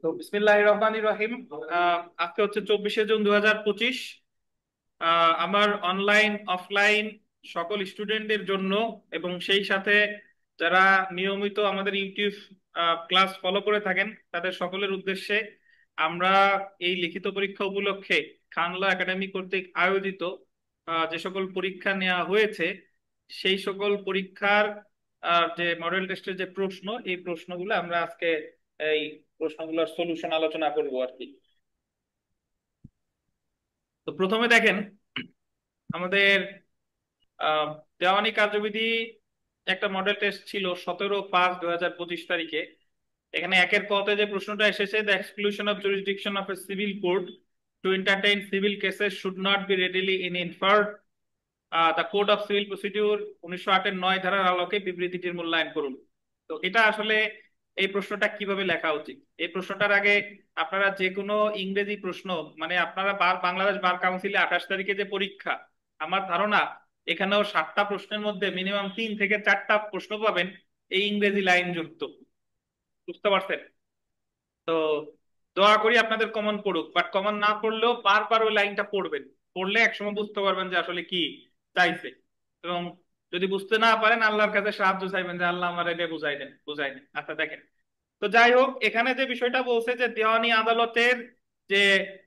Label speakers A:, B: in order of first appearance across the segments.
A: তো বিসমিল্লাহির রহমানির রহিম। আজকে হচ্ছে 24শে জুন 2025। আমার অনলাইন অফলাইন সকল স্টুডেন্টদের জন্য এবং সেই সাথে যারা নিয়মিত আমাদের ইউটিউব ক্লাস ফলো করে থাকেন তাদের সকলের উদ্দেশ্যে আমরা এই লিখিত পরীক্ষা উপলক্ষে খানলা একাডেমি কর্তৃক আয়োজিত যে সকল পরীক্ষা নেওয়া হয়েছে সেই সকল পরীক্ষার যে মডেল টেস্টের যে প্রশ্ন, এই প্রশ্নগুলো আমরা আজকে এই প্রশ্নগুলোর সলিউশন আলোচনা করব আর কি। তো প্রথমে দেখেন, আমাদের আহ, দেওয়ানি কার্যবিধি একটা মডেল টেস্ট ছিল 17/5/2025 তারিখে। এখানে একের কতে যে প্রশ্নটা এসেছে, the exclusion of jurisdiction of a civil court to entertain civil cases should not be readily inferred, the code of civil procedure 1908-9 ধারার আলোকে বিবৃতিটির মূল্যায়ন করুন। তো এটা আসলে এই প্রশ্নটা কিভাবে লেখা উচিত, এই প্রশ্নটার আগে আপনারা যে কোনো ইংরেজি প্রশ্ন, মানে আপনারা বাংলাদেশ বার কাউন্সিলে 28 তারিখে যে পরীক্ষা, আমার ধারণা এখানেও 7টা প্রশ্নের মধ্যে মিনিমাম 3 থেকে 4টা প্রশ্ন পাবেন এই ইংরেজি লাইন যুক্ত। বুঝতে পারছেন? তো দয়া করি আপনাদের কমন পড়ুক, বাট কমন না পড়লেও বারবার ওই লাইনটা পড়বেন। পড়লে একসময় বুঝতে পারবেন যে আসলে কি চাইছে। এবং যদি বুঝতে না পারেন আল্লাহর কাছে সাহায্য চাইবেন যে আল্লাহ আমার এটা বুঝাই দেন, বুঝাই দেন। আচ্ছা দেখেন, তো যাই হোক, এখানে যে বিষয়টা বলছে যে দেওয়ানি আদালতের যে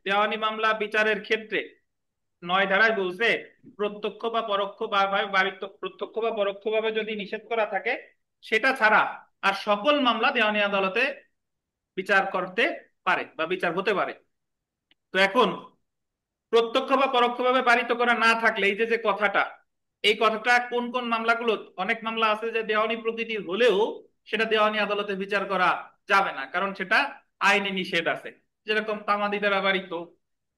A: দেওয়ানি মামলা বিচারের ক্ষেত্রে 9 ধারায় বলছে প্রত্যক্ষ বা পরোক্ষ প্রত্যক্ষ বা পরোক্ষভাবে যদি নিষেধ করা থাকে সেটা ছাড়া আর সকল মামলা দেওয়ানি আদালতে বিচার করতে পারে বা বিচার হতে পারে। তো এখন প্রত্যক্ষ বা পরোক্ষভাবে বারিত করা না থাকলে এই যে যে কথাটা, এই কথাটা কোন কোন মামলাগুলো, অনেক মামলা আছে যে দেওয়ানি প্রকৃতির হলেও সেটা দেওয়ানি আদালতে বিচার করা যাবে না, কারণ সেটা আইনে নিষেধ আছে। যেরকম তামাদি দ্বারা বারিত,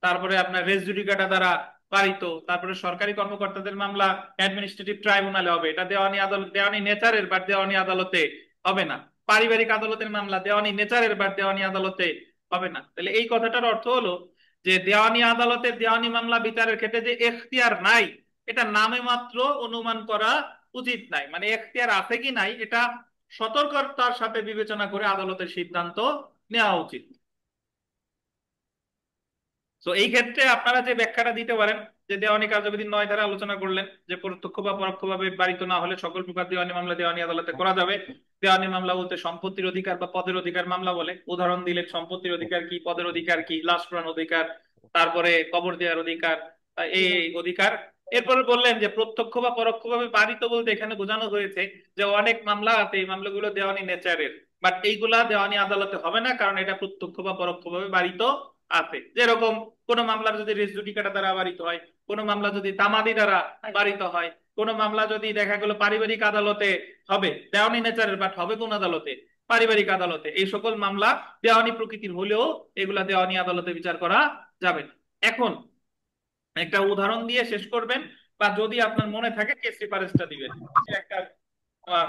A: তারপরে আপনার রেস জুডিকাটা দ্বারা বারিত, তারপরে সরকারি কর্মকর্তাদের মামলা অ্যাডমিনিস্ট্রেটিভ ট্রাইব্যুনালে হবে, এটা দেওয়ানি আদালত দেওয়ানি নেচারের বা দেওয়ানি আদালতে হবে না। পারিবারিক আদালতের মামলা দেওয়ানি নেচারের বা দেওয়ানি আদালতে হবে না। তাহলে এই কথাটার অর্থ হলো যে দেওয়ানি আদালতের দেওয়ানি মামলা বিচারের ক্ষেত্রে যে এখতিয়ার নাই, এটা নামে মাত্র অনুমান করা উচিত নাই। মানে এখতিয়ার আছে কি নাই এটা সতর্কতার সাথে বিবেচনা করে আদালতের সিদ্ধান্ত নেওয়া উচিত। তো এই ক্ষেত্রে আপনারা যে ব্যাখ্যাটা দিতে পারেন যে দেওয়ানি কার্যবিধির 9 ধারা আলোচনা করলেন যে প্রত্যক্ষ বা পরোক্ষভাবে বারিত না হলে সকল প্রকার দেওয়ানি মামলা দেওয়ানি আদালতে করা যাবে। দেওয়ানি মামলা বলতে সম্পত্তির অধিকার বা পদের অধিকার মামলা বলে। উদাহরণ দিলেন সম্পত্তির অধিকার কি, পদের অধিকার কি, লাশ পুরাণ অধিকার, তারপরে কবর দেওয়ার অধিকার, এই এই অধিকার। এরপরে বললেন যে প্রত্যক্ষ বা পরোক্ষভাবে বারিত বলতে এখানে বোঝানো হয়েছে যে অনেক মামলা আছে এই মামলাগুলো দেওয়ানি নেচারের, বাট এইগুলা দেওয়ানি আদালতে হবে না কারণ এটা প্রত্যক্ষ বা পরোক্ষভাবে বারিত আছে। যেরকম কোন মামলার যদি রেস জুডিকাটা দ্বারা বারিত হয়, কোন মামলা যদি তামাদি দ্বারা বারিত হয়, কোন মামলা যদি দেখা গেল পারিবারিক আদালতে হবে, দেওয়ানি নেচারের বাট হবে কোন আদালতে, পারিবারিক আদালতে, এই সকল মামলা দেওয়ানি প্রকৃতির হলেও এগুলা দেওয়ানি আদালতে বিচার করা যাবে না। এখন একটা উদাহরণ দিয়ে শেষ করবেন, বা যদি আপনার মনে থাকে কেস রেফারেন্সটা দিবেন। একটা আহ,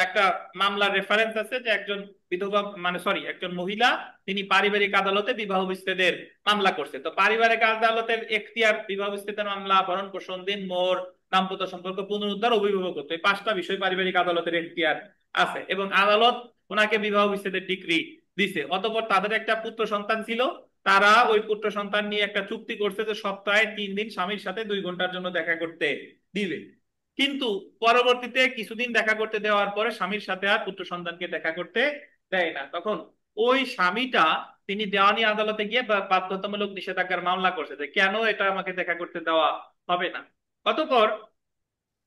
A: একটা মামলার রেফারেন্স আছে যে একজন বিধবা, মানে সরি, একজন মহিলা তিনি পারিবারিক আদালতে বিবাহ বিচ্ছেদের মামলা করছে। তো পারিবারিক আদালতের এখতিয়ার বিবাহ বিচ্ছেদের মামলা, ভরণ পোষণ, দিন মোহর, দাম্পত্য সম্পর্ক পুনরুদ্ধার, অভিভাবকত্ব, এই 5টা বিষয় পারিবারিক আদালতের এখতিয়ার আছে এবং আদালত ওনাকে বিবাহ বিচ্ছেদের ডিক্রি দিছে। অতঃপর তাদের একটা পুত্র সন্তান ছিল, তারা ওই পুত্র সন্তান নিয়ে একটা চুক্তি করছে যে সপ্তাহে 3 দিন স্বামীর সাথে 2 ঘন্টার জন্য দেখা করতে দিবে। কিন্তু পরবর্তীতে কিছুদিন দেখা করতে দেওয়ার পরে স্বামীর সাথে আর পুত্র সন্তানকে দেখা করতে দেয় না। তখন ওই স্বামীটা তিনি দেওয়ানি আদালতে গিয়ে বাধ্যতামূলক নিষেধাজ্ঞার মামলা করছে যে কেন এটা আমাকে দেখা করতে দেওয়া হবে না। অতঃপর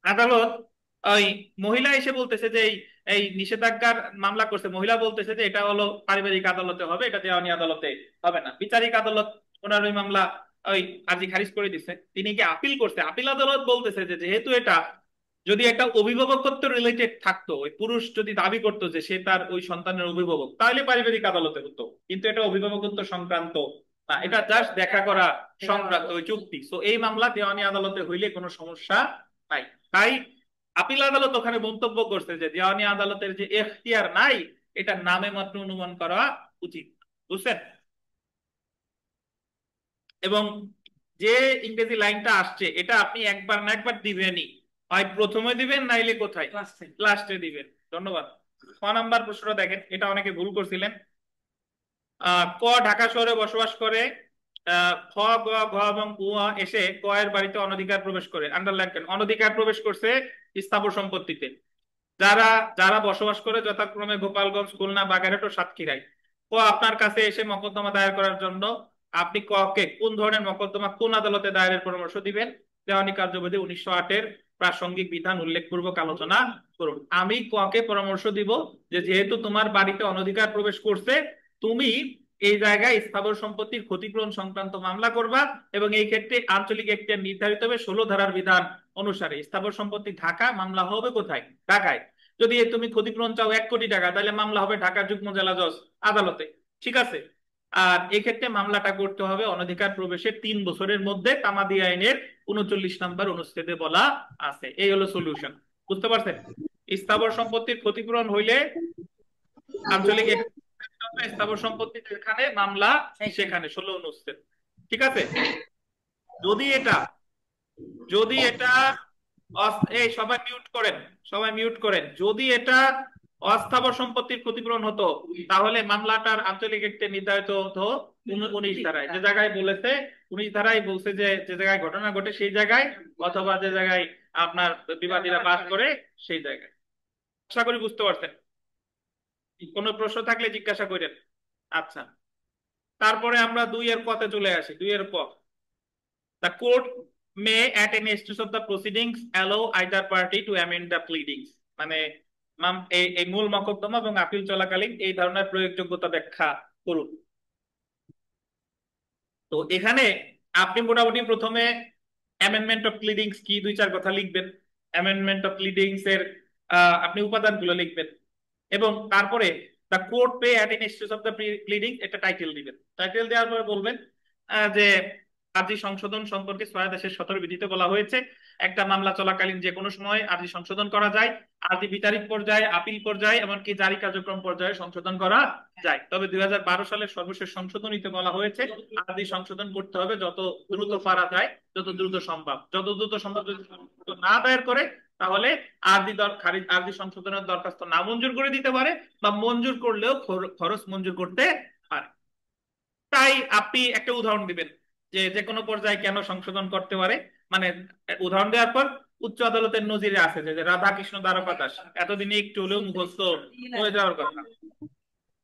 A: আদালত ওই মহিলা এসে বলতেছে যে এই এই নিষেধাজ্ঞার মামলা করছে, মহিলা বলতেছে যে এটা হলো পারিবারিক আদালতে হবে, এটা দেওয়ানি আদালতে হবে না। বিচারিক আদালত ওনার ওই মামলা ওই আর্জি খারিজ করে দিচ্ছে। তিনি কি আপিল করছে, আপিল আদালত বলতেছে যে যেহেতু এটা যদি একটা অভিভাবকত্ব রিলেটেড থাকতো, ওই পুরুষ যদি দাবি করতো যে সে তার ওই সন্তানের অভিভাবক, তাহলে পারিবারিক আদালতে হতো, কিন্তু এটা অভিভাবকত্ব সংক্রান্ত না, এটা জাস্ট দেখা করা সংক্রান্ত ওই চুক্তি। তো এই মামলা দেওয়ানি আদালতে হইলে কোনো সমস্যা নাই। তাই আপিল আদালত ওখানে মন্তব্য করছে যে দেওয়ানি আদালতের যে এখতিয়ার নাই এটা নামে মাত্র অনুমান করা উচিত। বুঝছেন? এবং যে ইংরেজি লাইনটা আসছে এটা আপনি একবার না একবার দিবেনই, হয় প্রথমে দিবেন নাইলে কোথায় লাস্টে দিবেন। ধন্যবাদ। 6 নাম্বার প্রশ্নটা দেখেন, এটা অনেকে ভুল করছিলেন। ক ঢাকা শহরে বসবাস করে। খ, গ, ঘ এবং উ এসে ক এর বাড়িতে অনধিকার প্রবেশ করে। আন্ডারলাইন করেন, অনধিকার প্রবেশ করছে স্থাবর সম্পত্তিতে। যারা যারা বসবাস করে যথাক্রমে গোপালগঞ্জ, খুলনা, বাগেরহাট ও সাতক্ষীরায়। ক আপনার কাছে এসে মোকদ্দমা দায়ের করার জন্য আপনি ক কে কোন ধরনের মোকদ্দমা কোন আদালতে দায়েরের পরামর্শ দিবেন? দেওয়ানি কার্যবিধি 1908-এর প্রাসঙ্গিক বিধান উল্লেখপূর্বক আলোচনা করুন। আমি ক কে পরামর্শ দিব যে যেহেতু তোমার বাড়িতে অনধিকার প্রবেশ করছে, তুমি এই জায়গায় স্থাবর সম্পত্তির ক্ষতিপূরণ সংক্রান্ত মামলা করবা, এবং এই ক্ষেত্রে আঞ্চলিক এখতিয়ার নির্ধারিত হবে 16 ধারার বিধান অনুসারে। স্থাবর সম্পত্তি ঢাকা, মামলা হবে কোথায়? ঢাকায়। যদি তুমি ক্ষতিপূরণ চাও 1 কোটি টাকা, তাহলে মামলা হবে ঢাকা যুগ্ম জেলা জজ আদালতে। ঠিক আছে? আর এক্ষেত্রে মামলাটা করতে হবে অনধিকার প্রবেশের 3 বছরের মধ্যে, তামাদি আইনের 39 নম্বর অনুচ্ছেদে বলা আছে। এই হলো সলিউশন। বুঝতে পারছেন? স্থাবর সম্পত্তির ক্ষতিপূরণ হইলে আঞ্চলিক স্থাবর সম্পত্তি যেখানে, মামলা সেখানে, 16 অনুচ্ছেদ। ঠিক আছে? যদি এটা যদি এটা এই সবাই মিউট করেন, সবাই মিউট করেন। যদি এটা অস্থাবর সম্পত্তির ক্ষতিপূরণ হতো, তাহলে মামলাটার আঞ্চলিক একটি নির্ধারিত হতো 19 ধারায়। যে জায়গায় বলেছে 19 ধারায় বলছে যে যে জায়গায় ঘটনা ঘটে সেই জায়গায়, অথবা যে জায়গায় আপনার বিবাদীরা বাস করে সেই জায়গায়। আশা করি বুঝতে পারছেন। কোনো প্রশ্ন থাকলে জিজ্ঞাসা করেন। আচ্ছা, তারপরে আমরা 2 এর পথে চলে আসি। 2 এর পথ: The court may, at any stage of the proceedings, allow either party to amend the pleadings. মানে এই মূল মকদ্দমা এবং আপিল চলাকালীন এই ধরনের প্রয়োগযোগ্যতা ব্যাখ্যা করুন। তো এখানে আপনি মোটামুটি প্রথমে অ্যামেন্ডমেন্ট অফ প্লিডিংস কি 2-4 কথা লিখবেন। অ্যামেন্ডমেন্ট অফ প্লিডিংস এর আপনি উপাদানগুলো লিখবেন, এবং তারপরে the court pay at any stage of the pleading একটা টাইটেল দিবেন। টাইটেল দেওয়ার পরে বলবেন যে আর্জি সংশোধন সম্পর্কে 6-17 বিধিতে বলা হয়েছে একটা মামলা চলাকালীন যে কোনো সময় আর্জি সংশোধন করা যায়। আর্জি বিচারিক পর্যায়ে, আপিল পর্যায়ে, এমনকি জারি কার্যক্রম পর্যায়ে সংশোধন করা যায়। তবে 2012 সালের সর্বশেষ সংশোধনীতে বলা হয়েছে আর্জি সংশোধন করতে হবে যত দ্রুত পারা যায়, যত দ্রুত সম্ভব। যত দ্রুত সম্ভব যদি না দায়ের করে, তাহলে আরজি সংশোধনের দরখাস্ত না মঞ্জুর করে দিতে পারে, বা মঞ্জুর করলেও খরচ মঞ্জুর করতে পারে। তাই আপনি একটা উদাহরণ দিবেন যে যে কোনো পর্যায়ে কেন সংশোধন করতে পারে। মানে উদাহরণ দেওয়ার পর উচ্চ আদালতের নজিরে আছে যে রাধাকৃষ্ণ দ্বারকা দাস, এতদিনে একটু হলেও মুখস্থ হয়ে যাওয়ার কথা।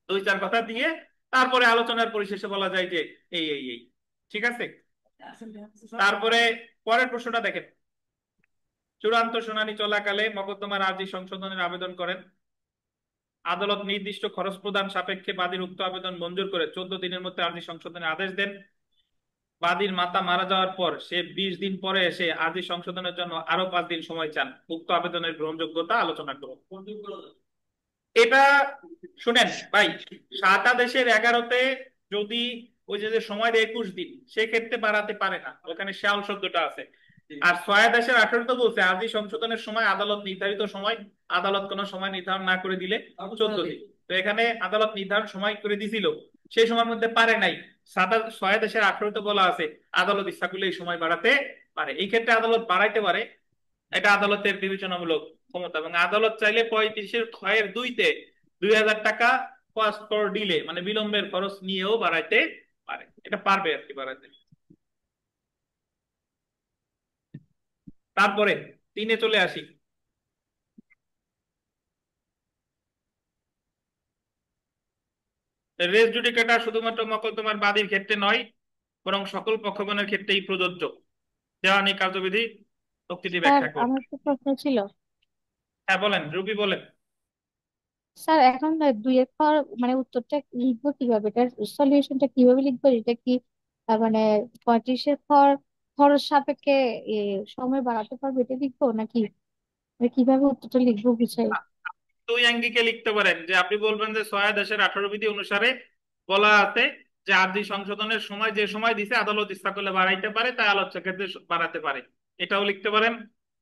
A: 2-4 কথা দিয়ে তারপরে আলোচনার পরিশেষে বলা যায় যে এই। ঠিক আছে? তারপরে পরের প্রশ্নটা দেখেন: চূড়ান্ত শুনানি চলাকালে মকদ্দমার আর্জি সংশোধনের আবেদন করেন। আদালত নির্দিষ্ট খরচ প্রদান সাপেক্ষে বাদীর উক্ত আবেদন মঞ্জুর করে 14 দিনের মধ্যে আর্জি সংশোধনের আদেশ দেন। বাদীর মাতা মারা যাওয়ার পর সে 20 দিন পরে এসে আর্জি সংশোধনের জন্য আরো 5 দিন সময় চান। উক্ত আবেদনের গ্রহণযোগ্যতা আলোচনা করুন। এটা শুনেন ভাই, 7 আদেশের 11-তে যদি ওই যে যে সময় দেয় 21 দিন, সেক্ষেত্রে বাড়াতে পারে না, ওখানে শেয়াল শব্দটা আছে। আর 6-18 বলছে আর্জি সংশোধনের সময় আদালত নির্ধারিত সময়, আদালত কোনো সময় নির্ধারণ না করে দিলে 14 দিন। তো এখানে আদালত নির্ধারণ সময় করে দিছিল, সেই সময়ের মধ্যে পারে নাই। 6-18-তে বলা আছে আদালত ইচ্ছা করলে এই সময় বাড়াতে পারে। এই ক্ষেত্রে আদালত বাড়াইতে পারে, এটা আদালতের বিবেচনামূলক ক্ষমতা। এবং আদালত চাইলে 35-এর 2-তে 2000 টাকা ফাস্ট ফর ডিলে, মানে বিলম্বের খরচ নিয়েও বাড়াইতে পারে। এটা পারবে আর কি বাড়াইতে। তারপরে 3-এ চলে আসি। রেস জুডিকাটা শুধুমাত্র মকদ্দমার বাদীর ক্ষেত্রে নয়, বরং সকল পক্ষগণের ক্ষেত্রেই প্রযোজ্য। দেওয়ানি কার্যবিধি প্রকৃতি
B: স্যার
A: ব্যাখ্যা করুন।
B: আমার একটা প্রশ্ন ছিল।
A: হ্যাঁ বলেন, রুবি বলেন।
B: স্যার এখন না দুইয়ের পর মানে উত্তরটা লিখবো কিভাবে, এটার সলিউশনটা কিভাবে লিখবো? এটা কি মানে 35-এর পর খরচ সাপেক্ষে এ, সময় বাড়াতে পারবো এটা লিখবো নাকি মানে কিভাবে উত্তরটা লিখবো বুঝাই?
A: 2 আঙ্গিকে লিখতে পারেন, যে আপনি বলবেন যে 6-18 বিধি অনুসারে বলা আছে যে আর্জি সংশোধনের সময় যে সময় দিছে আদালত ইচ্ছা করলে বাড়াইতে পারে, তাই আলোচ্য ক্ষেত্রে বাড়াতে পারে, এটাও লিখতে পারেন।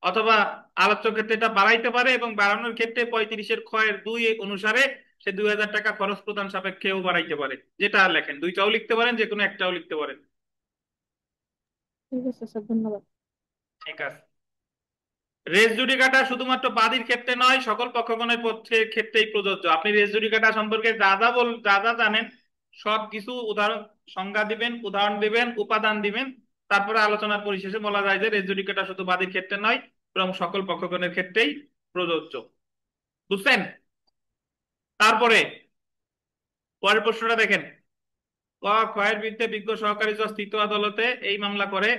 A: অথবা আলোচ্য ক্ষেত্রে এটা বাড়াইতে পারে এবং বাড়ানোর ক্ষেত্রে 35-এর 2 অনুসারে সে 2000 টাকা খরচ প্রদান সাপেক্ষেও বাড়াইতে পারে। যেটা লেখেন, দুইটাও লিখতে পারেন, যে কোনো একটাও লিখতে পারেন।
B: ঠিক আছে স্যার, ধন্যবাদ।
A: ঠিক আছে। রেস জুডিকাটা শুধুমাত্র বাদীর ক্ষেত্রে নয়, সকল পক্ষগণের পক্ষের ক্ষেত্রেই প্রযোজ্য। আপনি রেস জুডিকাটা সম্পর্কে যা যা জানেন সবকিছু উদাহরণ, সংজ্ঞা দিবেন, উদাহরণ দিবেন, উপাদান দিবেন। তারপরে আলোচনার পরিশেষে বলা যায় যে রেস জুডিকাটা শুধু বাদীর ক্ষেত্রে নয়, বরং সকল পক্ষগণের ক্ষেত্রেই প্রযোজ্য। বুঝছেন? তারপরে পরের প্রশ্নটা দেখেন। ক, ক্ষয়ের বিরুদ্ধে বিজ্ঞ সহকারী জজ তৃতীয় আদালতে এই মামলা করে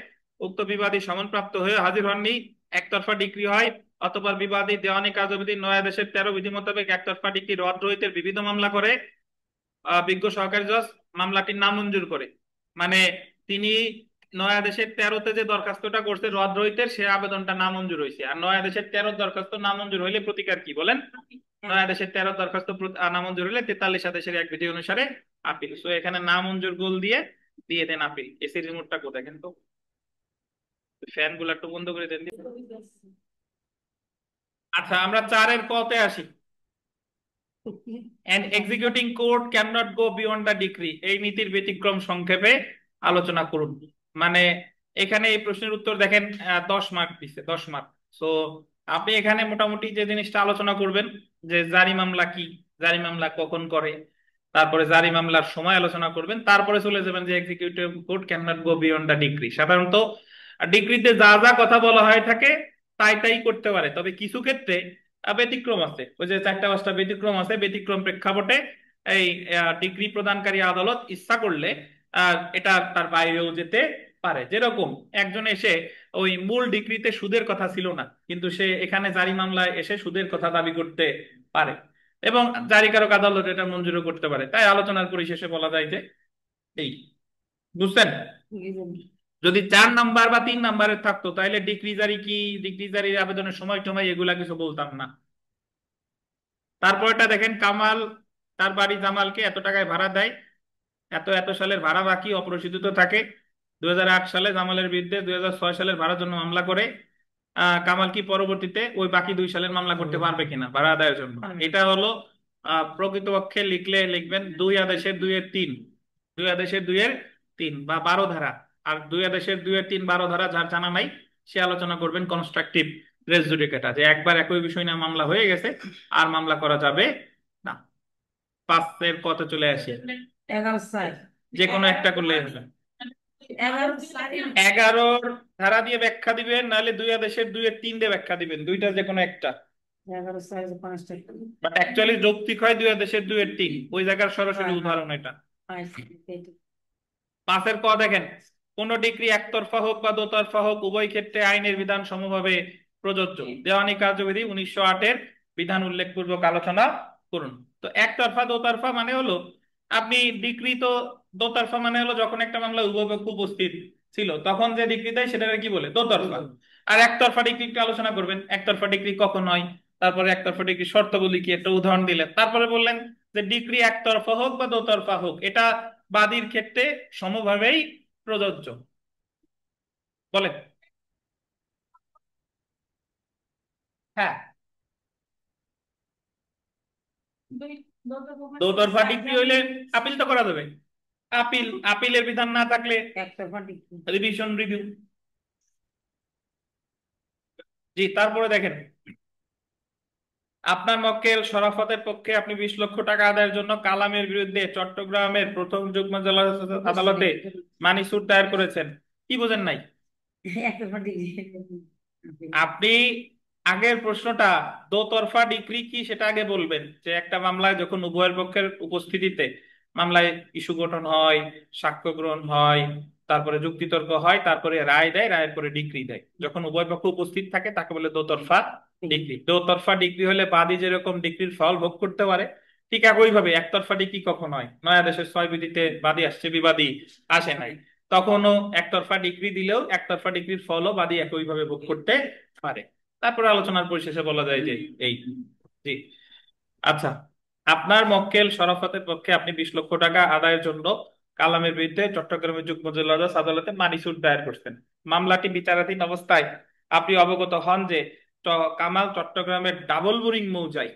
A: উক্ত বিবাদী সমনপ্রাপ্ত হয়ে হাজির হননি, একতরফা ডিক্রি হয়, অতঃপর বিবাদী দেওয়ানি কার্যবিধি ৯ আদেশের ১৩ বিধি মোতাবেক একতরফা ডিক্রি রদ রহিতের বিবিধ মামলা করে বিজ্ঞ সহকারী জজ মামলাটি নামঞ্জুর করে। মানে তিনি ৯ আদেশের ১৩তে যে দরখাস্তটা করছে রদ রহিতের, সে আবেদনটা নামঞ্জুর হয়েছে। আর ৯ আদেশের ১৩ দরখাস্ত নামঞ্জুর হইলে প্রতিকার কি বলেন? ৯ আদেশের ১৩ দরখাস্ত নামঞ্জুর হলে ৪৩ আদেশের ১ বিধি অনুসারে আপিল। সো এখানে নামঞ্জুর গোল দিয়ে দিয়ে দেন আপিল। এসি রিমোটটা কোথায় কিন্তু, ফ্যান গুলো একটু বন্ধ করে দেন। আচ্ছা, আমরা ৪-এর কতে আসি। An executing court cannot go beyond the decree, এই নীতির ব্যতিক্রম সংক্ষেপে আলোচনা করুন। মানে এখানে এই প্রশ্নের উত্তর দেখেন, 10 মার্ক দিচ্ছে, 10 মার্ক। সো আপনি এখানে মোটামুটি যে জিনিসটা আলোচনা করবেন যে জারি মামলা কি, জারি মামলা কখন করে, তারপরে জারি মামলার সময় আলোচনা করবেন, তারপরে চলে যাবেন যে executive court can not go beyond the decree. সাধারণত ডিক্রিতে যা যা কথা বলা হয়ে থাকে তাই তাই করতে পারে, তবে কিছু ক্ষেত্রে ব্যতিক্রম আছে। ওই যে ৪টা ৫টা ব্যতিক্রম আছে, ব্যতিক্রম প্রেক্ষাপটে এই ডিগ্রি প্রদানকারী আদালত ইচ্ছা করলে এটা তার বাইরেও যেতে পারে। যেরকম একজন এসে ওই মূল ডিগ্রিতে সুদের কথা ছিল না, কিন্তু সে এখানে জারি মামলায় এসে সুদের কথা দাবি করতে পারে, এবং জারিকারক আদালত এটা মঞ্জুর করতে পারে। তাই আলোচনার পরিশেষে বলা যায় যে এই, বুঝছেন? যদি ৪ নাম্বার বা ৩ নাম্বারের থাকতো তাহলে ডিগ্রি জারি কি, ডিগ্রি জারির আবেদনের সময় টময় এগুলা কিছু বলতাম না। তারপরটা দেখেন, কামাল তার বাড়ি জামালকে এত টাকায় ভাড়া দেয়, এত এত সালের ভাড়া বাকি অপ্রচলিত থাকে। ২০০৮ সালে জামালের বিরুদ্ধে ২০০৬ সালের ভাড়ার জন্য মামলা করে। কামাল কি পরবর্তীতে ওই বাকি ২ সালের মামলা করতে পারবে কিনা ভাড়া আদায়ের জন্য? এটা হলো প্রকৃতপক্ষে লিখলে লিখবেন ২ আদেশের ২-এর ৩, ২ আদেশের ২-এর ৩ বা ১২ ধারা। আর ২ আদেশের ২-এর ৩, ১২ ধারা যার জানা নাই সে আলোচনা করবেন কনস্ট্রাকটিভ রেস জুডিকাটা, যে একবার একই বিষয় নিয়ে মামলা হয়ে গেছে আর মামলা করা যাবে না। ৫-এর কত চলে আসে,
C: 11
A: যে কোনো একটা করলে হবে।
C: 11
A: 11 ধারা দিয়ে ব্যাখ্যা দিবেন, নাহলে ২ আদেশের ২-এর ৩ দিয়ে ব্যাখ্যা দিবেন, দুইটা যে কোনো একটা।
C: 5টা
A: বাট অ্যাকচুয়ালি যৌক্তিক হয় ২ আদেশের ২-এর ৩, ওই জায়গার সরাসরি উদাহরণ এটা। ৫-এর ক দেখেন, কোন ডিগ্রি একতরফা হোক বা দোতরফা হোক উভয় ক্ষেত্রে আইনের বিধান সমভাবে প্রযোজ্য। দেওয়ানি কার্যবিধি ১৯০৮-এর বিধান উল্লেখপূর্বক আলোচনা করুন। তো একতরফা দোতরফা মানে হলো, আপনি ডিগ্রি তো দোতরফা মানে হলো যখন একটা মামলা উভয় পক্ষ উপস্থিত ছিল তখন যে ডিগ্রি দেয় সেটাকে কি বলে, দোতরফা। আর একতরফা ডিগ্রি একটু আলোচনা করবেন, একতরফা ডিগ্রি কখন হয়, তারপরে একতরফা ডিগ্রি শর্তাবলী কি একটা উদাহরণ দিলেন, তারপরে বললেন যে ডিগ্রি একতরফা হোক বা দোতরফা হোক এটা বাদীর ক্ষেত্রে সমভাবেই প্রযোজ্য। বলেন। হ্যাঁ, দোতরফা ডিগ্রি হইলে আপিল তো করা যাবে। আপিলের বিধান না থাকলে রিভিশন রিভিউ। জি, তারপরে দেখেন, আপনার মক্কেল শরাফতের পক্ষে আপনি ২০ লক্ষ টাকা আদায়ের জন্য কালামের বিরুদ্ধে চট্টগ্রামের প্রথম যুগ্ম জেলা আদালতে মানি স্যুট দায়ের করেছেন। কি বোঝেন নাই? আপনি আগের প্রশ্নটা দোতরফা ডিগ্রি কি সেটা আগে বলবেন, যে একটা মামলায় যখন উভয়ের পক্ষের উপস্থিতিতে মামলায় ইস্যু গঠন হয়, সাক্ষ্য গ্রহণ হয়, তারপরে যুক্তিতর্ক হয়, তারপরে রায় দেয়, রায়ের পরে ডিগ্রি দেয়, যখন উভয় পক্ষ উপস্থিত থাকে তাকে বলে দোতরফা ডিগ্রি। দোতরফা ডিগ্রি হলে বাদী যেরকম ডিগ্রির ফল ভোগ করতে পারে, ঠিক একইভাবে একতরফা ডিগ্রি কখন হয়, ৯ আদেশের ৬ বিধিতে বাদী আসছে, বিবাদী আসে নাই, তখনও একতরফা ডিগ্রি দিলেও একতরফা ডিগ্রির ফলও বাদী একইভাবে ভোগ করতে পারে। তারপরে আলোচনার পরিশেষে বলা যায় যে এই, জি। আচ্ছা, আপনার মক্কেল শরাফতের পক্ষে আপনি ২০ লক্ষ টাকা আদায়ের জন্য কালামের বিরুদ্ধে চট্টগ্রামের যুগ্ম জেলা জজ আদালতে মানি স্যুট দায়ের করছেন। মামলাটি বিচারাধীন অবস্থায় আপনি অবগত হন যে কামাল চট্টগ্রামের ডাবল বোরিং মৌজায়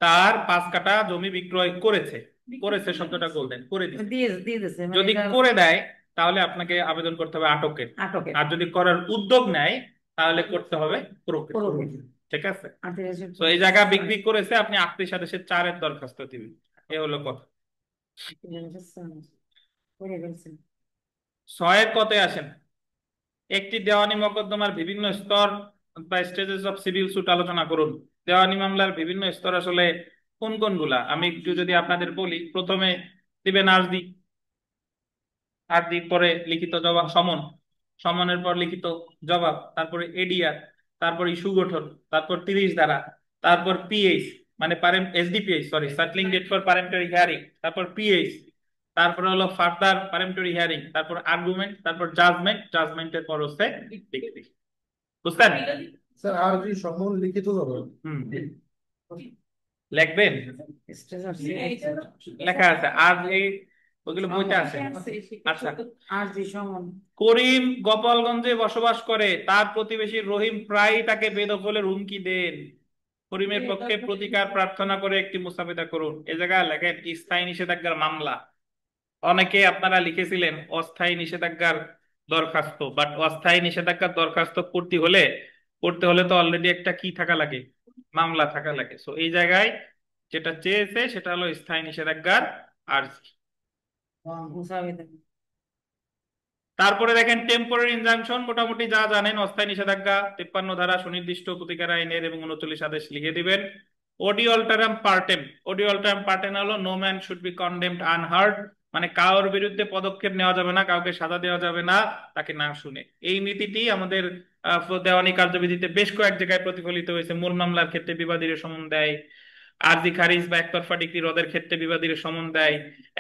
A: তার ৫ কাঠা জমি বিক্রয় করেছে। করেছে শব্দটা বললেন, করে দিয়েছে। যদি করে দেয় তাহলে আপনাকে আবেদন করতে হবে আটকের, আর যদি করার উদ্যোগ নেয় তাহলে করতে হবে প্রোকের। ঠিক আছে? তো এই জায়গা বিক্রি করেছে, আপনি ৩৮ আদেশের ৪-এর দরখাস্ত দিবেন। এ হলো কথা।
C: করে ফেলছেন।
A: ছয়ের কতে আসেন। একটি দেওয়ানি মোকদ্দমার বিভিন্ন স্তর বা স্টেজেস অফ সিভিল সুট আলোচনা করুন। দেওয়ানি মামলার বিভিন্ন স্তর আসলে কোন কোনগুলা আমি একটু যদি আপনাদের বলি, প্রথমে দিবেন আরজি, আরজির পরে লিখিত জবাব সমন, সমনের পর লিখিত জবাব, তারপরে এডিআর, তারপর ইস্যু গঠন, তারপর 30 ধারা, তারপর পিএইচ মানে SDPH sorry settling date for peremptory hearing, তারপর পিএইচ, তারপরে হলো ফার্দার পারেন্টারি হিয়ারিং, তারপর আর্গুমেন্ট, তারপর জাজমেন্ট, জাজমেন্টের পর হচ্ছে ডিক্রি। বুঝছেন?
D: স্যার আর কি সমন লিখিত হবে?
A: হুম, লিখবেন,
C: স্টেজ অফ সিভিল
A: লেখা আছে আর এই ওগুলো বইতে আছে। আচ্ছা,
C: আর যে সমান
A: করিম গোপালগঞ্জে বসবাস করে, তার প্রতিবেশী রহিম প্রায়ই তাকে বেদখলের হুমকি দেন। করিমের পক্ষে প্রতিকার প্রার্থনা করে একটি মুসাবিদা করুন। এ জায়গায় লেখেন স্থায়ী নিষেধাজ্ঞার মামলা। অনেকে আপনারা লিখেছিলেন অস্থায়ী নিষেধাজ্ঞার দরখাস্ত, বাট অস্থায়ী নিষেধাজ্ঞার দরখাস্ত করতে হলে তো অলরেডি একটা কি থাকা লাগে, মামলা থাকা লাগে। সো এই জায়গায় যেটা চেয়েছে সেটা হলো স্থায়ী নিষেধাজ্ঞার আর্জি।
C: মুসাবিদা।
A: তারপরে দেখেন টেম্পোরারি ইনজাংশন, মোটামুটি যা জানেন, অস্থায়ী নিষেধাজ্ঞা 53 ধারা, সুনির্দিষ্ট প্রতিকার আইনের এবং 39 আদেশ লিখে দিবেন। Audio alteram পার্টেম, audio alteram partem হলো no man should be condemned unheard, মানে কারোর বিরুদ্ধে পদক্ষেপ নেওয়া যাবে না, কাউকে সাজা দেওয়া যাবে না তাকে না শুনে। এই নীতিটি আমাদের দেওয়ানি কার্যবিধিতে বেশ কয়েক জায়গায় প্রতিফলিত হয়েছে। মূল মামলার ক্ষেত্রে বিবাদীর সমন দেয়, আরজি খারিজ বা একতরফা ডিক্রি রদের ক্ষেত্রে বিবাদীর সমন দেয়,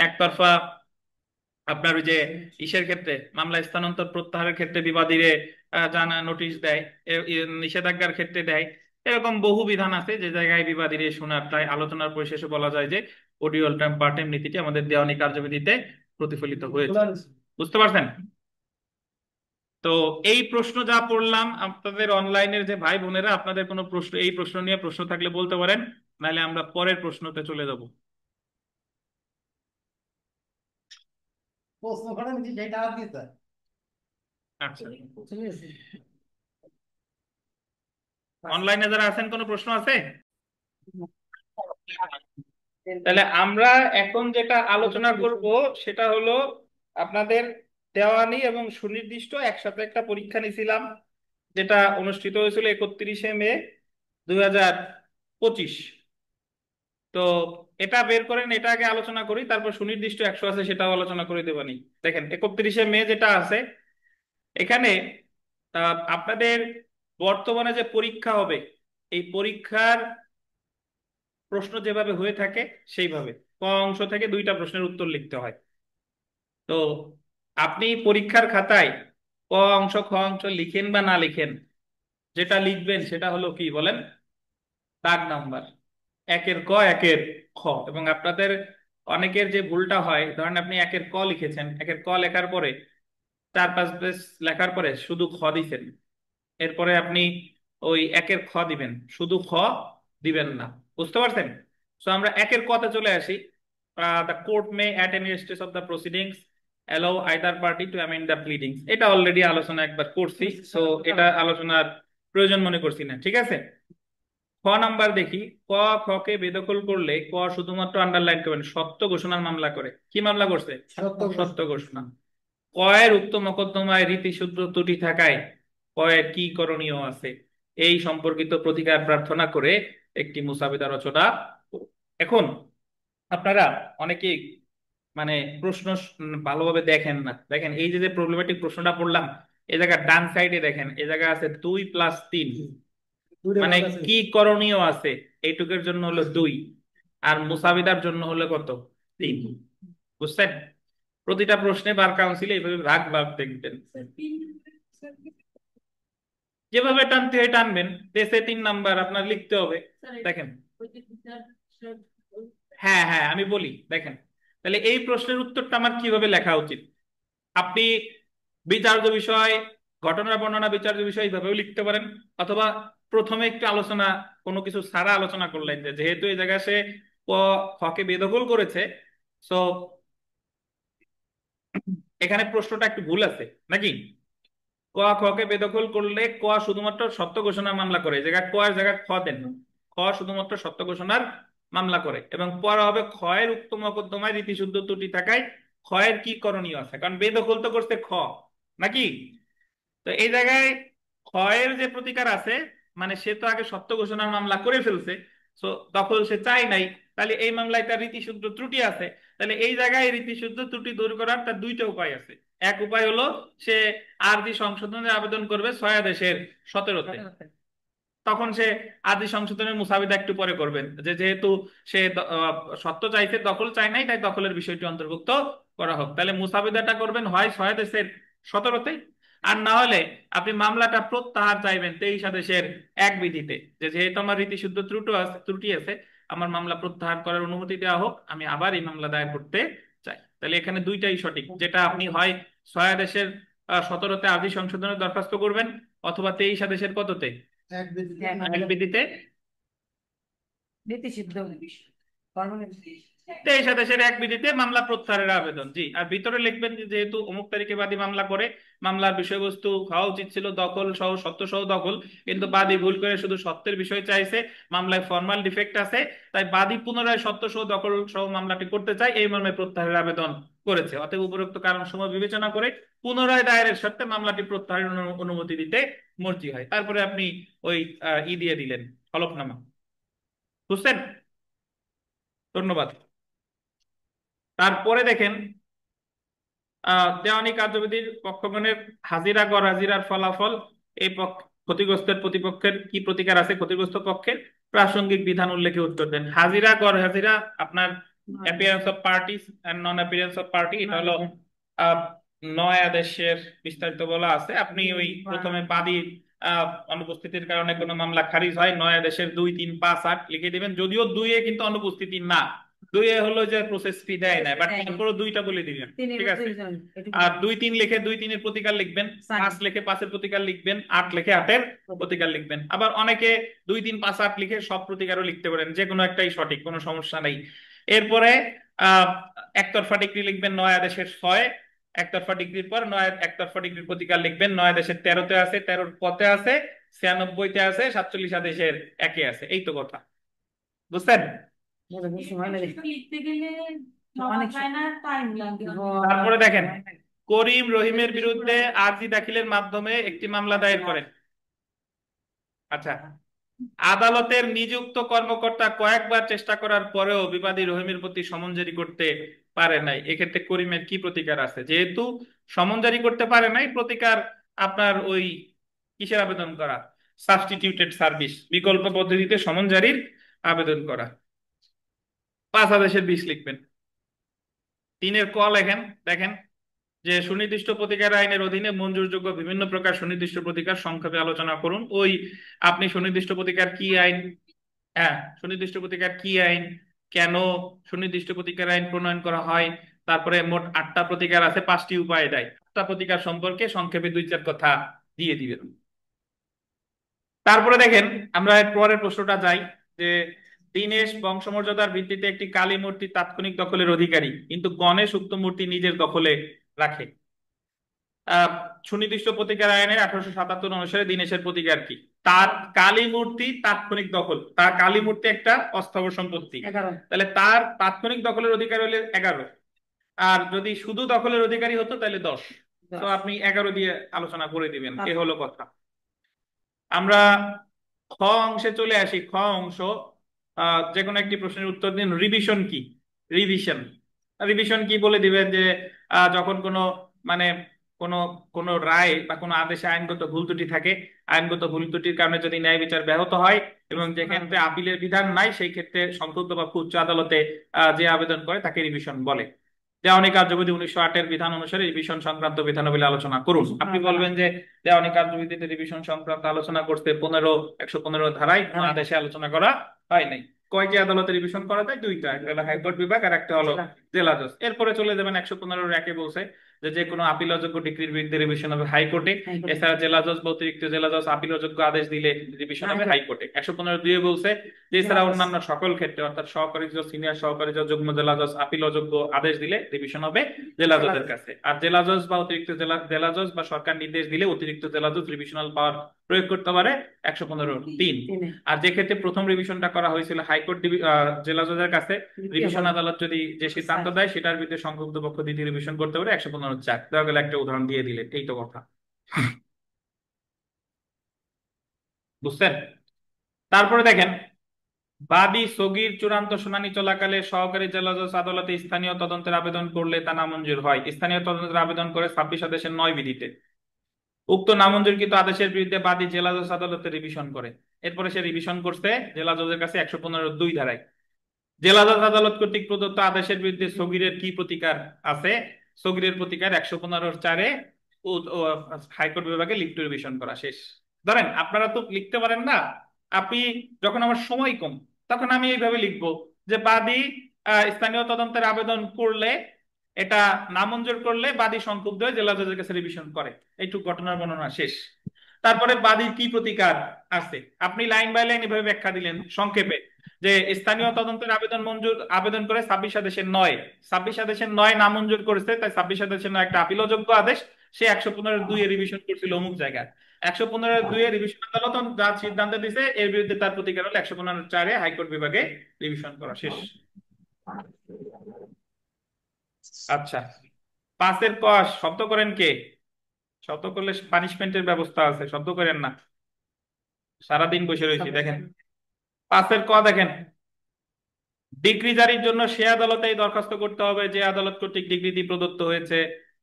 A: একতরফা আপনার ওই যে ইসের ক্ষেত্রে মামলা স্থানান্তর প্রত্যাহারের ক্ষেত্রে বিবাদীরে জানা নোটিশ দেয়, নিষেধাজ্ঞার ক্ষেত্রে দেয়। এরকম বহু বিধান আছে যে জায়গায় বিবাদীরে শোনার, তাই আলোচনার পরিশেষে বলা যায় যে অডিও অল্টারাম পার্টেম নীতিটি আমাদের দেওয়ানি কার্যবিধিতে প্রতিফলিত হয়েছে। বুঝতে পারছেন? তো এই প্রশ্ন যা পড়লাম, আপনাদের অনলাইনের যে ভাই বোনেরা, আপনাদের কোনো প্রশ্ন, এই প্রশ্ন নিয়ে প্রশ্ন থাকলে বলতে পারেন, নাহলে আমরা পরের প্রশ্নতে চলে যাব।
D: প্রশ্ন করেন কি যেটা আর কি স্যার?
A: আচ্ছা,
C: চলে এসে
A: অনলাইনে যারা আছেন কোনো প্রশ্ন আছে? তাহলে আমরা এখন যেটা আলোচনা করব সেটা হলো আপনাদের দেওয়ানি এবং সুনির্দিষ্ট একসাথে একটা পরীক্ষা নিয়েছিলাম, যেটা অনুষ্ঠিত হয়েছিল 31শে মে 2025। তো এটা বের করেন, এটা আগে আলোচনা করি, তারপর সুনির্দিষ্ট 100 আছে সেটাও আলোচনা করে দেবানি। দেখেন 31শে মে যেটা আছে এখানে আপনাদের বর্তমানে যে পরীক্ষা হবে, এই পরীক্ষার প্রশ্ন যেভাবে হয়ে থাকে সেইভাবে ক অংশ থেকে 2টা প্রশ্নের উত্তর লিখতে হয়। তো আপনি পরীক্ষার খাতায় ক অংশ খ অংশ লিখেন বা না লিখেন, যেটা লিখবেন সেটা হলো কি বলেন, দাগ নাম্বার, একের ক একের খ। এবং আপনাদের অনেকের যে ভুলটা হয়, ধরেন আপনি একের ক লিখেছেন, একের ক লেখার পরে 4-5 পেজ লেখার পরে শুধু খ দিছেন, এরপরে আপনি ওই একের খ দিবেন, শুধু খ দিবেন না। বুঝতে পারছেন? সো আমরা একের কতে চলে আসি। The court May at any stage of the proceedings allow either party to amend the pleadings. এটা অলরেডি আলোচনা একবার করছি, সো এটা আলোচনার প্রয়োজন মনে করছি না। ঠিক আছে, খ নাম্বার দেখি। ক খকে বেদখল করলে ক শুধুমাত্র আন্ডারলাইন করবেন, সত্য ঘোষণার মামলা করে। কি মামলা করছে? সত্য ঘোষণা। কয়ের উক্ত মোকদ্দমায় রীতিসূত্র ত্রুটি থাকায় কয়ের কি করণীয় আছে এই সম্পর্কিত প্রতিকার প্রার্থনা করে একটি মুসাবিদা রচনা করুন। এখন আপনারা অনেকেই মানে প্রশ্ন ভালোভাবে দেখেন না। দেখেন এই যে প্রবলেমেটিক প্রশ্নটা পড়লাম, এই জায়গায় ডান সাইডে দেখেন, এই জায়গায় আছে 2+3, মানে কি করণীয় আছে, এইটুকের জন্য হলো 2, আর মুসাবিদার জন্য হলো কত? 3। বুঝছেন? প্রতিটা প্রশ্নে বার কাউন্সিলে এইভাবে ভাগ ভাগ দেখবেন, যেভাবে টানতে হয় টানবেন। দেশে 3 নাম্বার আপনার লিখতে হবে। দেখেন, হ্যাঁ হ্যাঁ আমি বলি, দেখেন তাহলে এই প্রশ্নের উত্তরটা আমার কিভাবে লেখা উচিত। আপনি বিচার্য বিষয়, ঘটনা বর্ণনা বিচার্য বিষয় এইভাবেও লিখতে পারেন, অথবা প্রথমে একটু আলোচনা, কোনো কিছু সারা আলোচনা করলেন যে যেহেতু এই জায়গায় সে ক খকে বেদখল করেছে, সো এখানে প্রশ্নটা একটু ভুল আছে নাকি। ক খকে বেদখল করলে ক শুধুমাত্র সত্য ঘোষণার মামলা করে, এই জায়গায় ক এর জায়গায় খ দেন, খ শুধুমাত্র সত্য ঘোষণার মামলা করে, এবং পরে হবে ক্ষয়ের উক্ত মোকদ্দমায় রীতিশুদ্ধ ত্রুটি থাকায় ক্ষয়ের কি করণীয় আছে, কারণ বেদখল তো করছে নাকি? তো এই জায়গায় ক্ষয়ের যে প্রতিকার আছে, মানে সে তো আগে সত্য ঘোষণার মামলা করে ফেলছে, তো দখল সে চাই নাই, তাহলে এই মামলায় তার রীতিশুদ্ধ ত্রুটি আছে। তাহলে এই জায়গায় রীতিশুদ্ধ ত্রুটি দূর করার তার দুইটা উপায় আছে। এক উপায় হলো সে আরজি সংশোধনের আবেদন করবে 6 আদেশের 17-তে। তখন সে আদি সংশোধনের মুসাবিদা একটু পরে করবেন, যে যেহেতু সে সত্য চাইছে, দখল চায় নাই, তাই দখলের বিষয়টি অন্তর্ভুক্ত করা হোক। তাহলে মুসাবিদাটা করবেন হয় 6 আদেশের 17-তে, আর না হলে আপনি মামলাটা প্রত্যাহার চাইবেন 23 আদেশের 1 বিধিতে, যে যেহেতু আমার রীতিশুদ্ধ ত্রুটি আছে, আমার মামলা প্রত্যাহার করার অনুমতি দেওয়া হোক, আমি আবার এই মামলা দায়ের করতে চাই। তাহলে এখানে দুইটাই সঠিক, যেটা আপনি হয় 6 আদেশের 17-তে আদি সংশোধনের দরখাস্ত করবেন, অথবা 23 আদেশের কততে,
D: এক বিধিতে
A: 1 বিধিতে,
C: নীতি সিদ্ধ পার্মানেন্ট
A: 23 আদেশের 1 বিধিতে মামলা প্রত্যাহারের আবেদন। জি, আর ভিতরে লিখবেন যে যেহেতু অমুক তারিখে বাদী মামলা করে, মামলার বিষয়বস্তু হওয়া উচিত ছিল দখল সহ সত্য সহ দখল, কিন্তু বাদী ভুল করে শুধু সত্যের বিষয় চাইছে, মামলায় ফর্মাল ডিফেক্ট আছে, তাই বাদী পুনরায় সত্য সহ দখল সহ মামলাটি করতে চায়, এই মর্মে প্রত্যাহারের আবেদন করেছে। অতএব উপরোক্ত কারণ সমূহ বিবেচনা করে পুনরায় দায়েরের শর্তে মামলাটি প্রত্যাহারের অনুমতি দিতে মর্জি হয়। তারপরে আপনি ওই দিয়ে দিলেন হলফনামা। বুঝছেন? ধন্যবাদ। তারপরে দেখেন, দেওয়ানি কার্যবিধির পক্ষগণের হাজিরা গড় হাজিরার ফলাফল, এই ক্ষতিগ্রস্তের প্রতিপক্ষের কি প্রতিকার আছে, ক্ষতিগ্রস্ত পক্ষের প্রাসঙ্গিক বিধান উল্লেখে উত্তর দেন। হাজিরা গড় হাজিরা আপনার appearance of parties and non appearance of party, এটা হলো 9 আদেশের বিস্তারিত বলা আছে। আপনি ওই প্রথমে বাদীর অনুপস্থিতির কারণে কোনো মামলা খারিজ হয়, 9 আদেশের 2, 3, 5, 8 লিখে দিবেন, যদিও 2-এ কিন্তু অনুপস্থিতি না, 2-এ হলো যে প্রসেস ফি দেয় না, বাট তারপরে 2টা বলে দিবেন, ঠিক আছে? আর 2, 3 লিখে 2, 3-এর প্রতিকার লিখবেন, 5 লিখে 5-এর প্রতিকার লিখবেন, 8 লিখে 8-এর প্রতিকার লিখবেন। আবার অনেকে 2, 3, 5, 8 লিখে সব প্রতিকারও লিখতে পারেন, যে কোনো একটাই সঠিক, কোনো সমস্যা নেই। এরপরে একতরফা ডিগ্রি লিখবেন 9 আদেশের 6, একতরফা ডিগ্রির পর একতরফা ডিগ্রির প্রতিকার লিখবেন, 9 আদেশের 13-তে আছে, 13-র পথে আছে, 96-তে আছে, 47 আদেশের 1-এ আছে। এই তো কথা, বুঝছেন?
C: সময় লাগে
E: লিখতে গেলে
C: অনেক
E: টাইম লাগে।
A: তারপরে দেখেন, করিম রহিমের বিরুদ্ধে আরজি দাখিলের মাধ্যমে একটি মামলা দায়ের করেন। আচ্ছা, আদালতের নিযুক্ত কর্মকর্তা কয়েকবার চেষ্টা করার পরেও বিবাদী রহিমের প্রতি সমন জারি করতে পারে নাই, এক্ষেত্রে করিমের কি প্রতিকার আছে? যেহেতু সমন জারি করতে পারে নাই, প্রতিকার আপনার ওই কিসের আবেদন করা, সাবস্টিটিউটেড সার্ভিস, বিকল্প পদ্ধতিতে সমন জারির আবেদন করা। 5 আদেশের 20 লিখবেন। 3-এর ক লেখেন, দেখেন যে সুনির্দিষ্ট প্রতিকার আইনের অধীনে মঞ্জুরযোগ্য বিভিন্ন প্রকার সুনির্দিষ্ট প্রতিকার সংক্ষেপে আলোচনা করুন। ওই আপনি সুনির্দিষ্ট প্রতিকার কি আইন, হ্যাঁ, সুনির্দিষ্ট প্রতিকার কি আইন, কেন সুনির্দিষ্ট প্রতিকার আইন প্রণয়ন করা হয়, তারপরে মোট 8টা প্রতিকার আছে, 5টি উপায় দেয়, 8টা প্রতিকার সম্পর্কে সংক্ষেপে 2-4 কথা দিয়ে দিবেন। তারপরে দেখেন, আমরা পরের প্রশ্নটা যাই, যে দীনেশ বংশমর্যাদার ভিত্তিতে একটি কালী মূর্তি তাৎক্ষণিক দখলের অধিকারী, কিন্তু গণেশ উক্ত মূর্তি নিজের দখলে রাখে। সুনির্দিষ্ট প্রতিকার আইনের 1877 অনুসারে দীনেশের প্রতিকার কি? তার কালী মূর্তি তাৎক্ষণিক দখল, তার কালী মূর্তি একটা অস্থাবর সম্পত্তি,
C: 11
A: তাহলে তার তাৎক্ষণিক দখলের অধিকার হলে 11, আর যদি শুধু দখলের অধিকারী হতো তাহলে 10। তো আপনি 11 দিয়ে আলোচনা করে দিবেন, এ হলো কথা। আমরা খ অংশে চলে আসি। খ অংশ, যে কোনো একটি প্রশ্নের উত্তর দিন। রিভিশন কি? রিভিশন রিভিশন কি বলে দিবেন, যে যখন কোনো মানে কোনো কোনো রায় বা কোনো আদেশে আইনগত ভুল ত্রুটি থাকে, আইনগত ভুল ত্রুটির কারণে যদি ন্যায় বিচার ব্যাহত হয় এবং যে ক্ষেত্রে আপিলের বিধান নাই, সেই ক্ষেত্রে সংক্ষুব্ধ বা উচ্চ আদালতে যে আবেদন করে তাকে রিভিশন বলে। দেওয়ানি কার্যবিধি 1908-এর বিধান অনুসারে রিভিশন সংক্রান্ত বিধানাবলী আলোচনা করুন। আপনি বলবেন যে দেওয়ানি কার্যবিধিতে রিভিশন সংক্রান্ত আলোচনা করতে 115 ধারায় কোনো আদেশে আলোচনা করা হয় নাই। কয়টি আদালতে রিভিশন করা যায়? 2টা, একটা হলো হাইকোর্ট বিভাগ আর একটা হলো জেলা জজ। এরপরে চলে যাবেন 115-এর 1-এ বলছে যে যে কোনো আপিল অযোগ্য ডিগ্রির বিরুদ্ধে রিভিশন হবে হাইকোর্টে।
C: হাইকোর্টে।
A: এছাড়া জেলা জজ বা অতিরিক্ত জেলা জজ আপিল অযোগ্য আদেশ দিলে রিভিশন হবে
C: হাইকোর্ট।
A: হাইকোর্টে। 115(2) বলছে যে এছাড়া অন্যান্য সকল ক্ষেত্রে অর্থাৎ সহকারী জজ, সিনিয়র সহকারী জজ, যুগ্ম জেলা জজ আপিল অযোগ্য আদেশ দিলে রিভিশন হবে জেলা জজের কাছে। আর জেলা জজ বা অতিরিক্ত জেলা জজ বা সরকার নির্দেশ দিলে অতিরিক্ত জেলা জজ রিভিশনাল পাওয়ার প্রয়োগ করতে পারে 115(3).
C: তিনে।
A: আর যে ক্ষেত্রে প্রথম রিভিশনটা করা হয়েছিল হাইকোর্ট জেলা জজের কাছে, রিভিশন আদালত যদি যে সিদ্ধান্ত দেয় সেটার বিরুদ্ধে সংক্ষুব্ধ পক্ষ দ্বিতীয় রিভিশন করতে পারে 115(4). দেওয়া গেলে একটা উদাহরণ দিয়ে দিলেন, এই তো কথা। বুঝছেন? তারপরে দেখেন, বাদী সগীর চূড়ান্ত শুনানি চলাকালে সহকারী জেলা জজ আদালতে স্থানীয় তদন্তের আবেদন করলে তা নামঞ্জুর হয়। স্থানীয় তদন্তের আবেদন করে 26 আদেশের 9 বিধিতে উক্ত নামঞ্জুরকৃত আদেশের বিরুদ্ধে বাদী জেলা জজ আদালতে রিভিশন করে। এরপরে সে রিভিশন করছে জেলা জজের কাছে 115(2) ধারায়। জেলা জজ আদালত কর্তৃক প্রদত্ত আদেশের বিরুদ্ধে সগীরের কি প্রতিকার আছে? সগীরের প্রতিকার 115(4)-এ হাইকোর্ট বিভাগে লিভ টু রিভিশন করা। শেষ। ধরেন আপনারা তো লিখতে পারেন না, আপনি যখন আমার সময় কম তখন আমি এইভাবে লিখবো যে বাদী স্থানীয় তদন্তের আবেদন করলে, এটা নামঞ্জুর করলে বাদী সংক্ষুব্ধ হয়ে জেলা জজের কাছে রিভিশন করে। এইটুকু ঘটনার বর্ণনা শেষ। তারপরে বাদীর কি প্রতিকার আছে আপনি লাইন বাই লাইন এভাবে ব্যাখ্যা দিলেন সংক্ষেপে যে স্থানীয় তদন্তের আবেদন করে 26 আদেশের 9 নামঞ্জুর করেছে, তাই 26 আদেশের 9 একটা আপিল অযোগ্য আদেশ। সে 115(2) রিভিশন করছিল অমুক জায়গায়। 115(2) রিভিশন আদালত যা সিদ্ধান্ত দিছে এর বিরুদ্ধে তার প্রতিকার হলো 115(4)-এ হাইকোর্ট বিভাগে রিভিশন করা। শেষ। আচ্ছা, 5-এর ক শব্দ করেন কে? শব্দ করলে পানিশমেন্টের ব্যবস্থা আছে, শব্দ করেন না। সারাদিন বসে রয়েছি। দেখেন 5-এর ক দেখেন, ডিগ্রি জারির জন্য সে আদালতেই দরখাস্ত করতে হবে যে আদালত কর্তৃক ডিগ্রিটি প্রদত্ত হয়েছে।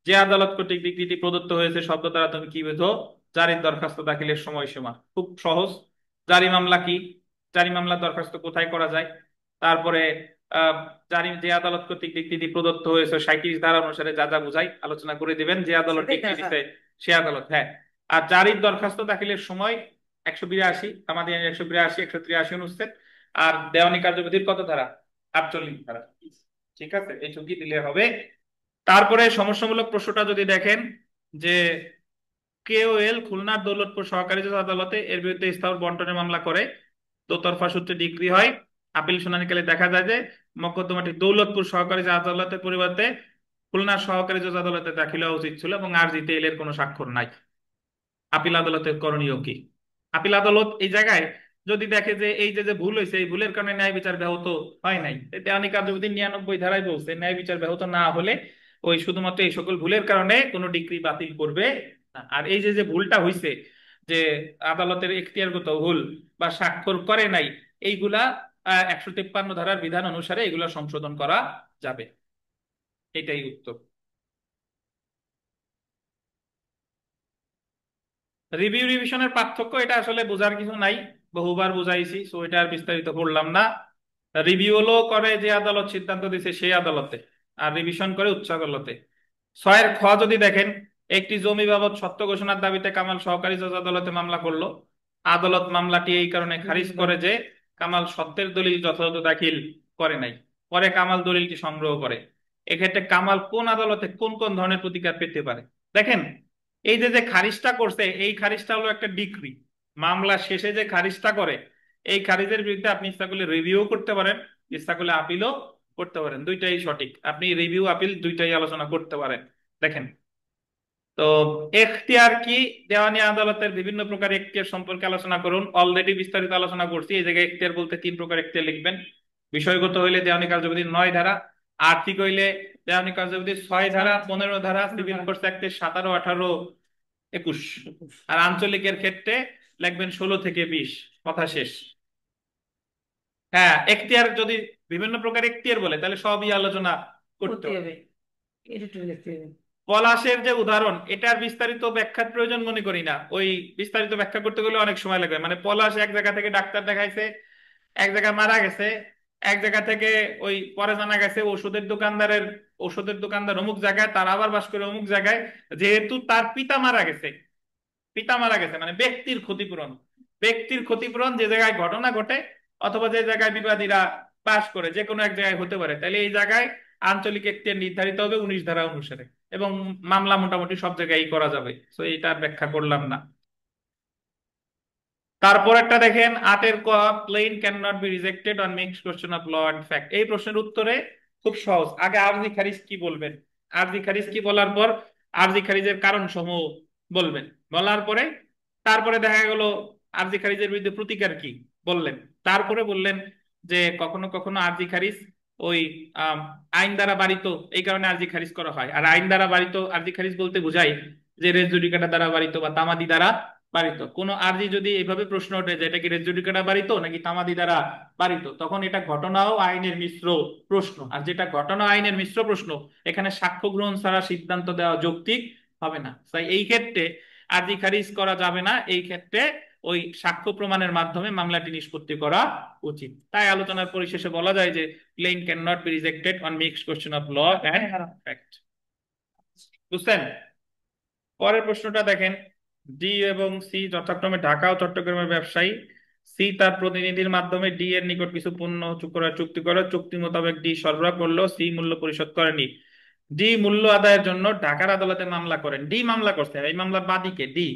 A: যে আদালত কর্তৃক ডিগ্রিটি প্রদত্ত হয়েছে শব্দ দ্বারা তুমি কি বোঝো? জারির দরখাস্ত দাখিলের সময়সীমা। খুব সহজ। জারি মামলা কি? জারি মামলার দরখাস্ত কোথায় করা যায়? তারপরে জারি যে আদালত কর্তৃক ডিগ্রিটি প্রদত্ত হয়েছে 37 ধারা অনুসারে যা যা বুঝাই আলোচনা করে দিবেন। যে আদালত ডিগ্রি দিতে সে আদালত, হ্যাঁ। আর জারির দরখাস্ত দাখিলের সময় 182 আমাদের 182, 183 অনুচ্ছেদ। আর দেওয়ানি কার্যবিধির কত ধারা? 48 ধারা। ঠিক আছে, এই চুক্তি দিলে হবে। তারপরে সমস্যামূলক প্রশ্নটা যদি দেখেন যে কেওএল খুলনার দৌলতপুর সহকারী জজ আদালতে এর বিরুদ্ধে স্থাবর বন্টনের মামলা করে, দোতরফা সূত্রে ডিগ্রি হয়। আপিল শুনানিকালে দেখা যায় যে মোকদ্দমাটি দৌলতপুর সহকারী জজ আদালতের পরিবর্তে খুলনার সহকারী জজ আদালতে দাখিল হওয়া উচিত ছিল এবং আরজিতে এর কোনো স্বাক্ষর নাই। আপিল আদালতের করণীয় কি? আপিল আদালত এই জায়গায় যদি দেখে যে এই যে ভুল হয়েছে, এই ভুলের কারণে ন্যায় বিচার ব্যাহত হয় নাই, দেওয়ানি কার্যবিধি 99 ধারায় বলছে ন্যায় বিচার ব্যাহত না হলে ওই শুধুমাত্র এই সকল ভুলের কারণে কোনো ডিগ্রি বাতিল করবে না। আর এই যে ভুলটা হয়েছে, যে আদালতের এখতিয়ারগত ভুল বা স্বাক্ষর করে নাই, এইগুলা 153 ধারার বিধান অনুসারে এগুলা সংশোধন করা যাবে। এটাই উত্তর। রিভিউ রিভিশনের পার্থক্য এটা আসলে বোঝার কিছু নাই, বহুবার বুঝাইছি, সো এটা আর বিস্তারিত করলাম না। রিভিউ হলো করে যে আদালত সিদ্ধান্ত দিছে সেই আদালতে, আর রিভিশন করে উচ্চ আদালতে। 6-এর খ যদি দেখেন, একটি জমি বাবদ সত্য ঘোষণার দাবিতে কামাল সহকারী জজ আদালতে মামলা করলো। আদালত মামলাটি এই কারণে খারিজ করে যে কামাল সত্যের দলিল যথাযথ দাখিল করে নাই। পরে কামাল দলিলটি সংগ্রহ করে। এক্ষেত্রে কামাল কোন আদালতে কোন কোন ধরনের প্রতিকার পেতে পারে? দেখেন, এই যে খারিজটা করছে, এই খারিজটা হলো একটা ডিক্রি। মামলা শেষে যে খারিজটা করে, এই খারিজের বিরুদ্ধে আপনি ইচ্ছা করলে রিভিউ করতে পারেন, ইচ্ছা করলে আপিলও করতে পারেন। দুইটাই সঠিক, আপনি রিভিউ আপিল দুইটাই আলোচনা করতে পারেন। দেখেন তো এখতিয়ার কি? দেওয়ানি আদালতের বিভিন্ন প্রকার এখতিয়ার সম্পর্কে আলোচনা করুন। অলরেডি বিস্তারিত আলোচনা করছি। এই জায়গায় এখতিয়ার বলতে 3 প্রকার এখতিয়ার লিখবেন। বিষয়গত হইলে দেওয়ানি কার্যবিধির 9 ধারা, আর্থিক হইলে দেওয়ানি কার্যবিধির 6 ধারা, 15 ধারা, সিভিল কোর্টস অ্যাক্টের 17, 18, 21। আর আঞ্চলিকের ক্ষেত্রে লিখবেন 16 থেকে 20। কথা শেষ। হ্যাঁ, এখতিয়ার যদি বিভিন্ন প্রকার এখতিয়ার বলে তাহলে সবই আলোচনা করতে হবে। পলাশের যে উদাহরণ, এটার বিস্তারিত ব্যাখ্যার প্রয়োজন মনে করি না। ওই বিস্তারিত ব্যাখ্যা করতে গেলে অনেক সময় লাগবে। মানে পলাশ এক জায়গা থেকে ডাক্তার দেখাইছে, এক জায়গায় মারা গেছে, এক জায়গা থেকে ওই পরে জানা গেছে ওষুধের দোকানদার অমুক জায়গায়, তার আবার বাস করে অমুক জায়গায়। যেহেতু তার পিতা মারা গেছে মানে ব্যক্তির ক্ষতিপূরণ যে জায়গায় ঘটনা ঘটে অথবা যে জায়গায় বিবাদীরা বাস করে, যে কোনো এক জায়গায় হতে পারে। তাহলে এই জায়গায় আঞ্চলিক এখতিয়ার নির্ধারিত হবে 19 ধারা অনুসারে, এবং মামলা মোটামুটি সব জায়গায় করা যাবে, তো এটা আর ব্যাখ্যা করলাম না। তারপর একটা দেখেন 8-এর ক, plaint can not be rejected on mixed question of law and fact. এই প্রশ্নের উত্তরে খুব সহজ, আগে আরজি খারিজ কি বলবেন, আরজি খারিজ কি বলার পর আরজি খারিজের কারণ সমূহ বলবেন, বলার পরে তারপরে দেখা গেল আরজি খারিজের বিরুদ্ধে প্রতিকার কি বললেন, তারপরে বললেন যে কখনো কখনো আরজি খারিজ ওই আম, আইন দ্বারা বারিত, এই কারণে আরজি খারিজ করা হয়। আর আইন দ্বারা বারিত আরজি খারিজ বলতে বোঝায় যে রেস জুডিকাটা দ্বারা বারিত বা তামাদি দ্বারা বারিত। কোন আরজি যদি এইভাবে প্রশ্ন ওঠে যে এটা কি রেস জুডিকাটা বারিত নাকি তামাদি দ্বারা বারিত, তখন এটা ঘটনা ও আইনের মিশ্র প্রশ্ন। আর যেটা ঘটনা আইনের মিশ্র প্রশ্ন, এখানে সাক্ষ্য গ্রহণ ছাড়া সিদ্ধান্ত দেওয়া যৌক্তিক হবে না, তাই এই ক্ষেত্রে আরজি খারিজ করা যাবে না। এই ক্ষেত্রে ওই সাক্ষ্য প্রমাণের মাধ্যমে মামলাটি নিষ্পত্তি করা উচিত। তাই আলোচনার পরিশেষে বলা যায় যে plaint can not be rejected on mixed question of law and fact. বুঝছেন? পরের প্রশ্নটা দেখেন, ডি এবং সি যথাক্রমে ঢাকা ও চট্টগ্রামের ব্যবসায়ী। সি তার প্রতিনিধির মাধ্যমে ডি এর নিকট কিছু পণ্য চুক্তি করে, চুক্তি মোতাবেক ডি সরবরাহ করলেও সি মূল্য পরিশোধ করেনি। ডি মূল্য আদায়ের জন্য ঢাকার আদালতে মামলা করেন। ডি মামলা করছে, এই মামলার বাদীকে ডি।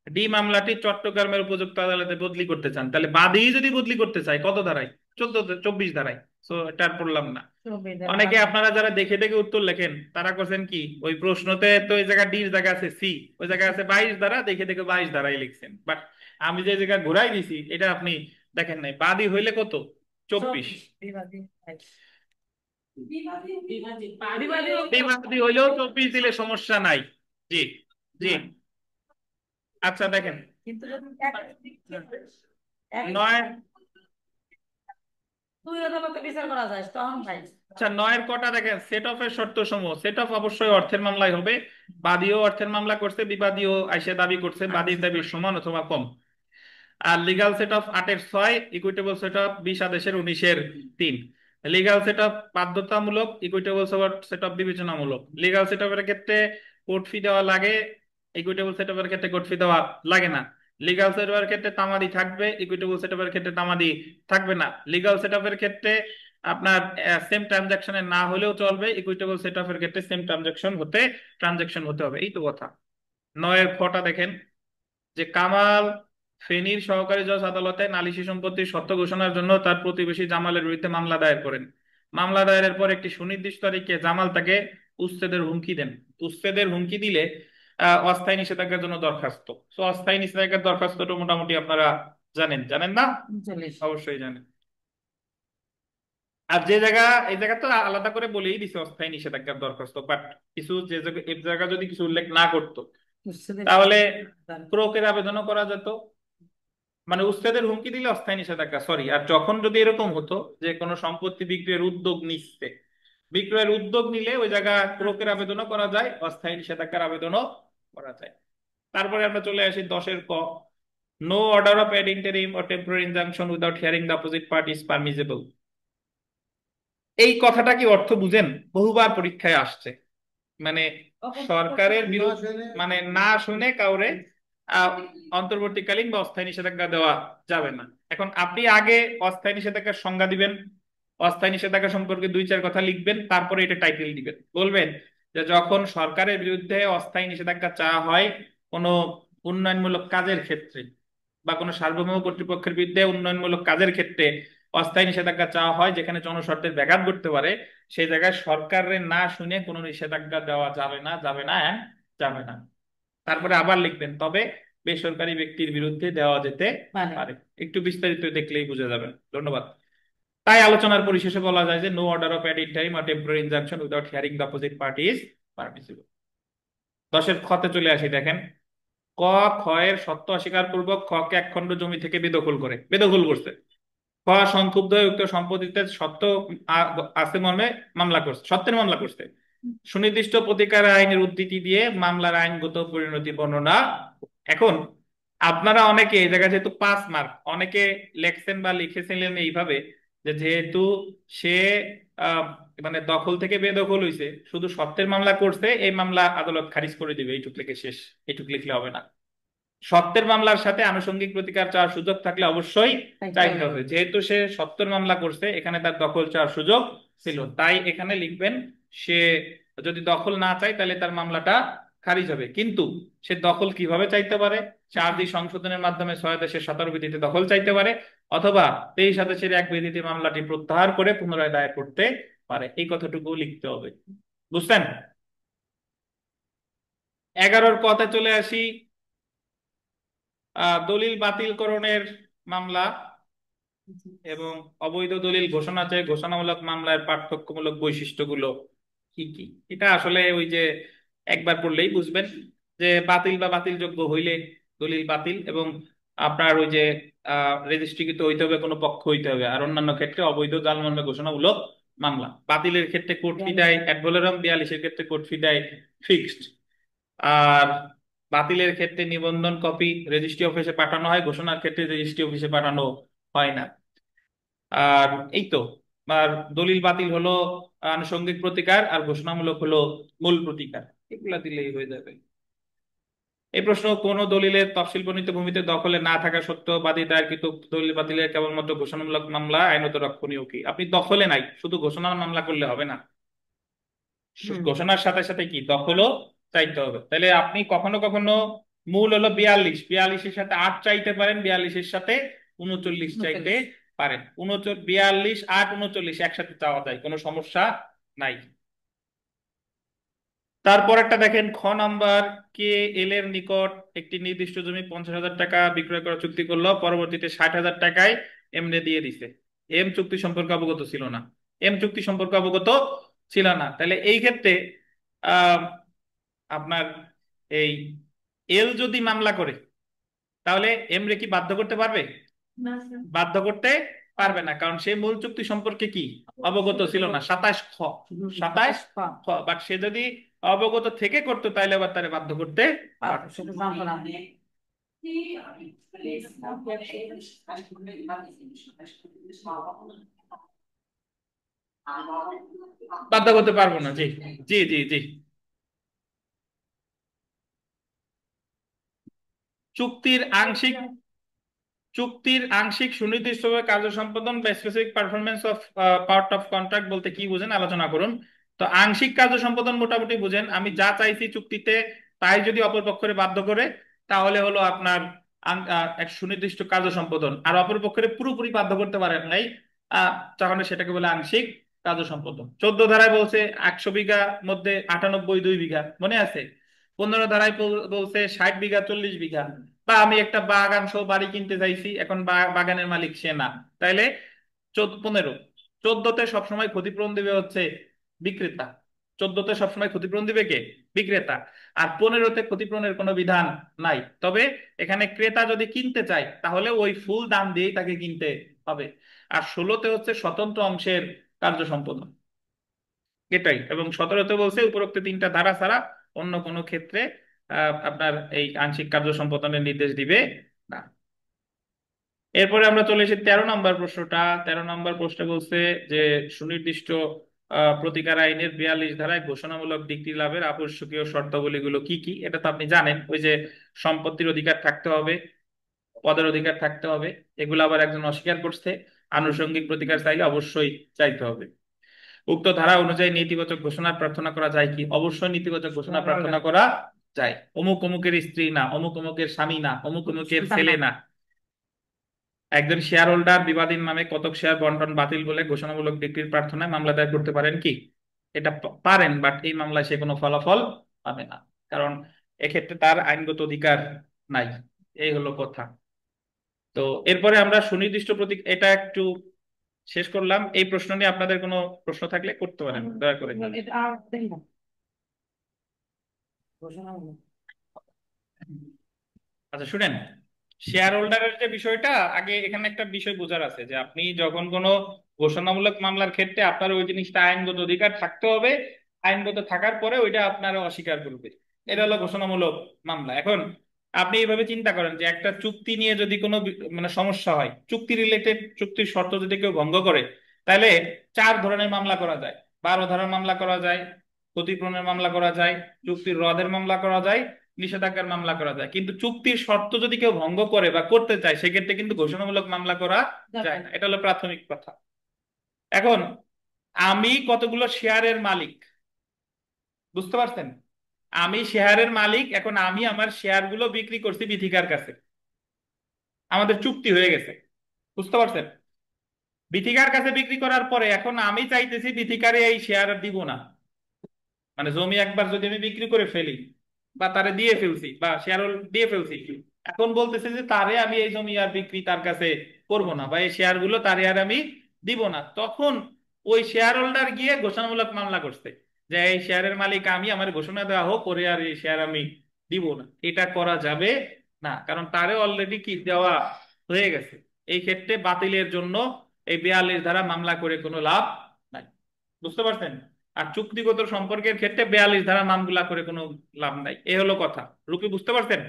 A: ডি মামলাটি চট্টগ্রামের উপযুক্ত আদালতে বদলি করতে চান, তাহলে বাদী যদি বদলি করতে চায় কত ধারায়? 24 ধারায়। তো এটা আর পড়লাম না। অনেকে আপনারা যারা দেখে দেখে উত্তর লেখেন তারা করছেন কি, ওই প্রশ্নতে তো ওই জায়গা ডির জায়গা আছে সি, ওই জায়গা আছে 22 ধারা, দেখে দেখে 22 ধারাই লিখছেন। বাট আমি যে জায়গা ঘুরাই দিছি এটা আপনি দেখেন নাই। বাদী হইলে কত? 24। বিবাদী হইলেও 24 দিলে সমস্যা নাই। জি, জি। আচ্ছা দেখেন,
C: কিন্তু যদি
A: নয়,
C: দুই আদালতে বিচার করা যায় তখন ভাই।
A: আচ্ছা 9-এর কটা দেখেন, সেট অফ এর শর্ত সমূহ। সেট অফ অবশ্যই অর্থের মামলায় হবে, বাদীও অর্থের মামলা করছে, বিবাদীও আইসে দাবি করছে, বাদীর দাবি সমান অথবা কম। আর লিগাল সেট অফ 8-এর 6, ইকুইটেবল সেট অফ 20 আদেশের 19-এর 3। লিগাল সেট অফ বাধ্যতামূলক, ইকুইটেবল সেট অফ বিবেচনামূলক। লিগাল সেট অফের ক্ষেত্রে কোর্ট ফি দেওয়া লাগে, ইকুইটেবল সেট অফের ক্ষেত্রে কোর্ট ফি দেওয়া লাগে না। লিগাল সেট অফের ক্ষেত্রে তামাদি থাকবে, ইকুইটেবল সেট অফের ক্ষেত্রে তামাদি থাকবে না। লিগাল সেট অফের ক্ষেত্রে আপনার সেম ট্রানজাকশনে না হলেও চলবে, ইকুইটেবল সেট অফের ক্ষেত্রে সেম ট্রানজাকশন হতে হবে। এই তো কথা। 9-এর খটা দেখেন, যে কামাল ফেনীর সহকারী জজ আদালতে নালিশি সম্পত্তির সত্য ঘোষণার জন্য তার প্রতিবেশী জামালের বিরুদ্ধে মামলা দায়ের করেন। মামলা দায়েরের পর একটি সুনির্দিষ্ট তারিখে জামাল তাকে উচ্ছেদের হুমকি দেন। উচ্ছেদের হুমকি দিলে অস্থায়ী নিষেধাজ্ঞার জন্য দরখাস্ত। তো অস্থায়ী নিষেধাজ্ঞার দরখাস্তটা মোটামুটি আপনারা জানেন, জানেন না?
C: 39।
A: অবশ্যই জানেন। আর যে জায়গা, এই জায়গা তো আলাদা করে বলেই দিছে অস্থায়ী নিষেধাজ্ঞার দরখাস্ত, বাট কিছু যে জায়গা, এই জায়গা যদি কিছু উল্লেখ না করতো তাহলে ক্রোকের আবেদনও করা যেত। মানে উচ্ছেদের হুমকি দিলে অস্থায়ী নিষেধাজ্ঞা, সরি। আর যখন যদি এরকম হতো যে কোনো সম্পত্তি বিক্রয়ের উদ্যোগ নিচ্ছে, বিক্রয়ের উদ্যোগ নিলে ওই জায়গা ক্রোকের আবেদনও করা যায়, অস্থায়ী নিষেধাজ্ঞার আবেদনও করা যায়। তারপরে আমরা চলে আসি 10-এর ক, no order of ad interim or temporary injunction without hearing the opposite party is permissible. এই কথাটা কি অর্থ বুঝেন? বহুবার পরীক্ষায় আসছে। মানে সরকারের বিরুদ্ধে, মানে না শুনে কাউরে অন্তর্বর্তীকালীন বা অস্থায়ী নিষেধাজ্ঞা দেওয়া যাবে না। এখন আপনি আগে অস্থায়ী নিষেধাজ্ঞার সংজ্ঞা দিবেন, অস্থায়ী নিষেধাজ্ঞা সম্পর্কে 2-4 কথা লিখবেন, তারপরে এটা টাইটেল দিবেন। বলবেন যে যখন সরকারের বিরুদ্ধে অস্থায়ী নিষেধাজ্ঞা চাওয়া হয় কোনো উন্নয়নমূলক কাজের ক্ষেত্রে, বা কোনো সার্বভৌম কর্তৃপক্ষের বিরুদ্ধে উন্নয়নমূলক কাজের ক্ষেত্রে অস্থায়ী নিষেধাজ্ঞা চাওয়া হয় যেখানে জনস্বার্থের ব্যাঘাত ঘটতে পারে, সেই জায়গায় সরকারের না শুনে কোনো নিষেধাজ্ঞা দেওয়া যাবে না, যাবে না, যাবে না। তারপরে আবার লিখবেন, তবে বেসরকারি ব্যক্তির বিরুদ্ধে দেওয়া যেতে পারে। একটু বিস্তারিত দেখলেই বুঝে যাবেন। ধন্যবাদ। তাই আলোচনার পরিশেষে বলা যায় যে no order of ad interim or temporary injunction without hearing the opposite party is permissible. 10-এর খতে চলে আসি, দেখেন ক, খ এর সত্য অস্বীকার পূর্বক খ কে এক খণ্ড জমি থেকে বেদখল করছে। খ সংক্ষুব্ধ হয়ে উক্ত সম্পত্তিতে সত্য আছে মর্মে মামলা করছে, সত্যের মামলা করছে। সুনির্দিষ্ট প্রতিকার আইনের উদ্ধৃতি দিয়ে মামলার আইনগত পরিণতি বর্ণনা। এখন আপনারা অনেকে এই জায়গায় যেহেতু 5 মার্ক, অনেকে লেখছেন বা লিখেছিলেন এইভাবে যে যেহেতু সে আহ, মানে দখল থেকে বেদখল হইছে, শুধু সত্যের মামলা করছে, এই মামলা আদালত খারিজ করে দিবে, এইটুক লিখে শেষ। এইটুক লিখলে হবে না। সত্যের মামলার সাথে আনুষঙ্গিক প্রতিকার চাওয়ার সুযোগ থাকলে অবশ্যই চাইতে হবে। যেহেতু সে সত্যের মামলা করছে, এখানে তার দখল চাওয়ার সুযোগ ছিল, তাই এখানে লিখবেন সে যদি দখল না চায় তাহলে তার মামলাটা খারিজ হবে। কিন্তু সে দখল কিভাবে চাইতে পারে? 4 সংশোধনের মাধ্যমে 6-17 বিধিতে দখল চাইতে পারে, অথবা 23-1 বিধিতে মামলাটি প্রত্যাহার করে পুনরায় দায়ের করতে পারে। এই কথাটুকু লিখতে হবে, বুঝছেন? 11-র কথা চলে আসি। দলিল বাতিলকরণের মামলা এবং অবৈধ দলিল ঘোষণা চাই ঘোষণামূলক মামলার পার্থক্যমূলক বৈশিষ্ট্যগুলো কি কি। এটা আসলে ওই যে একবার পড়লেই বুঝবেন যে বাতিল বা বাতিলযোগ্য হইলে দলিল বাতিল, এবং আপনার ওই যে রেজিস্ট্রিকৃত হইতে হবে, কোনো পক্ষ হইতে হবে। আর অন্যান্য ক্ষেত্রে অবৈধ জালমর্মে ঘোষণামূলক মামলা। বাতিলের ক্ষেত্রে কোর্ট ফি দেয় অ্যাড ভ্যালোরাম, 42-এর ক্ষেত্রে কোর্ট ফি দেয় ফিক্সড। আর বাতিলের ক্ষেত্রে নিবন্ধন কপি রেজিস্ট্রি অফিসে পাঠানো হয়, ঘোষণার ক্ষেত্রে রেজিস্ট্রি অফিসে পাঠানো হয় না। আর এই তো, আর দলিল বাতিল হলো আনুষঙ্গিক প্রতিকার, আর ঘোষণামূলক হলো মূল প্রতিকার। এগুলা দিলেই হয়ে যাবে। এই প্রশ্ন: কোন দলিলের তফসিল প্রণীত ভূমিতে দখলে না থাকা সত্ত্বেও বাদী দায়েরকৃত দলিল বাতিলের কেবলমাত্র ঘোষণামূলক মামলা আইনত রক্ষণীয় কি? আপনি দখলে নাই, শুধু ঘোষণার মামলা করলে হবে না, ঘোষণার সাথে সাথে কি দখলও চাইতে হবে। তাহলে আপনি কখনো কখনো মূল হলো 42-এর সাথে 8 চাইতে পারেন, 42-এর সাথে 39 চাইতে পারেন। 42, 8, 39 একসাথে চাওয়া যায়, কোনো সমস্যা নাই। তারপর একটা দেখেন, খ নাম্বার, কে এল এর নিকট একটি নির্দিষ্ট জমি 50,000 টাকা বিক্রয় করার চুক্তি করলো, পরবর্তীতে 60,000 টাকায় এমনে দিয়ে দিছে। এম চুক্তি সম্পর্কে অবগত ছিল না। এম চুক্তি সম্পর্কে অবগত ছিল না, তাহলে এই ক্ষেত্রে আহ আপনার এই এল যদি মামলা করে তাহলে এম রে কি বাধ্য করতে পারবে?
C: না স্যার।
A: বাধ্য করতে পারবে না, কারণ সে মূল চুক্তি সম্পর্কে কি অবগত ছিল না। 27 খ, 27 খ। বাট সে যদি অবগত থেকে করতো তাহলে আবার তারে বাধ্য করতে পারতো।
C: শুধু জানতো না।
A: বাধ্য করতে পারবো না, জি জি জি জি। চুক্তির আংশিক সুনির্দিষ্টভাবে কার্য সম্পাদন বা specific performance of part of contract বলতে কি বুঝেন আলোচনা করুন। তো আংশিক কার্য সম্পাদন মোটামুটি বুঝেন, আমি যা চাইছি চুক্তিতে তাই যদি অপর পক্ষের বাধ্য করে তাহলে হলো আপনার এক সুনির্দিষ্ট কার্য সম্পাদন। আর অপর পক্ষের পুরোপুরি বাধ্য করতে পারেন নাই তাহলে সেটাকে বলে আংশিক কার্য সম্পাদন। 14 ধারায় বলছে 100 বিঘা মধ্যে 98 2 বিঘা, মনে আছে? 15 ধারায় বলছে 60 বিঘা 40 বিঘা। বা আমি একটা বাগান সহ বাড়ি কিনতে চাইছি, এখন বাগানের মালিক সে না, তাইলে 15। 14-তে সবসময় ক্ষতিপূরণ দিবে হচ্ছে বিক্রেতা। 14-তে সবসময় ক্ষতিপূরণ দিবে কে? বিক্রেতা। আর 15-তে ক্ষতিপূরণের কোনো বিধান নাই, তবে এখানে ক্রেতা যদি কিনতে চায় তাহলে ওই ফুল দাম দিয়েই তাকে কিনতে হবে। আর 16-তে হচ্ছে স্বতন্ত্র অংশের কার্য সম্পাদন, এটাই। এবং 17-তে বলছে উপরোক্ত 3টা ধারা ছাড়া অন্য কোনো ক্ষেত্রে আপনার এই আংশিক কার্য সম্পাদনের নির্দেশ দিবে না। এরপরে আমরা চলে এসেছি 13 নম্বর প্রশ্নটা। 13 নম্বর প্রশ্নে বলছে যে সুনির্দিষ্ট প্রতিকার আইনের 42 ধারায় ঘোষণামূলক ডিক্রি লাভের আবশ্যকীয় শর্তাবলীগুলো কি কি। এটা তো আপনি জানেন, ওই যে সম্পত্তির অধিকার থাকতে হবে, পদের অধিকার থাকতে হবে, এগুলো আবার একজন অস্বীকার করছে। আনুষঙ্গিক প্রতিকার চাইলে অবশ্যই চাইতে হবে। উক্ত ধারা অনুযায়ী নেতিবাচক ঘোষণা প্রার্থনা করা যায় কি? অবশ্যই নেতিবাচক ঘোষণা প্রার্থনা করা যায়। অমুক অমুকের স্ত্রী না, অমুক অমুকের স্বামী না, অমুক অমুকের ছেলে না। একজন শেয়ার হোল্ডার বিবাদীর নামে কতক শেয়ার বন্টন বাতিল বলে ঘোষণামূলক ডিক্রির প্রার্থনায় মামলা দায়ের করতে পারেন কি? এটা পারেন, বাট এই মামলায় সে কোনো ফলাফল পাবে না, কারণ এক্ষেত্রে তার আইনগত অধিকার নাই। এই হলো কথা। তো এরপরে আমরা সুনির্দিষ্ট প্রতীক, এটা একটু শেষ করলাম। এই প্রশ্ন নিয়ে আপনাদের কোনো প্রশ্ন থাকলে করতে পারেন দয়া করে।
C: এটা আর দেখব ঘোষণা হলো।
A: আচ্ছা শুনেন, শেয়ার হোল্ডারের যে বিষয়টা, আগে এখানে একটা বিষয় বোঝার আছে যে আপনি যখন কোনো ঘোষণামূলক মামলার ক্ষেত্রে আপনার ওই জিনিসটা আইনগত অধিকার থাকতে হবে, আইনগত থাকার পরে ওইটা আপনারা অস্বীকার করবে, এটা হলো ঘোষণামূলক মামলা। এখন আপনি এইভাবে চিন্তা করেন যে একটা চুক্তি নিয়ে যদি কোনো মানে সমস্যা হয়, চুক্তি রিলেটেড, চুক্তির শর্ত যদি কেউ ভঙ্গ করে, তাহলে 4 ধরনের মামলা করা যায়। 12 ধারার মামলা করা যায়, ক্ষতিপূরণের মামলা করা যায়, চুক্তির রদের মামলা করা যায়, নিষেধাজ্ঞার মামলা করা যায়, কিন্তু চুক্তির শর্ত যদি কেউ ভঙ্গ করে বা করতে চায় সেক্ষেত্রে কিন্তু ঘোষণামূলক মামলা করা যায় না। এটা হলো প্রাথমিক কথা। এখন আমি কতগুলো শেয়ারের মালিক, বুঝতে পারছেন? আমি শেয়ারের মালিক, এখন আমি আমার শেয়ার গুলো বিক্রি করছি বিথিকার কাছে, আমাদের চুক্তি হয়ে গেছে, বুঝতে পারছেন? বিথিকার কাছে বিক্রি করার পরে এখন আমি চাইতেছি বিথিকারে এই শেয়ার আর দিব না। মানে জমি একবার যদি আমি বিক্রি করে ফেলি বা তারে দিয়ে ফেলছি বা শেয়ার দিয়ে ফেলছি, এখন বলতেছে যে তারে আমি এই জমি আর বিক্রি তার কাছে করব না বা এই শেয়ার গুলো তারে আর আমি দিব না, তখন ওই শেয়ার হোল্ডার গিয়ে ঘোষণামূলক মামলা করছে যে এই শেয়ারের মালিক আমি, আমার ঘোষণা দেওয়া হোক, করে আর এই শেয়ার আমি দিব না। এটা করা যাবে না, কারণ তারে অলরেডি কি দেওয়া হয়ে গেছে। এই ক্ষেত্রে বাতিলের জন্য এই 42 ধারা মামলা করে কোনো লাভ নাই, বুঝতে পারছেন? আর চুক্তিগত সম্পর্কের ক্ষেত্রে 42 ধারা মামলা করে কোনো লাভ নাই। এ হলো কথা। রুকি, বুঝতে পারছেন?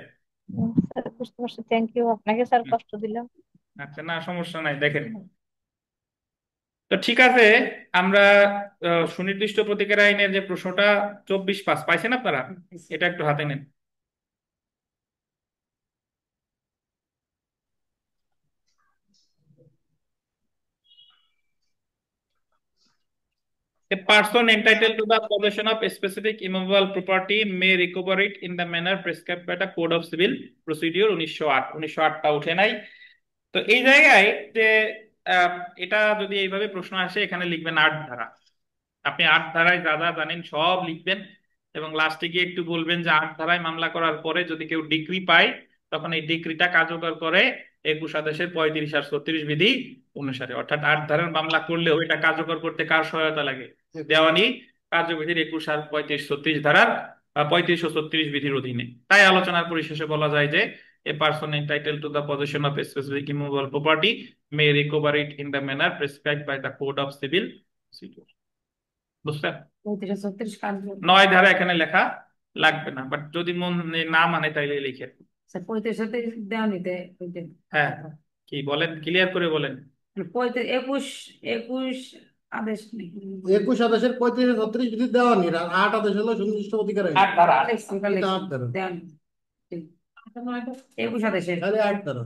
B: স্যার বুঝতে পারছি, থ্যাংক ইউ আপনাকে স্যার,
A: হুম।
B: কষ্ট দিলাম।
A: আচ্ছা, না সমস্যা নাই, দেখেন। তো ঠিক আছে, আমরা সুনির্দিষ্ট প্রতিকার আইনের যে প্রশ্নটা 24 পাস পাইছেন আপনারা, এটা একটু হাতে নেন। A person entitled to the possession of a specific immovable property may recover it in the manner prescribed by the Code of Civil Procedure 1908। 1908টা উঠে নাই। তো এই জায়গায় যে আহ, এটা যদি এইভাবে প্রশ্ন আসে, এখানে লিখবেন 8 ধারা। আপনি 8 ধারায় যা যা জানেন সব লিখবেন এবং লাস্টে গিয়ে একটু বলবেন যে 8 ধারায় মামলা করার পরে যদি কেউ ডিগ্রি পায় তখন এই ডিগ্রিটা কার্যকর করে 21 আদেশের 35 আর 36 বিধি অনুসারে। অর্থাৎ 8 ধারার মামলা করলেও এটা কার্যকর করতে কার সহায়তা লাগে? দেওয়ানি কার্যবিধির 21 আর 35 36 ধারার 35 ও 36 বিধির অধীনে। তাই আলোচনার পরিশেষে বলা যায় যে a person entitled to the possession of a specific immovable property may recover it in the manner prescribed by the Code of Civil Procedure। বুঝছেন?
C: 35-36 কাজ
A: 9 ধারা এখানে লেখা লাগবে না, বাট যদি মন না মানে তাইলে লিখে।
C: স্যার 35 দেওয়া নিতে
A: হ্যাঁ, কি বলেন, ক্লিয়ার করে বলেন।
C: 21 21 আদেশ নেই
D: 21 আদেশের 35-36 বিধি দেওয়া নেই, আর 8 আদেশ হলো সুনির্দিষ্ট অধিকার আইন।
A: 8 ধারা।
D: এটা 8 ধারা,
C: দেওয়া নেই। ঠিক। 21 আদেশের
D: তাহলে 8 ধারা।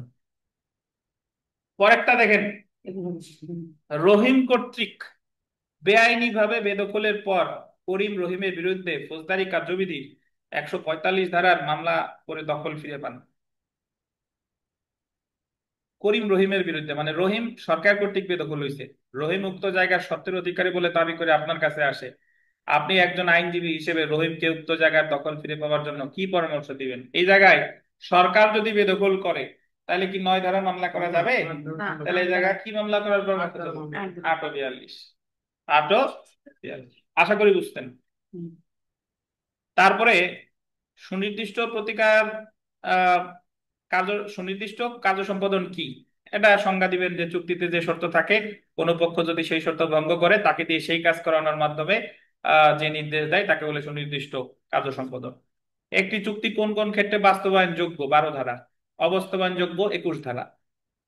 A: পরেরটা দেখেন,
C: 21 আদেশ।
A: রহিম কর্তৃক বেআইনিভাবে বেদখলের পর করিম রহিমের বিরুদ্ধে ফৌজদারি কার্যবিধি 145 ধারার মামলা করে দখল ফিরে পান। করিম রহিমের বিরুদ্ধে মানে রহিম সরকার কর্তৃক বেদখল হয়েছে, রহিম উক্ত জায়গার সত্ত্বের অধিকারী বলে দাবি করে আপনার কাছে আসে। আপনি একজন আইনজীবী হিসেবে রহিমকে উক্ত জায়গার দখল ফিরে পাওয়ার জন্য কি পরামর্শ দিবেন? এই জায়গায় সরকার যদি বেদখল করে তাহলে কি 9 ধারা মামলা করা যাবে? তাহলে এই জায়গায় কি মামলা করার পরামর্শ দেবো? 842। 842, আশা করি বুঝতেন।
C: হুম।
A: তারপরে সুনির্দিষ্ট প্রতিকার আহ সুনির্দিষ্ট কার্য সম্পাদন কি, এটা সংজ্ঞা দিবেন যে চুক্তিতে যে শর্ত থাকে কোন পক্ষ যদি সেই শর্ত ভঙ্গ করে তাকে দিয়ে সেই কাজ করানোর মাধ্যমে যে নির্দেশ দেয় তাকে বলে সুনির্দিষ্ট কার্য সম্পাদন। একটি চুক্তি কোন কোন ক্ষেত্রে বাস্তবায়ন যোগ্য? 12 ধারা। অবাস্তবায়ন যোগ্য 21 ধারা।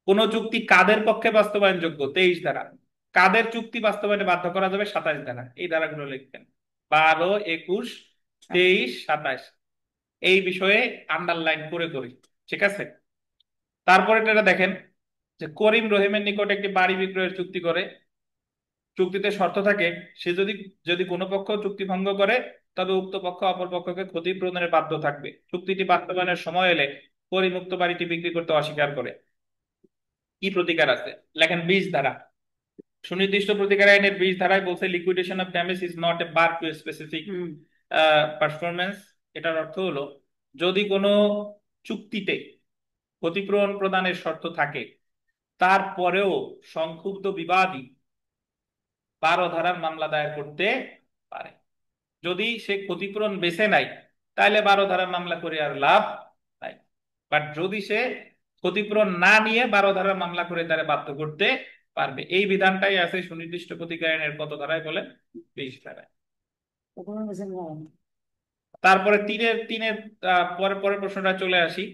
A: কোন চুক্তি কাদের পক্ষে বাস্তবায়ন যোগ্য? 23 ধারা। কাদের চুক্তি বাস্তবায়নে বাধ্য করা যাবে? 27 ধারা। এই ধারাগুলো লিখবেন, 12, 21, 23, 27। এই বিষয়ে আন্ডারলাইন করে করি, ঠিক আছে? তারপরে এটা দেখেন যে করিম রহিমের নিকট একটি বাড়ি বিক্রয়ের চুক্তি করে। চুক্তিতে শর্ত থাকে সে যদি যদি কোনো পক্ষ চুক্তি ভঙ্গ করে তবে উক্ত পক্ষ অপর পক্ষকে ক্ষতিপূরণের বাধ্য থাকবে। চুক্তিটি বাস্তবায়নের সময় এলে করিম উক্ত বাড়িটি বিক্রি করতে অস্বীকার করে। কি প্রতিকার আছে? লেখেন 20 ধারা। সুনির্দিষ্ট প্রতিকার আইনের 20 ধারায় বলছে liquidation of damage is not a bar two specific performance. এটার অর্থ হলো যদি কোনো চুক্তিতে ক্ষতিপূরণ প্রদানের শর্ত থাকে তারপরেও সংক্ষুব্ধ বিবাদী 12 ধারার মামলা দায়ের করতে পারে। যদি সে ক্ষতিপূরণ বেছে নাই তাহলে 12 ধারার মামলা করে আর লাভ নাই, বাট যদি সে ক্ষতিপূরণ না নিয়ে 12 ধারার মামলা করে তারা বাধ্য করতে পারবে। এই বিধানটাই আছে সুনির্দিষ্ট প্রতিকার আইনের কত ধারায় বলেন? 20 ধারায়।
C: ওখানে বসে নেওয়া।
A: তারপরে তিনের তিনের পরে পরের প্রশ্নটা চলে আসি।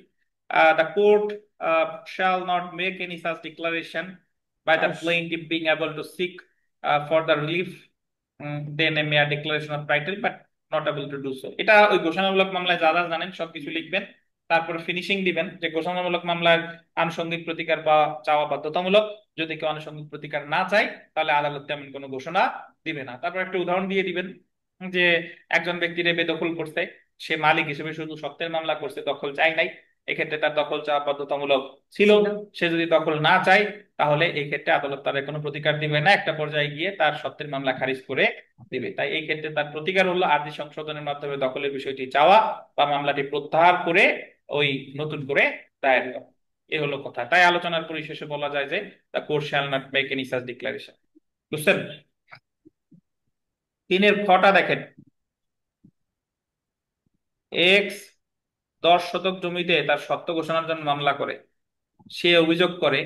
A: The court shall not make any such declaration by the plaintiff being able to seek for the relief then a mere declaration of title but not able to do so. এটা ওই ঘোষণামূলক মামলায় যা যা জানেন সবকিছু লিখবেন, তারপর ফিনিশিং দিবেন যে ঘোষণামূলক মামলার আনুষঙ্গিক প্রতিকার বা চাওয়া বাধ্যতামূলক। যদি কেউ আনুষঙ্গিক প্রতিকার না চায় তাহলে আদালত তেমন কোনো ঘোষণা দিবে না। তারপর একটা উদাহরণ দিয়ে দিবেন যে একজন ব্যক্তির বেদখল করছে, সে মালিক হিসেবে শুধু সত্ত্বের মামলা করছে, দখল চাই নাই, এক্ষেত্রে তার দখল চাওয়া বাধ্যতামূলক ছিল।
C: ছিল।
A: সে যদি দখল না চায় তাহলে এই ক্ষেত্রে আদালত তার কোনো প্রতিকার দিবে না, একটা পর্যায়ে গিয়ে তার সত্ত্বের মামলা খারিজ করে দিবে। তাই এই ক্ষেত্রে তার প্রতিকার হলো আর্জি সংশোধনের মাধ্যমে দখলের বিষয়টি চাওয়া বা মামলাটি প্রত্যাহার করে ওই নতুন করে দায়ের করা। এ হলো কথা। তাই আলোচনার পরিশেষে বলা যায় যে the court shall not make any such declaration. বুঝছেন? তিনের খটা দেখেন, এক্স 10 শতক জমিতে তার সত্ত্ব ঘোষণার জন্য মামলা করে। সে অভিযোগ করে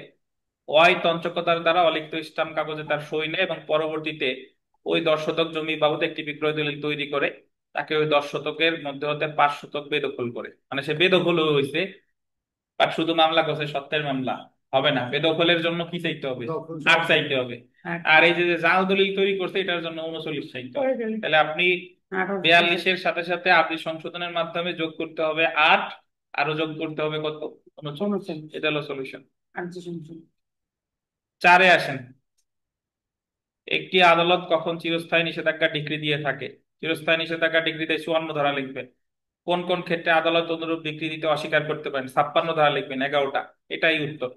A: ওয়াই তঞ্চকতার দ্বারা অলিখিত স্টাম্প কাগজে তার সই নেয় এবং পরবর্তীতে ওই 10 শতক জমি বাবদ একটি বিক্রয় দলিল তৈরি করে তাকে ওই 10 শতকের মধ্যে হতে 5 শতক বেদখল করে। মানে সে বেদখল হয়েছে, বাট শুধু মামলা করছে, সত্ত্বের মামলা হবে না, বেদখলের জন্য কি চাইতে হবে?
D: দখল
A: 8 চাইতে হবে।
C: আট।
A: আর এই যে যে জাল দলিল তৈরি করছে এটার জন্য 39 চাইতে হবে। তাহলে আপনি 42-এর সাথে সাথে আপনি সংশোধনের মাধ্যমে যোগ করতে হবে 8, আরো যোগ করতে হবে কত? 39। এটা হলো সলিউশন।
C: আর্জি সংশোধন।
A: 4-এ আসেন, একটি আদালত কখন চিরস্থায়ী নিষেধাজ্ঞা ডিক্রি দিয়ে থাকে? চিরস্থায়ী নিষেধাজ্ঞা ডিক্রিতে 54 ধারা লিখবেন। কোন কোন ক্ষেত্রে আদালত অনুরূপ ডিক্রি দিতে অস্বীকার করতে পারেন? 56 ধারা লিখবেন, 11টা। এটাই উত্তর।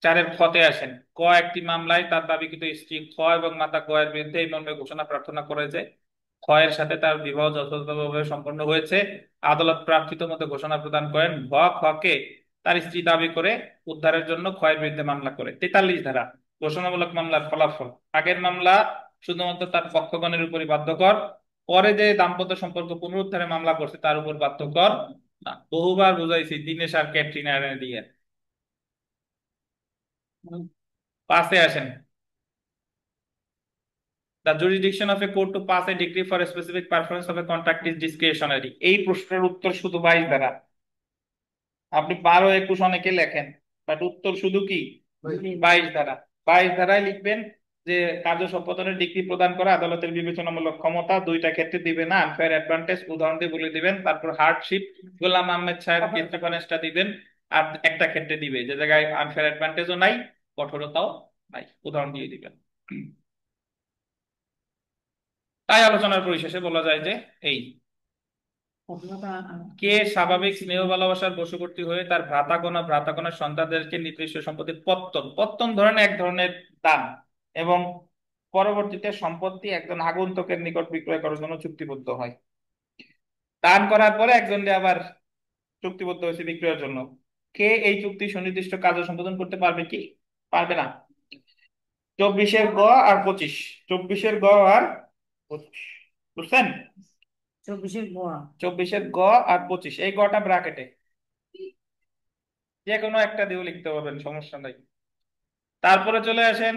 A: 4-এর খতে আসেন, ক একটি মামলায় তার দাবিকৃত স্ত্রী খ এবং মাতা গ এর বিরুদ্ধে এই মর্মে ঘোষণা প্রার্থনা করে যে খ এর সাথে তার বিবাহ যথাযথভাবে সম্পন্ন হয়েছে। আদালত প্রার্থিত মতে ঘোষণা প্রদান করেন। ভ খকে তার স্ত্রী দাবি করে উদ্ধারের জন্য খ এর বিরুদ্ধে মামলা করে। 43 ধারা, ঘোষণামূলক মামলার ফলাফল। আগের মামলা শুধুমাত্র তার পক্ষগণের উপরই বাধ্যকর, পরে যে দাম্পত্য সম্পর্ক পুনরুদ্ধারে মামলা করছে তার উপর বাধ্যকর না। বহুবার বুঝাইছি দিনেশ আর ক্যাটরিনা দিয়ে। 5-এ আসেন, The jurisdiction of a court to pass a decree for a specific performance of a contract is discretionary. এই প্রশ্নের উত্তর শুধু 22 ধারা। আপনি 12-21 অনেকে লেখেন, বাট উত্তর শুধু কি? 22 ধারা। 22 ধারায় লিখবেন যে কার্য সম্পাদনের ডিগ্রি প্রদান করা আদালতের বিবেচনামূলক ক্ষমতা, দুইটা ক্ষেত্রে দিবে না। আনফেয়ার অ্যাডভান্টেজ উদাহরণ দিয়ে বলে দিবেন। তারপর হার্ডশিপ, গোলাম আহমেদ সাহেব ক্ষেত্রফলেসটা দিবেন। আর একটা ক্ষেত্রে দিবে যে জায়গায় আনফেয়ার অ্যাডভান্টেজও নাই, কঠোরতাও নাই, উদাহরণ দিয়ে দিবেন। তাই আলোচনার পরিশেষে বলা যায় যে এই কে স্বাভাবিক স্নেহ ভালোবাসার বশবর্তী হয়ে তার ভ্রাতাগণের সন্তানদেরকে নির্দিষ্ট সম্পত্তির পত্তন ধরেন এক ধরনের দান, এবং পরবর্তীতে সম্পত্তি একজন আগন্তুকের নিকট বিক্রয় করার জন্য চুক্তিবদ্ধ হয়। দান করার পরে একজন আবার চুক্তিবদ্ধ হয়েছে বিক্রয়ের জন্য। কে এই চুক্তি সুনির্দিষ্ট কাজ সম্পাদন করতে পারবে কি? পারবে না। 24-এর গ আর 25, 24-এর গ আর 25, বুঝছেন?
C: 24-এর গোয়া।
A: 24-এর গ আর 25, এই গটা ব্র্যাকেটে যে কোনো একটা দিয়েও লিখতে পারবেন, সমস্যা নাই। তারপরে চলে আসেন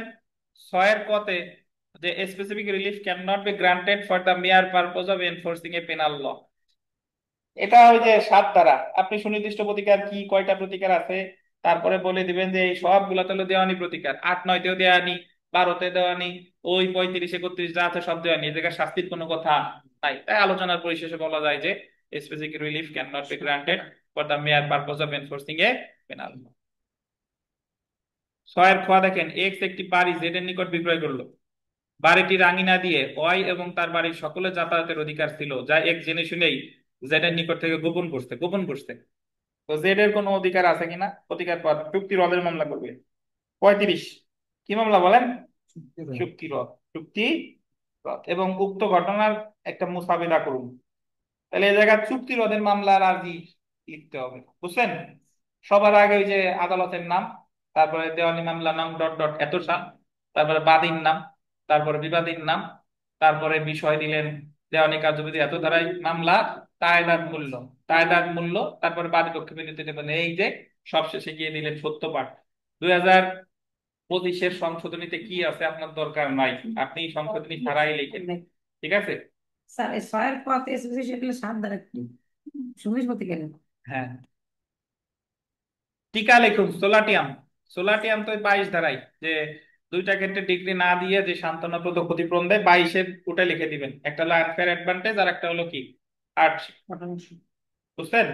A: 6-এর কতে, যে specific relief can not be granted for the mere purpose of enforcing a penal law. এটা ওই যে 7 ধারা। আপনি সুনির্দিষ্ট প্রতিকার কি, কয়টা প্রতিকার আছে, তারপরে বলে দিবেন যে এই সবগুলা তো দেওয়ানি প্রতিকার। 8-9-তেও দেওয়ানি, 12-তে দেওয়ানি, ওই 35-31 যা আছে সব দেওয়ানি, এই জায়গায় শাস্তির কোনো কথা নাই। তাই আলোচনার পরিশেষে বলা যায় যে specific relief can not be granted for the mere purpose of enforcing a penal law. 6-এর খ দেখেন, এক্স একটি বাড়ি জেড এর নিকট বিক্রয় করলো। বাড়িটির আঙিনা দিয়ে ওয়াই এবং তার বাড়ির সকলের যাতায়াতের অধিকার ছিল, যা এক্স জেনে শুনেই জেড এর নিকট থেকে গোপন করছে। তো জেড এর কোনো অধিকার আছে কিনা? অধিকার পাওয়ার চুক্তি রদের মামলা করবে। 35, কি মামলা বলেন? চুক্তি রদ এবং উক্ত ঘটনার একটা মুসাবিদা করুন। তাহলে এই জায়গায় চুক্তি রদের মামলার আর্জি লিখতে হবে, বুঝছেন? সবার আগে ওই যে আদালতের নাম, তারপরে দেওয়ানি মামলা নাম ডট ডট এত সাল, তারপরে বাদীর নাম, তারপরে বিবাদীর নাম, তারপরে বিষয় দিলেন দেওয়ানি কার্যবিধি এত ধারায় মামলা, তায়দাদ মূল্য, তারপরে বাদী পক্ষে বিরুদ্ধে দেবেন। এই যে সবশেষে গিয়ে দিলেন সত্য পাঠ। 2025-এর সংশোধনীতে কি আছে আপনার দরকার নাই, আপনি সংশোধনী ছাড়াই লিখেন, ঠিক আছে?
C: স্যার এই 6-এর পথে সেগুলো 7 দ্বারা কি সুমিশ প্রতিকার?
A: হ্যাঁ, টিকা লিখুন। সোলাটিয়াম তো 22 ধারায় যে দুইটা ক্ষেত্রে ডিগ্রি না দিয়ে যে সান্ত্বনাপ্রদ ক্ষতিপূরণ দেয় 22-এর ওটা লিখে দিবেন, একটা হলো আনফেয়ার অ্যাডভান্টেজ আর একটা হলো কি হার্ডশিপ। বুঝছেন?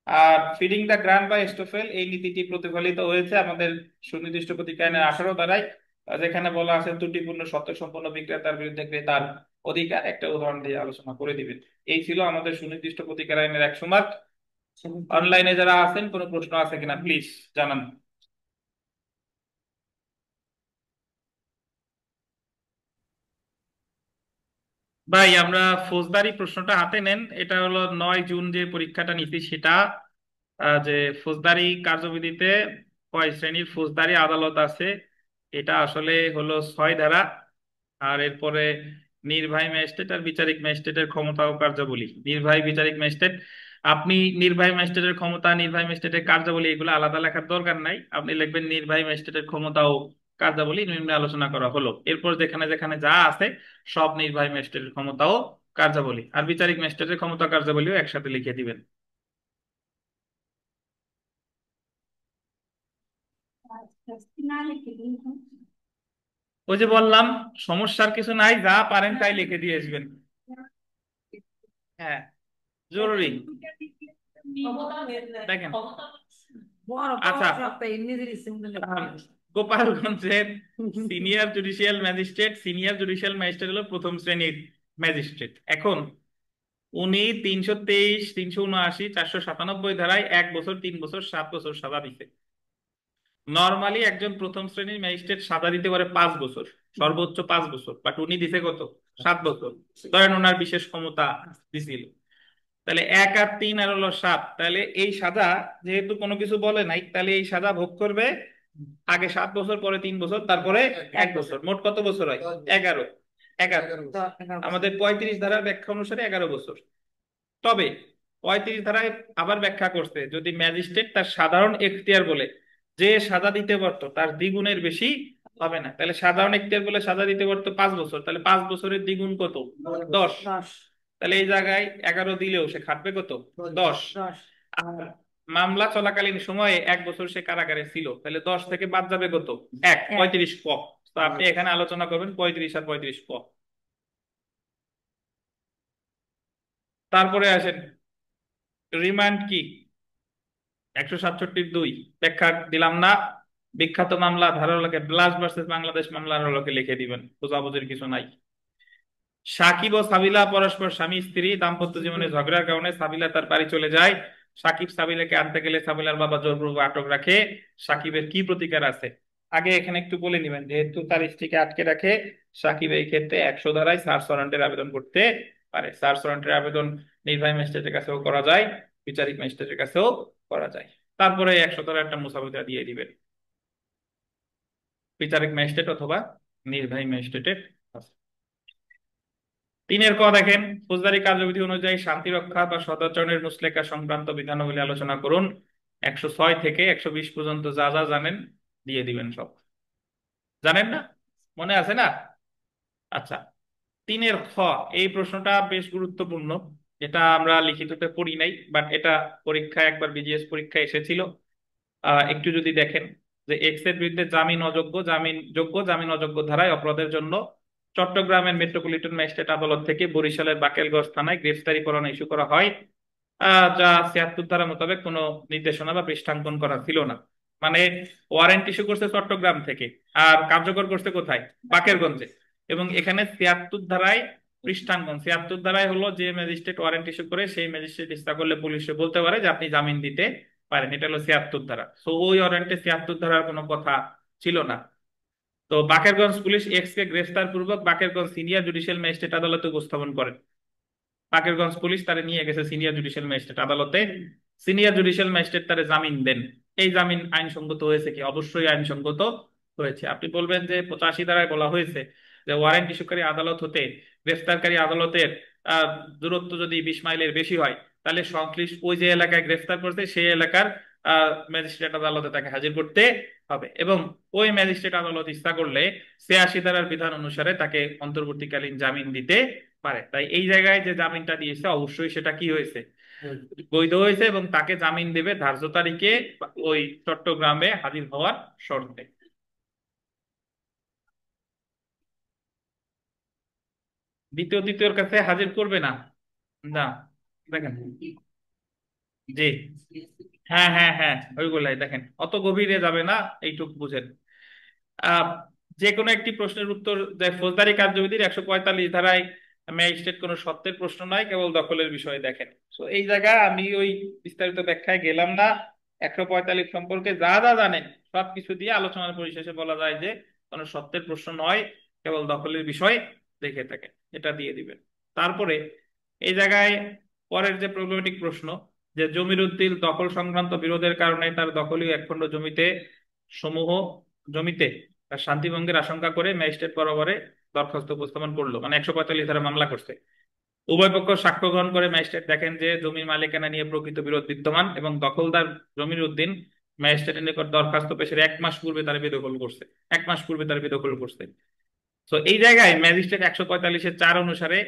A: আর ফিডিং দ্য গ্রান্ট বা স্টোফেল, এই নীতিটি প্রতিফলিত হয়েছে আমাদের সুনির্দিষ্ট প্রতিক্রিয়া আইনের 18 ধারায়, যেখানে বলা আছে ত্রুটিপূর্ণ সত্য সম্পন্ন বিক্রেতার বিরুদ্ধে ক্রেতার অধিকার। একটা উদাহরণ দিয়ে আলোচনা করে দিবেন। এই ছিল আমাদের সুনির্দিষ্ট প্রতিক্রিয়া আইনের 100 মার্ক। অনলাইনে যারা আছেন কোনো প্রশ্ন আছে কিনা প্লিজ জানান। ভাই আমরা ফৌজদারি প্রশ্নটা হাতে নেন। এটা হলো 9 জুন যে পরীক্ষাটা নিছি সেটা, যে ফৌজদারি কার্যবিধিতে কয় শ্রেণীর ফৌজদারি আদালত আছে, এটা আসলে হলো 6 ধারা। আর এরপরে নির্বাহী ম্যাজিস্ট্রেট আর বিচারিক ম্যাজিস্ট্রেটের ক্ষমতা ও কার্যাবলী। নির্বাহী বিচারিক ম্যাজিস্ট্রেট, আপনি নির্বাহী ম্যাজিস্ট্রেটের ক্ষমতা, নির্বাহী ম্যাজিস্ট্রেটের কার্যাবলী এগুলো আলাদা লেখার দরকার নাই, আপনি লিখবেন নির্বাহী ম্যাজিস্ট্রেটের ক্ষমতা ও কার্যাবলী নিম্নে আলোচনা করা হলো। এরপর যেখানে যেখানে যা আছে সব নির্বাহী ম্যাজিস্ট্রেটের ক্ষমতা ও কার্যাবলী, আর বিচারিক ম্যাজিস্ট্রেটের ক্ষমতা কার্যাবলীও একসাথে লিখে দিবেন। ওই যে বললাম, সমস্যার কিছু নাই, যা পারেন তাই লিখে দিয়ে আসবেন। হ্যাঁ, জরুরি। দেখেন,
C: বড়
A: আচ্ছা,
C: পাওয়ার সপ্তাহে নিজের ইচ্ছে মতো
A: আহ,
C: লিখতে
A: গোপালগঞ্জের সিনিয়র জুডিশিয়াল ম্যাজিস্ট্রেট হলো প্রথম শ্রেণীর ম্যাজিস্ট্রেট। এখন উনি 323, 379, 497 ধারায় 1 বছর, 3 বছর, 7 বছর সাজা দিতে। নর্মালি একজন প্রথম শ্রেণীর ম্যাজিস্ট্রেট সাজা দিতে পারে 5 বছর, সর্বোচ্চ 5 বছর, বাট উনি দিছে কত? 7 বছর। ধরেন ওনার বিশেষ ক্ষমতা দিছিল, তাহলে 1 আর 3 আর হলো 7, তাহলে এই সাজা যেহেতু কোনো কিছু বলে নাই, তাহলে এই সাজা ভোগ করবে আগে 7 বছর, পরে 3 বছর, তারপরে 1 বছর। মোট কত বছর হয়? 11। 11।
C: 11 বছর।
A: আমাদের 35 ধারার ব্যাখ্যা অনুসারে 11 বছর। তবে 35 ধারায় আবার ব্যাখ্যা করছে, যদি ম্যাজিস্ট্রেট তার সাধারণ এখতিয়ার বলে যে সাজা দিতে পারতো তার দ্বিগুণের বেশি হবে না, তাহলে সাধারণ এখতিয়ার বলে সাজা দিতে পারতো 5 বছর, তাহলে 5 বছরের দ্বিগুণ কত? 10।
C: 10।
A: তাহলে এই জায়গায় 11 দিলেও সে খাটবে কত? 10।
C: 10।
A: আর মামলা চলাকালীন সময়ে 1 বছর সে কারাগারে ছিল, তাহলে 10 থেকে বাদ যাবে কত? 1, 35 ক। তো আপনি এখানে আলোচনা করবেন 35 আর 35 ক। তারপরে আসেন রিমান্ড কি, 167(2) ব্যাখ্যা দিলাম না। বিখ্যাত মামলা ধারালোকে ব্লাস ভার্সেস বাংলাদেশ মামলার হলকে লিখে দিবেন, বোঝাবুঝির কিছু নাই। সাকিব ও সাবিলা পরস্পর স্বামী স্ত্রী, দাম্পত্য জীবনে ঝগড়ার কারণে সাবিলা তার বাড়ি চলে যায়। সাকিব সাবিলাকে আনতে গেলে সাবিলার বাবা জোরপূর্বক আটক রাখে। সাকিবের কি প্রতিকার আছে? আগে এখানে একটু বলে নিবেন, যেহেতু তার স্ত্রীকে আটকে রাখে, সাকিব এই ক্ষেত্রে 100 ধারায় সার্চ ওয়ারেন্টের আবেদন করতে পারে। সার্চ ওয়ারেন্টের আবেদন নির্বাহী ম্যাজিস্ট্রেটের কাছেও করা যায়, বিচারিক ম্যাজিস্ট্রেটের কাছেও করা যায়। তারপরে 100 ধারা একটা মুসাবিদা দিয়ে দিবেন বিচারিক ম্যাজিস্ট্রেট অথবা নির্বাহী ম্যাজিস্ট্রেটের কাছে। 3-এর ক দেখেন, ফৌজদারি কার্যবিধি অনুযায়ী শান্তি রক্ষা বা সদাচরণের মুসলেকা সংক্রান্ত বিধানাবলী আলোচনা করুন। 106 থেকে 120 পর্যন্ত যা যা জানেন দিয়ে দিবেন সব। জানেন না? মনে আছে না? আচ্ছা, 3-এর খ, এই প্রশ্নটা বেশ গুরুত্বপূর্ণ। এটা আমরা লিখিততে পড়ি নাই, বাট এটা পরীক্ষায় একবার বিজিএস পরীক্ষায় এসেছিল। একটু যদি দেখেন যে এক্স এর বিরুদ্ধে জামিন অযোগ্য ধারায় অপরাধের জন্য চট্টগ্রামের মেট্রোপলিটন ম্যাজিস্ট্রেট আদালত থেকে বরিশালের বাকেরগঞ্জ থানায় গ্রেফতারি পরোয়ানা ইস্যু করা হয়, যা 76 ধারা মোতাবেক কোনো নির্দেশনা বা পৃষ্ঠাঙ্কন করা ছিল না। মানে ওয়ারেন্ট ইস্যু করছে চট্টগ্রাম থেকে, আর কার্যকর করছে কোথায়? বাকেরগঞ্জে। এবং এখানে 76 ধারায় পৃষ্ঠাঙ্কন, 76 ধারায় হলো যে ম্যাজিস্ট্রেট ওয়ারেন্ট ইস্যু করে সেই ম্যাজিস্ট্রেট ইচ্ছা করলে পুলিশে বলতে পারে যে আপনি জামিন দিতে পারেন, এটা হলো 76 ধারা। তো ওই ওয়ারেন্টে 76 ধারার কোনো কথা ছিল না। তো বাকেরগঞ্জ পুলিশ এক্স কে গ্রেফতার পূর্বক বাকেরগঞ্জ সিনিয়র জুডিশিয়াল ম্যাজিস্ট্রেট আদালতে উপস্থাপন করেন। বাকেরগঞ্জ পুলিশ তারে নিয়ে গেছে সিনিয়র জুডিশিয়াল ম্যাজিস্ট্রেট আদালতে, সিনিয়র জুডিশিয়াল ম্যাজিস্ট্রেট তারে জামিন দেন। এই জামিন আইনসঙ্গত হয়েছে কি? অবশ্যই আইনসঙ্গত হয়েছে। আপনি বলবেন যে 85 ধারায় বলা হয়েছে যে ওয়ারেন্ট ইস্যুকারী আদালত হতে গ্রেফতারকারী আদালতের আহ, দূরত্ব যদি 20 মাইলের বেশি হয়, তাহলে সংশ্লিষ্ট ওই যে এলাকায় গ্রেফতার করতে সেই এলাকার ম্যাজিস্ট্রেট আদালতে তাকে হাজির করতে হবে, এবং ওই ম্যাজিস্ট্রেট আদালত ইচ্ছা করলে 86 ধারার বিধান অনুসারে তাকে অন্তর্বর্তীকালীন জামিন দিতে পারে। তাই এই জায়গায় যে জামিনটা দিয়েছে অবশ্যই সেটা কি হয়েছে? বৈধ হয়েছে, এবং তাকে জামিন দেবে ধার্য তারিখে ওই চট্টগ্রামে হাজির হওয়ার শর্তে। দ্বিতীয় তৃতীয়র কাছে হাজির করবে না। না, দেখেন। জি, হ্যাঁ হ্যাঁ হ্যাঁ, ওইগুলাই দেখেন, অত গভীরে যাবে না, এইটুক বুঝেন। আহ যে কোনো একটি প্রশ্নের উত্তর যে ফৌজদারি কার্যবিধির 145 ধারায় ম্যাজিস্ট্রেট কোনো সত্যের প্রশ্ন নয়, কেবল দখলের বিষয়ে দেখেন। তো এই জায়গায় আমি ওই বিস্তারিত ব্যাখ্যায় গেলাম না। 145 সম্পর্কে যা যা জানেন সবকিছু দিয়ে আলোচনার পরিশেষে বলা যায় যে কোনো সত্যের প্রশ্ন নয়, কেবল দখলের বিষয় দেখে থাকেন, এটা দিয়ে দিবেন। তারপরে এই জায়গায় পরের যে প্রবলেমেটিক প্রশ্ন, যে জমির উদ্দিন দখল সংক্রান্ত বিরোধের কারণে তার দখলীয় একখণ্ড সমূহ জমিতে তার শান্তিভঙ্গের আশঙ্কা করে ম্যাজিস্ট্রেট বরাবরে দরখাস্ত উপস্থাপন করলো, মানে 145 ধারা মামলা করছে। উভয় পক্ষ সাক্ষ্য গ্রহণ করে ম্যাজিস্ট্রেট দেখেন যে জমির মালিকানা নিয়ে প্রকৃত বিরোধ বিদ্যমান এবং দখলদার জমির উদ্দিন ম্যাজিস্ট্রেটের নিকট দরখাস্ত পেশের 1 মাস পূর্বে তার বেদখল করছে। 1 মাস পূর্বে তার বেদখল করছে। তো এই জায়গায় ম্যাজিস্ট্রেট 145-4 অনুসারে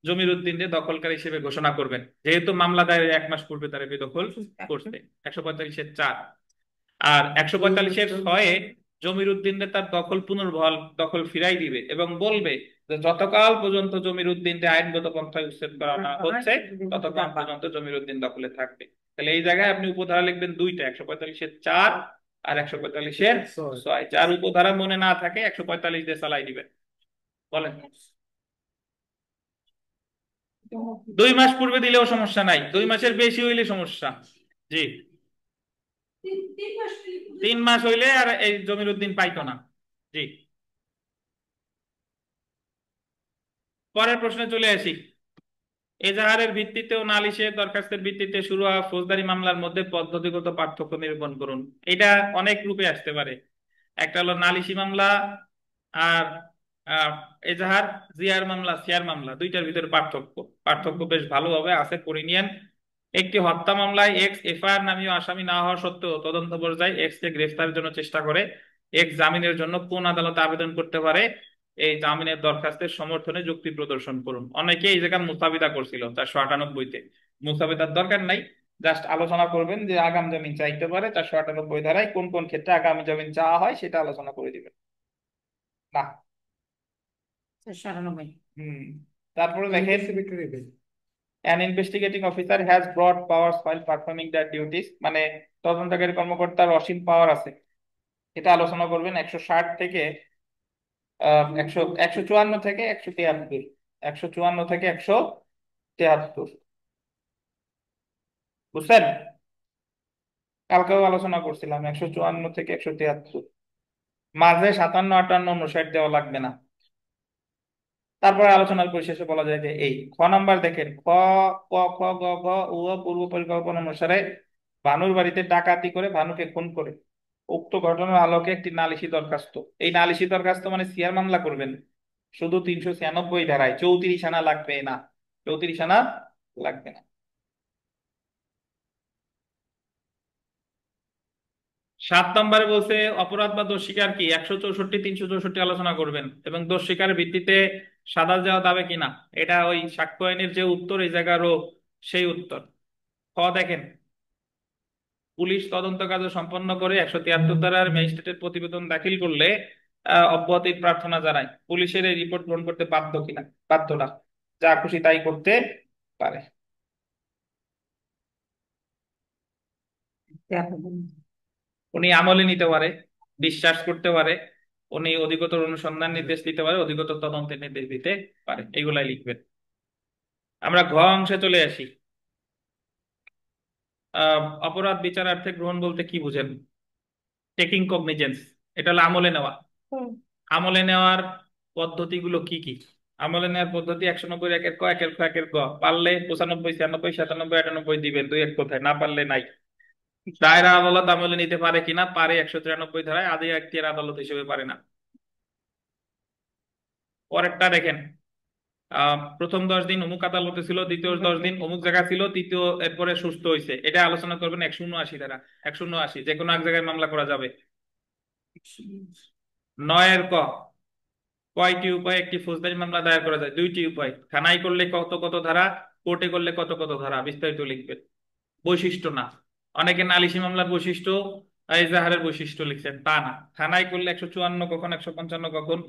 A: জমির উদ্দিনকে দখলকারী হিসেবে ঘোষণা করবেন, যেহেতু মামলা দায়েরের 1 মাস পূর্বে তার বেদখল করছে। 145-4। আর 145-6 জমির উদ্দিনে তার দখল পুনর্বহাল দখল ফিরাই দিবে এবং বলবে যে যতকাল পর্যন্ত জমির উদ্দিনকে আইনগত পন্থায় উচ্ছেদ করা না হচ্ছে ততকাল পর্যন্ত জমির উদ্দিন দখলে থাকবে। তাহলে এই জায়গায় আপনি উপধারা লিখবেন দুইটা, 145-4 আর 145-6। যার উপধারা মনে না থাকে 145 দিয়ে চালাই দিবেন। বলেন। 2 মাস পূর্বে দিলেও সমস্যা নাই, 2 মাসের বেশি হইলে সমস্যা। জি, 3 মাস হইলে আর এই জমির উদ্দিন পাইতো না। জি, পরের প্রশ্নে চলে আসি। এজাহারের ভিত্তিতে ও নালিশের দরখাস্তের ভিত্তিতে শুরু হওয়া ফৌজদারি মামলার মধ্যে পদ্ধতিগত পার্থক্য নিরূপণ করুন। এটা অনেক রূপে আসতে পারে। একটা হলো নালিশি মামলা, আর আহ, এজাহার, জিআর মামলা, সিআর মামলা, দুইটার ভিতরে পার্থক্য পার্থক্য বেশ ভালোভাবে আছে, করে নিয়েন। একটি হত্যা মামলায় এক্স এফআইআর নামীয় আসামি না হওয়া সত্ত্বেও তদন্ত পর্যায়ে এক্স কে গ্রেফতারের জন্য চেষ্টা করে। এক্স জামিনের জন্য কোন আদালতে আবেদন করতে পারে? এই জামিনের দরখাস্তের সমর্থনে যুক্তি প্রদর্শন করুন। অনেকে এই জায়গায় মুস্তাবিদা করছিল 498-তে। মুস্তাবিদার দরকার নাই, জাস্ট আলোচনা করবেন যে আগাম জামিন চাইতে পারে 498 ধারায় কোন কোন ক্ষেত্রে আগাম জামিন চাওয়া হয় সেটা আলোচনা করে দিবেন না।
C: 97।
A: হম, তারপরে দেখেন,
D: victory page.
A: an investigating officer has broad powers while performing their duties, মানে তদন্তকারী কর্মকর্তার অসীম পাওয়ার আছে, এটা আলোচনা করবেন। 160 থেকে 154 থেকে 173, 154 থেকে 173, বুঝছেন? কালকেও আলোচনা করছিলাম 154 থেকে 173, মাঝে 57, 58, 59 দেওয়া লাগবে না। তারপরে আলোচনার পরিশেষে বলা যায় যে এই খ নাম্বার দেখেন, খ, ক, খ, গ, ঘ, উ পূর্ব পরিকল্পনা অনুসারে ভানুর বাড়িতে ডাকাতি করে ভানুকে খুন করে উক্ত ঘটনার আলোকে একটি নালিশি দরখাস্ত, এই নালিশি দরখাস্ত মানে সিআর মামলা করবেন শুধু 396 ধারায়, 34 আনা লাগবে না, 34 আনা লাগবে না। 7 নম্বরে বলছে অপরাধ বা দোষ স্বীকার কি, 164, 364 আলোচনা করবেন এবং দোষ স্বীকারের ভিত্তিতে সাজা দেওয়া যাবে কিনা, এটা ওই সাক্ষ্য আইনের যে উত্তর এই জায়গারও সেই উত্তর। খ দেখেন, পুলিশ তদন্ত কাজ সম্পন্ন করে 173 ধারার ম্যাজিস্ট্রেটের প্রতিবেদন দাখিল করলে অব্যাহতির প্রার্থনা জানায়। পুলিশের এই রিপোর্ট গ্রহণ করতে বাধ্য কিনা? বাধ্য না, যা খুশি তাই করতে পারে। উনি আমলে নিতে পারে, বিশ্বাস করতে পারে, উনি অধিকতর অনুসন্ধান নির্দেশ দিতে পারে, অধিকতর তদন্তের নির্দেশ দিতে পারে, এগুলাই লিখবেন। আমরা ঘ অংশে চলে আসি। অপরাধ বিচারার্থে গ্রহণ বলতে কি বুঝেন? টেকিং কগনিজেন্স, এটা হলো আমলে নেওয়া। আমলে নেওয়ার পদ্ধতিগুলো কি কি? আমলে নেওয়ার পদ্ধতি 190 একের ক, একের খ, একের গ, পারলে 95, 96, 97, 98 দিবেন, দুই এক কথায়, না পারলে নাই। দায়রা আদালত আমলে নিতে পারে কিনা? পারে, 193 ধারায় আদি এখতিয়ার আদালত হিসেবে পারে না। পরেরটা দেখেন, প্রথম 10 দিন অমুক আদালতে ছিল, দ্বিতীয় 10 দিন অমুক জায়গা ছিল, তৃতীয় এরপরে সুস্থ হয়েছে, এটা আলোচনা করবেন 179 ধারা। 179 যে কোনো এক জায়গায় মামলা করা যাবে। 9-এর ক, কয়টি উপায়ে একটি ফৌজদারি মামলা দায়ের করা যায়? 2টি উপায়। থানায় করলে কত কত ধারা, কোর্টে করলে কত কত ধারা, বিস্তারিত লিখবেন। বৈশিষ্ট্য না, অনেকে নালিশি মামলার বৈশিষ্ট্য এজাহারের বৈশিষ্ট্য লিখছেন, তা না। থানায় করলে 154 কখন, 155 কখন,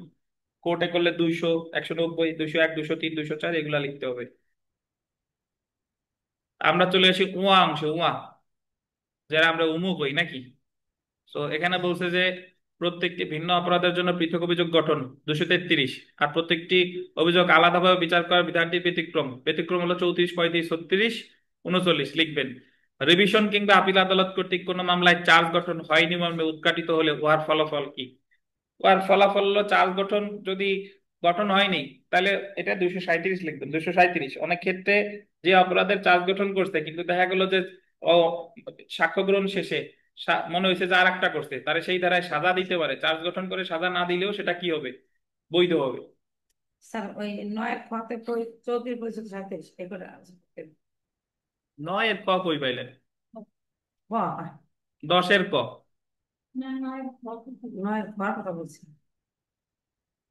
A: কোর্টে করলে 200, 190, 201, 203, 204 এগুলা লিখতে হবে। আমরা চলে আসি উয়া অংশে। উয়া যারা আমরা উমু কই নাকি। তো এখানে বলছে যে প্রত্যেকটি ভিন্ন অপরাধের জন্য পৃথক অভিযোগ গঠন 233, আর প্রত্যেকটি অভিযোগ আলাদাভাবে বিচার করার বিধানটি ব্যতিক্রম। ব্যতিক্রম হলো 34, 35, 36, 39 লিখবেন। রিভিশন কিংবা আপিল আদালত কর্তৃক কোনো মামলায় চার্জ গঠন হয়নি মর্মে উদ্ঘাটিত হলে উহার ফলাফল কি? উহার ফলাফল হলো চার্জ গঠন যদি গঠন হয়নি তাহলে এটা 237 লিখবেন। 237 অনেক ক্ষেত্রে যে অপরাধের চার্জ গঠন করছে কিন্তু দেখা গেল যে ও সাক্ষ্য গ্রহণ শেষে মনে হয়েছে যে আর একটা করছে, তারে সেই ধারায় সাজা দিতে পারে। চার্জ গঠন করে সাজা না দিলেও সেটা কি হবে? বৈধ হবে।
C: স্যার ওই 9 34 পরিচিত 37 এগুলো আছে।
A: 9 এর ক কই পাইলেন?
C: বাহ,
A: 10 এর ক।
C: 9 কথা বলছি,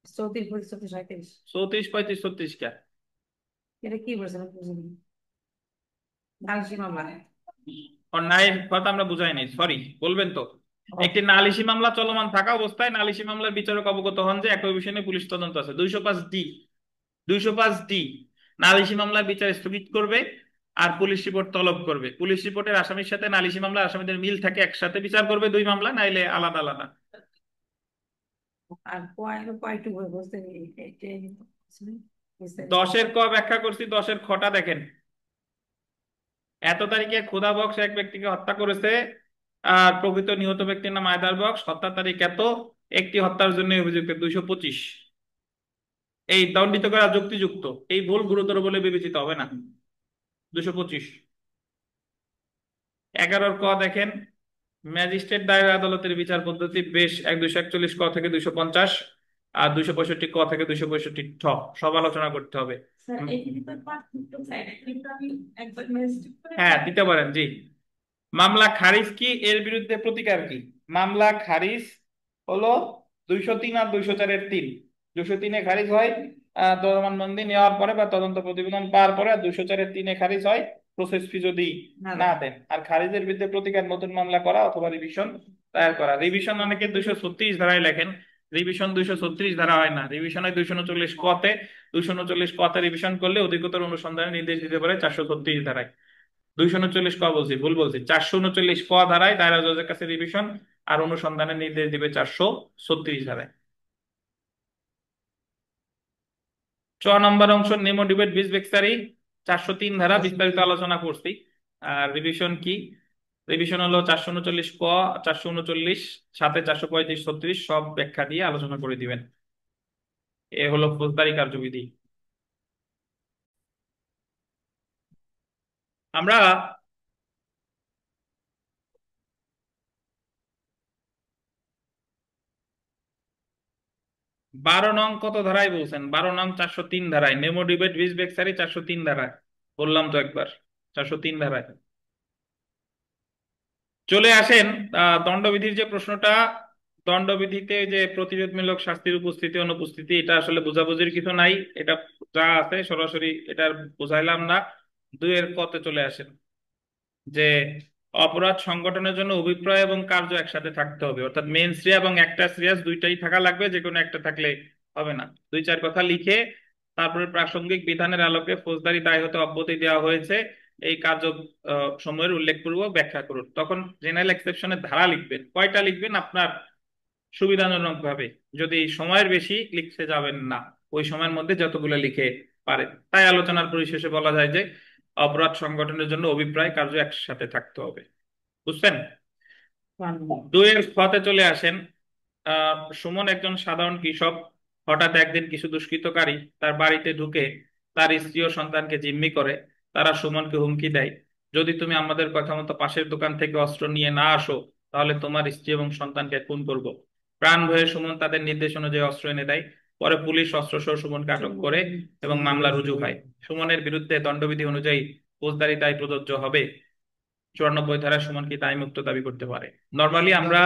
C: 34 পরিচিত 37।
A: 34, 35, 36 কে?
C: এটা কি বলছেন আপনি বুঝিনি? নালিশি মামলা।
A: আর 9 এর কথা আমরা বুঝাই নাই, সরি, বলবেন তো। একটি নালিশি মামলা চলমান থাকা অবস্থায় নালিশি মামলার বিচারক অবগত হন যে একই বিষয় নিয়ে পুলিশ তদন্ত আছে। 205D। 205D নালিশি মামলার বিচার স্থগিত করবে আর পুলিশ রিপোর্ট তলব করবে। পুলিশ রিপোর্টের আসামির সাথে নালিশি মামলার আসামিদের মিল থাকে একসাথে বিচার করবে দুই মামলা, নাইলে আলাদা আলাদা।
C: আর পয়েন্ট বলতে
A: 10 এর ক ব্যাখ্যা করছি, 10 এর খটা দেখেন। এত তারিখে খোদা বক্স এক ব্যক্তিকে হত্যা করেছে আর প্রকৃত নিহত ব্যক্তির নাম আয়দার বক্স, হত্যার তারিখ এত, একটি হত্যার জন্য অভিযুক্ত 225। এই দণ্ডিত করা যুক্তিযুক্ত, এই ভুল গুরুতর বলে বিবেচিত হবে না। 225। 11 ক দেখেন, ম্যাজিস্ট্রেট দায়রা আদালতের বিচার পদ্ধতি বেশ 241 ক থেকে 250 আর 265 ক থেকে 265 ঠ সব আলোচনা করতে হবে। হ্যাঁ দিতে পারেন, জি। মামলা খারিজ কি, এর বিরুদ্ধে প্রতিকার কি? মামলা খারিজ হলো 203 আর 204 এর 3। 203-এ খারিজ হয় জবানবন্দি নেওয়ার পরে বা তদন্ত প্রতিবেদন পাওয়ার পরে, আর 204 এর 3-এ খারিজ হয় প্রসেস ফি যদি না দেন। আর খারিজের বিরুদ্ধে প্রতিকার নতুন মামলা করা অথবা রিভিশন দায়ের করা। রিভিশন অনেকে 236 ধারায় লেখেন, রিভিশন 236 ধারা হয় না, রিভিশন হয় 239 কতে। 239 কতে রিভিশন করলে অধিকতর অনুসন্ধানের নির্দেশ দিতে পারে 436 ধারায়। 239 ক বলছি, ভুল বলছি, 439 ক ধারায় দায়রা জজের কাছে রিভিশন আর অনুসন্ধানের নির্দেশ দিবে 436 ধারায়। 6 নম্বর অংশ নেমো ডিবেট বিস বেক্সারি, 403 ধারা বিস্তারিত আলোচনা করছি। আর রিভিশন কি? রিভিশন হলো 439 ক, 439 সাথে 435, 36 সব ব্যাখ্যা দিয়ে আলোচনা করে দিবেন। এ হলো ফৌজদারি কার্যবিধি। আমরা 12 নং কত ধারায় বলছেন? 12 নং 403 ধারায়, নেমো ডিবেট বিস বেক্সারি 403 ধারায়। বললাম তো একবার, 403 ধারায়। চলে আসেন দণ্ডবিধির যে প্রশ্নটা। দণ্ডবিধিতে যে প্রতিরোধমূলক শাস্তির উপস্থিতি অনুপস্থিতি, এটা আসলে বোঝাবুঝির কিছু নাই, এটা যা আছে সরাসরি এটা বোঝাইলাম না। 2 এর কতে চলে আসেন যে অপরাধ সংগঠনের জন্য অভিপ্রায় এবং কার্য একসাথে থাকতে হবে, অর্থাৎ মেন শ্রেয়া এবং একটা শ্রেয়াস দুইটাই থাকা লাগবে, যে কোনো একটা থাকলে হবে না। 2-4 কথা লিখে তারপরে প্রাসঙ্গিক বিধানের আলোকে ফৌজদারি দায় হতে অব্যাহতি দেওয়া হয়েছে এই কার্য সময়ের উল্লেখপূর্বক ব্যাখ্যা করুন। তখন জেনারেল এক্সেপশনের ধারা লিখবেন। কয়টা লিখবেন আপনার সুবিধাজনক ভাবে, যদি সময়ের বেশি লিখতে যাবেন না, ওই সময়ের মধ্যে যতগুলো লিখে পারেন। তাই আলোচনার পরিশেষে বলা যায় যে অপরাধ সংগঠনের জন্য অভিপ্রায় কার্য একসাথে থাকতে হবে। বুঝছেন? 2-এর খতে চলে আসেন। সুমন একজন সাধারণ কৃষক। হঠাৎ একদিন কিছু দুষ্কৃতকারী তার বাড়িতে ঢুকে তার স্ত্রী ও সন্তানকে জিম্মি করে। তারা সুমনকে হুমকি দেয়, যদি তুমি আমাদের কথা মতো পাশের দোকান থেকে অস্ত্র নিয়ে না আসো তাহলে তোমার স্ত্রী এবং সন্তানকে খুন করব। প্রাণ ভয়ে সুমন তাদের নির্দেশ অনুযায়ী অস্ত্র এনে দেয়। পরে পুলিশ অস্ত্রসহ সুমনকে আটক করে এবং মামলা রুজু হয়। সুমনের বিরুদ্ধে দণ্ডবিধি অনুযায়ী ফৌজদারি দায় প্রযোজ্য হবে। 94 ধারা সুমন কি দায় মুক্ত দাবি করতে পারে। নর্মালি আমরা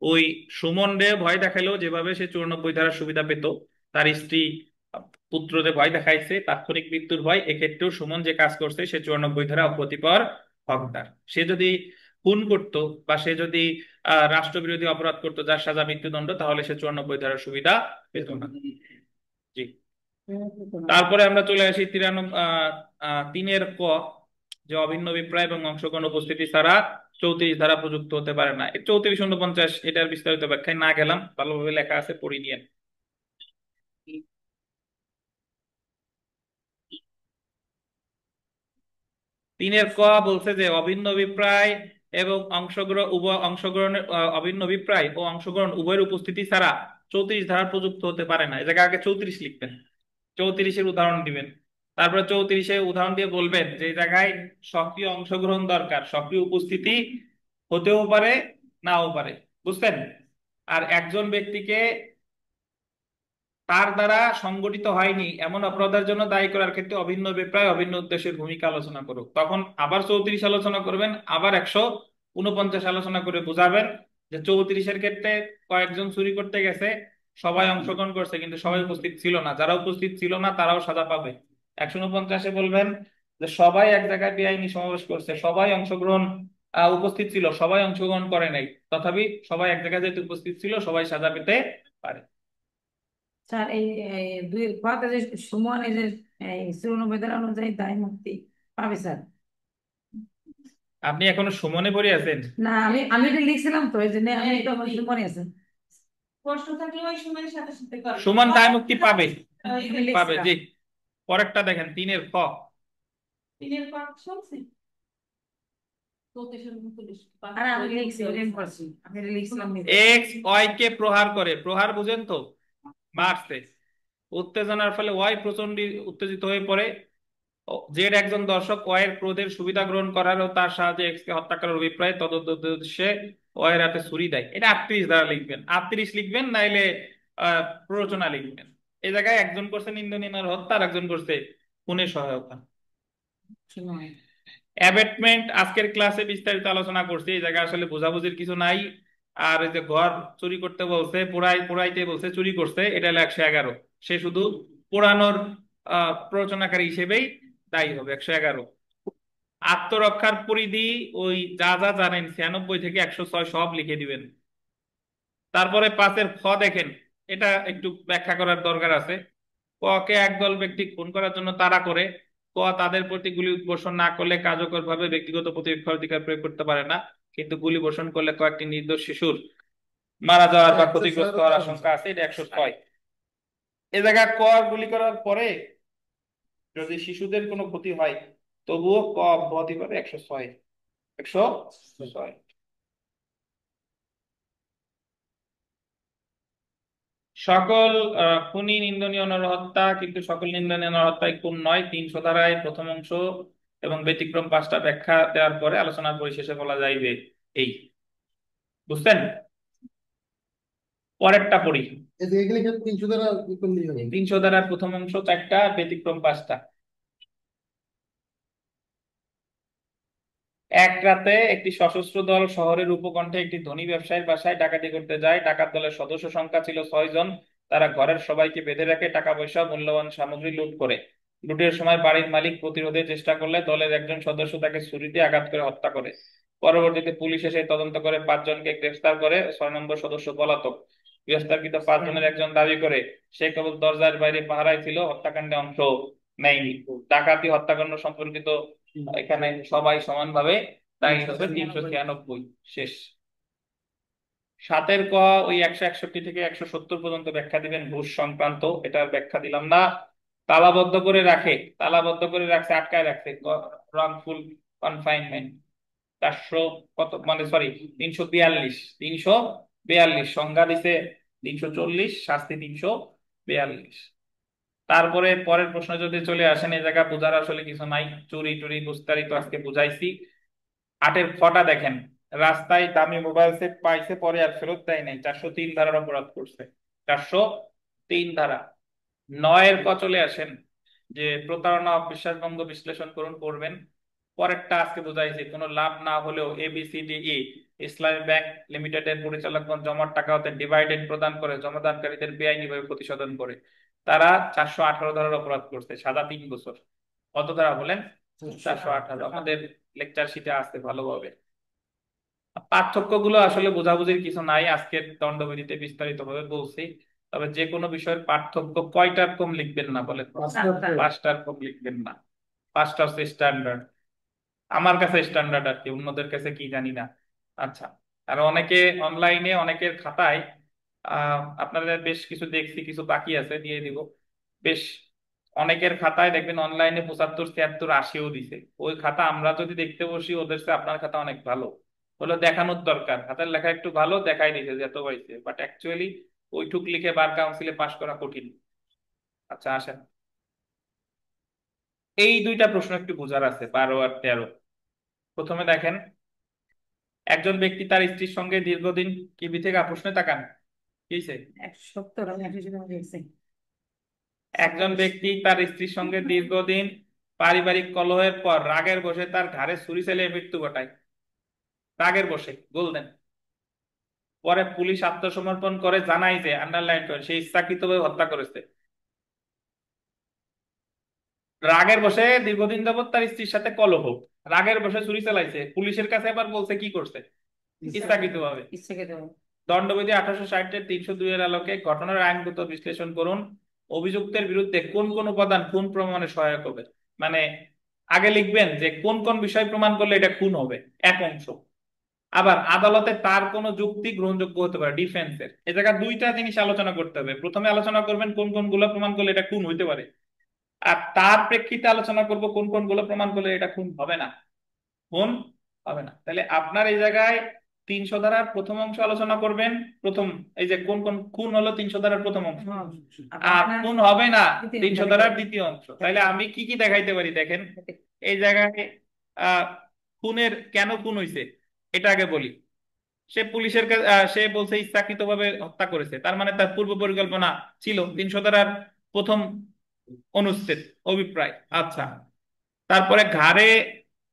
A: ওই সুমন রে ভয় দেখাইলেও যেভাবে সে 94 ধারার সুবিধা পেত, তার স্ত্রী পুত্রদের ভয় দেখাইছে তাৎক্ষণিক মৃত্যুর ভয়, এক্ষেত্রেও সুমন যে কাজ করছে সে 94 ধারা অব্যাহতি পাওয়ার হকদার। সে যদি খুন করত বা সে যদি রাষ্ট্রবিরোধী অপরাধ করতো যার সাজা মৃত্যুদণ্ড, তাহলে সে 94 ধারার সুবিধা পেত না। জি। তারপরে আমরা চলে আসি 3 ক, যে অভিন্ন অভিপ্রায় এবং অংশগ্রহণ উপস্থিতি ছাড়া 34 ধারা প্রযুক্ত হতে পারে না। 3449, এটার বিস্তারিত ব্যাখ্যায় না গেলাম, ভালোভাবে লেখা আছে, পড়ি নিয়ে। 3 ক বলছে যে অভিন্ন অভিপ্রায় এবং অংশগ্রহণের অভিন্ন অভিপ্রায় ও অংশগ্রহণ উভয়ের উপস্থিতি ছাড়া 34 ধারা প্রযুক্ত হতে পারে না। এই জায়গায় আগে 34 লিখবেন, 34-এর উদাহরণ দিবেন, তারপরে 34-এর উদাহরণ দিয়ে বলবেন যে এই জায়গায় সক্রিয় অংশগ্রহণ দরকার, সক্রিয় উপস্থিতি হতেও পারে নাও পারে, বুঝছেন? আর একজন ব্যক্তিকে তার দ্বারা সংগঠিত হয়নি এমন অপরাধের জন্য দায়ী করার ক্ষেত্রে অভিন্ন অভিপ্রায় অভিন্ন উদ্দেশ্যের ভূমিকা আলোচনা করুক। তখন আবার 34 আলোচনা করবেন, আবার 149 আলোচনা করে বুঝাবেন যে 34-এর ক্ষেত্রে কয়েকজন চুরি করতে গেছে, সবাই অংশগ্রহণ করছে কিন্তু সবাই উপস্থিত ছিল না, যারা উপস্থিত ছিল না তারাও সাজা পাবে। 149-এ বলবেন যে সবাই এক জায়গায় বেআইনি সমাবেশ করছে, সবাই অংশগ্রহণ উপস্থিত ছিল, সবাই অংশগ্রহণ করে নাই, তথাপি সবাই এক জায়গায় যেহেতু উপস্থিত ছিল সবাই সাজা পেতে পারে।
C: স্যার এই দুইয়ের কথা যে সুমন এই যে 94 ধারা অনুযায়ী দায় মুক্তি পাবে স্যার?
A: আপনি এখনো সুমনে পড়ে আছেন?
C: না, আমি এটা লিখছিলাম তো, এই জন্য আমি এটা সুমনে আছে।
E: প্রশ্ন থাকলে ওই সময়ের সাথে সাথে করো।
A: সুমন দায় মুক্তি পাবে,
C: এখানে
A: পাবে।
C: লিখছিলাম।
A: জি, পরেরটা দেখেন, 3-ক।
E: দিনের পর শুনছি তো 39
C: আর আমি লিখছি, ওটা আমি পড়ছি, আমি এটা লিখছিলাম নিজে।
A: এক্স ওয়াই কে প্রহার করে, প্রহার বুঝেন তো, মারছে, উত্তেজনার ফলে ওয়াই প্রচন্ড উত্তেজিত হয়ে পড়ে, জেড একজন দর্শক ওয়াইয়ের ক্রোধের সুবিধা গ্রহণ করার ও তার সাহায্যে এক্স কে হত্যা করার অভিপ্রায় তদন্ত উদ্দেশ্যে ওয়াইয়ের হাতে ছুরি দেয়। এটা 38 দ্বারা লিখবেন, 38 লিখবেন, নাইলে প্ররোচনা লিখবেন। এই জায়গায় একজন করছে নিন্দনীয় হত্যা আর একজন করছে খুনের সহায়তা।
C: সুমন।
A: অ্যাবেটমেন্ট আজকের ক্লাসে বিস্তারিত আলোচনা করছি, এই জায়গায় আসলে বোঝাবুঝির কিছু নাই। আর এই যে ঘর চুরি করতে বলছে, পোড়াইতে বলছে, চুরি করছে, এটা হলো 111, সে শুধু পোড়ানোর প্ররোচনাকারী হিসেবেই দায়ী হবে, 111। আত্মরক্ষার পরিধি ওই যা যা জানেন 96 থেকে 106 সব লিখে দিবেন। তারপরে 5-এর খ দেখেন, এটা একটু ব্যাখ্যা করার দরকার আছে। ক কে একদল ব্যক্তি খুন করার জন্য তাড়া করে, ক তাদের প্রতি গুলি বর্ষণ না করলে কার্যকরভাবে ব্যক্তিগত প্রতিরক্ষার অধিকার প্রয়োগ করতে পারে না, কিন্তু গুলি বর্ষণ করলে কয়েকটি নির্দোষ শিশুর মারা যাওয়ার বা ক্ষতিগ্রস্ত হওয়ার আশঙ্কা আছে, এটা 106। এ জায়গায় ক গুলি করার পরে যদি শিশুদের কোনো ক্ষতি হয় তবুও ক অব্যাহতি পাবে, 106, 106। সকল খুনি নিন্দনীয় নরহত্যা, কিন্তু সকল নিন্দনীয় নরহত্যায় খুন নয়। 300 ধারায় প্রথম অংশ এবং ব্যতিক্রম 5টা ব্যাখ্যা দেওয়ার পরে আলোচনার পরিশেষে বলা যাইবে এই, বুঝছেন? পরেরটা পড়ি।
D: এই যে এগুলি ক্ষেত্রে 300 দ্বারা কি করলেই হবে?
A: 300 ধারার প্রথম অংশ 4টা, ব্যতিক্রম 5টা। এক রাতে একটি সশস্ত্র দল শহরের উপকণ্ঠে একটি ধনী ব্যবসায়ীর বাসায় ডাকাতি করতে যায়। ডাকাত দলের সদস্য সংখ্যা ছিল 6 জন। তারা ঘরের সবাইকে বেঁধে রাখে, টাকা পয়সা মূল্যবান সামগ্রী লুট করে। লুটের সময় বাড়ির মালিক প্রতিরোধের চেষ্টা করলে দলের একজন সদস্য তাকে ছুরি দিয়ে আঘাত করে হত্যা করে। পরবর্তীতে পুলিশ এসে তদন্ত করে 5 জনকে গ্রেফতার করে। 6 নম্বর সদস্য পলাতক। গ্রেফতারকৃত 5 জনের একজন দাবি করে সে কেবল দরজার বাইরে পাহারায় ছিল, হত্যাকাণ্ডে অংশ নেয়নি। ডাকাতি হত্যাকাণ্ড সম্পর্কিত এখানে সবাই সমানভাবে দায়ী হবে, 396 শেষ। 7-এর ক ওই 161 থেকে 170 পর্যন্ত ব্যাখ্যা দিবেন ঘুষ সংক্রান্ত, এটার ব্যাখ্যা দিলাম না। তালাবদ্ধ করে রাখে, তালাবদ্ধ করে রাখছে, আটকায় রাখছে, রংফুল কনফাইনমেন্ট। 400 কত, মানে সরি 342, 342 সংজ্ঞা দিছে 340, শাস্তি 342। তারপরে পরের প্রশ্ন যদি চলে আসেন, এই জায়গা বোঝার আসলে কিছু নাই, চুরি টুরি বিস্তারিত আজকে বুঝাইছি। 8-এর খটা দেখেন, রাস্তায় দামি মোবাইল সেট পাইছে, পরে আর ফেরত দেয় নাই, 403 ধারার অপরাধ করছে, 403 ধারা। 9-এর ক চলে আসেন, যে প্রতারণা অবিশ্বাসভঙ্গ বিশ্লেষণ করুন, করবেন। পরেরটা আজকে বুঝাইছি, কোনো লাভ না হলেও ABCDE ইসলামী ব্যাংক লিমিটেডের পরিচালকগণ জমার টাকা হতে ডিভাইডেন্ড প্রদান করে জমাদানকারীদের বেআইনিভাবে প্রতিশোধন করে। তারা 418 ধারার অপরাধ করছে, সাজা 3 বছর। কত ধারা বলেন? 418। আমাদের লেকচার শিটে আসতে ভালোভাবে পার্থক্যগুলো আসলে বোঝাবুঝির কিছু নাই, আজকের দণ্ডবিধিতে বিস্তারিত ভাবে বলছি। তবে যে কোনো বিষয়ের পার্থক্য কয়টার কম লিখবেন না বলেন?
C: পাঁচটা।
A: 5টার কম লিখবেন না। 5টা হচ্ছে স্ট্যান্ডার্ড, আমার কাছে স্ট্যান্ডার্ড আর কি, অন্যদের কাছে কি জানি না। আচ্ছা, আর অনেকে অনলাইনে অনেকের খাতায় আপনাদের বেশ কিছু দেখছি, কিছু বাকি আছে দিয়ে দিব। বেশ অনেকের খাতায় দেখবেন অনলাইনে 75, 76, 80ও দিছে। ওই খাতা আমরা যদি দেখতে বসি ওদের চেয়ে আপনার খাতা অনেক ভালো, হলো দেখানোর দরকার হাতের লেখা একটু ভালো, দেখাই দিছে যে এত পাইছে, বাট অ্যাকচুয়ালি ওইটুক লিখে বার কাউন্সিলে পাশ করা কঠিন। আচ্ছা আসেন, এই দুইটা প্রশ্ন একটু বোঝার আছে, 12 আর 13। প্রথমে দেখেন, একজন ব্যক্তি তার স্ত্রীর সঙ্গে দীর্ঘদিন, টিভি থেকে প্রশ্নে তাকান, কি হইছে?
C: 170 আমি 80 টাকা দেখছি।
A: একজন ব্যক্তি তার স্ত্রীর সঙ্গে দীর্ঘদিন পারিবারিক কলহের পর রাগের বশে তার ঘাড়ে ছুরি চালিয়ে মৃত্যু ঘটায়। রাগের বশে গোল দেন। পরে পুলিশ আত্মসমর্পণ করে জানায় যে, আন্ডারলাইন করে, সে ইচ্ছাকৃতভাবে হত্যা করেছে। রাগের বশে দীর্ঘদিন যাবত তার স্ত্রীর সাথে কলহ, রাগের বশে ছুরি চালাইছে, পুলিশের কাছে এবার বলছে কি করছে? ইচ্ছাকৃতভাবে।
C: ইচ্ছে খেতে হবে।
A: দণ্ডবিধি 1860-এর 302 এর আলোকে ঘটনার আইনগত বিশ্লেষণ করুন। অভিযুক্তের বিরুদ্ধে কোন কোন উপাদান খুন প্রমাণে সহায়ক হবে? মানে আগে লিখবেন যে কোন কোন বিষয় প্রমাণ করলে এটা খুন হবে, এক অংশ। আবার আদালতে তার কোন যুক্তি গ্রহণযোগ্য হতে পারে, ডিফেন্সের। এই জায়গায় দুইটা জিনিস আলোচনা করতে হবে। প্রথমে আলোচনা করবেন কোন কোন গুলো প্রমাণ করলে এটা খুন হইতে পারে, আর তার প্রেক্ষিতে আলোচনা করব কোন কোন গুলো প্রমাণ করলে এটা খুন হবে না, খুন হবে না। তাহলে আপনার এই জায়গায় 300 ধারার প্রথম অংশ আলোচনা করবেন। প্রথম, এই যে কোন কোন খুন হলো 300 ধারার প্রথম অংশ,
C: হ্যাঁ।
A: আর
C: আপনার
A: খুন হবে না
C: দ্বিতীয়
A: 300
C: অংশ
A: ধারার দ্বিতীয় অংশ। তাহলে আমি কি কি দেখাইতে পারি দেখেন। এই জায়গায় আহ খুনের কেন খুন হয়েছে এটা আগে বলি। সে পুলিশের কাছে সে বলছে ইচ্ছাকৃতভাবে হত্যা করেছে, তার মানে তার পূর্ব পরিকল্পনা ছিল, 300 ধারার প্রথম অনুচ্ছেদ অভিপ্রায়। আচ্ছা, তারপরে ঘাড়ে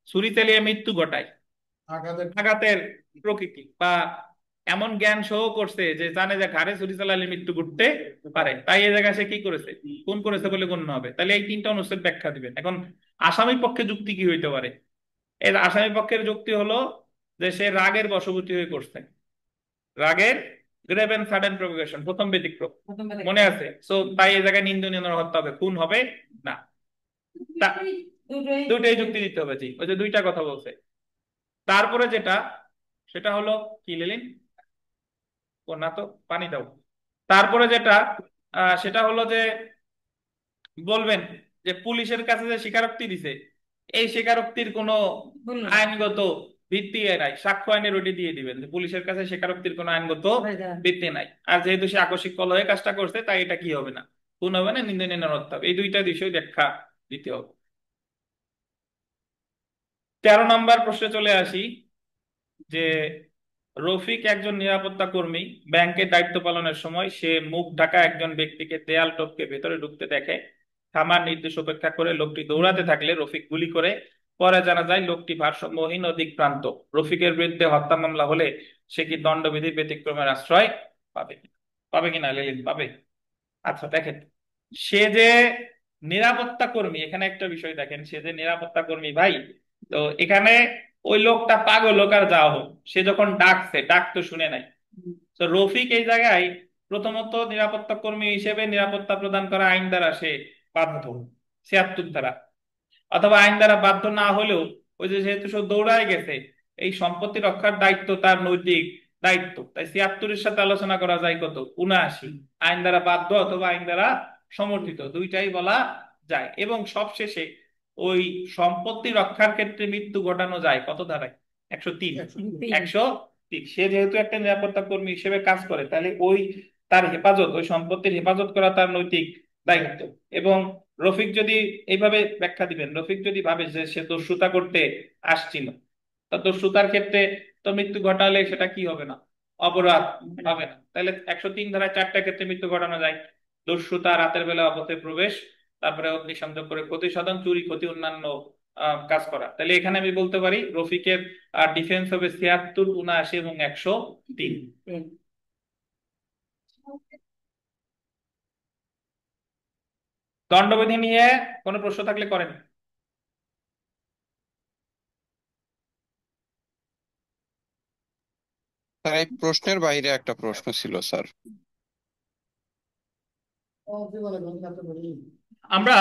A: ছুরি চালিয়ে মৃত্যু ঘটায়,
D: আঘাতের
A: আঘাতের প্রকৃতি বা এমন জ্ঞান সহ করছে যে জানে যে ঘাড়ে ছুরি চালালে মৃত্যু ঘটতে পারে, তাই এই জায়গায় সে কি করেছে? খুন করেছে বলে গণ্য হবে। তাহলে এই 3টা অনুচ্ছেদ ব্যাখ্যা দিবেন। এখন আসামি পক্ষে যুক্তি কি হইতে পারে? এর আসামি পক্ষের যুক্তি হলো যে সে রাগের বশবর্তী হয়ে করছে, রাগের গ্রেভ এন্ড সাডেন প্রভোকেশন, প্রথম ব্যতিক্রম,
C: প্রথম বেলা
A: মনে আছে? সো তাই এই জায়গায় নিন্দনীয় হত্যা হবে, খুন হবে না। তা-
C: দুটোই
A: দুইটাই যুক্তি দিতে হবে, জি, ওই যে দুইটা কথা বলছে। তারপরে যেটা, সেটা হলো কি লিলিন, ও না তো, পানি দাও। তারপরে যেটা সেটা হলো যে বলবেন যে পুলিশের কাছে যে স্বীকারোক্তি দিছে, এই স্বীকারোক্তির কোনো
C: বললো
A: আইনগত ভিত্তি নাই, সাক্ষ্য আইনের ওটি দিয়ে দিবেন যে পুলিশের কাছে স্বীকারোক্তির কোনো আইনগত ভিত্তি নাই। আর যেহেতু সে আকস্মিক কলহে কাজটা করছে, তাই এটা কি হবে না, খুন হবে না, নিন্দনীয় হত্যা হবে। এই দুইটা বিষয় ব্যাখ্যা দিতে হবে। 13 নম্বর প্রশ্নে চলে আসি, যে রফিক একজন নিরাপত্তা কর্মী, ব্যাংকের দায়িত্ব পালনের সময় সে মুখ ঢাকা একজন ব্যক্তিকে দেয়াল টপকে ভেতরে ঢুকতে দেখে। থামার নির্দেশ উপেক্ষা করে লোকটি দৌড়াতে থাকলে রফিক গুলি করে। পরে জানা যায় লোকটি ভারসাম্যহীন ও দিকভ্রান্ত। রফিকের বিরুদ্ধে হত্যা মামলা হলে সে কি দণ্ডবিধির ব্যতিক্রমের আশ্রয় পাবে? পাবে কিনা লিলিন, পাবে? আচ্ছা দেখেন, সে যে নিরাপত্তা কর্মী, এখানে একটা বিষয় দেখেন, সে যে নিরাপত্তা কর্মী ভাই, তো এখানে ওই লোকটা পাগল হোক আর যাও হোক, সে যখন ডাকছে, ডাক তো শুনে নাই। তো রফিক এই জায়গায় প্রথমত নিরাপত্তা কর্মী হিসেবে নিরাপত্তা প্রদান করা আইন দ্বারা সে বাধ্য, 76 ধারা। অথবা আইন দ্বারা বাধ্য না হলেও ওই যে যেহেতু সে দৌড়ায় গেছে, এই সম্পত্তি রক্ষার দায়িত্ব তার নৈতিক দায়িত্ব, তাই 76-এর সাথে আলোচনা করা যায় কত, 79। আইন দ্বারা বাধ্য অথবা আইন দ্বারা সমর্থিত, দুইটাই বলা যায়। এবং সবশেষে ওই সম্পত্তি রক্ষার ক্ষেত্রে মৃত্যু ঘটানো যায় কত ধারায়? 103। 103। সে যেহেতু একটা নিরাপত্তা কর্মী হিসেবে কাজ করে, তাহলে ওই তার হেফাজত, ওই সম্পত্তির হেফাজত করা তার নৈতিক দায়িত্ব। এবং রফিক যদি, এইভাবে ব্যাখ্যা দিবেন, রফিক যদি ভাবে যে সে দস্যুতা করতে আসছিল, তা দস্যুতার ক্ষেত্রে তো মৃত্যু ঘটালে সেটা কি হবে না, অপরাধ হবে না। তাহলে 103 ধারায় 4টা ক্ষেত্রে মৃত্যু ঘটানো যায়: দস্যুতা, রাতের বেলা অপথে প্রবেশ, তারপরে অগ্নিসংযোগ করে ক্ষতি সাধন, চুরি, ক্ষতি, অন্যান্য কাজ করা। তাহলে এখানে আমি বলতে পারি রফিকের ডিফেন্স হবে 76, 79 এবং 103। দণ্ডবিধি নিয়ে কোনো প্রশ্ন থাকলে করেন।
F: স্যার এই প্রশ্নের বাইরে একটা প্রশ্ন ছিল স্যার।
A: আমরা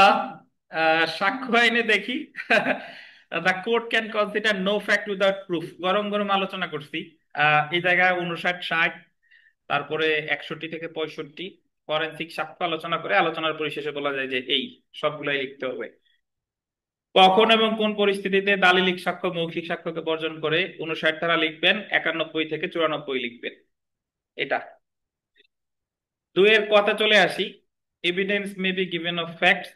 A: সাক্ষ্য আইনে দেখি the court can consider no fact without proof, গরম গরম আলোচনা করছি। এই জায়গায় 59, 60, তারপরে 61 থেকে 65 ফরেনসিক সাক্ষ্য আলোচনা করে আলোচনার পরিশেষে বলা যায় যে এই সবগুলাই লিখতে হবে। কখন এবং কোন পরিস্থিতিতে দালিলিক সাক্ষ্য মৌখিক সাক্ষ্যকে বর্জন করে 59 ধারা লিখবেন, 91 থেকে 94 লিখবেন। এটা দুইয়ের কথা চলে আসি। Evidence may be given of facts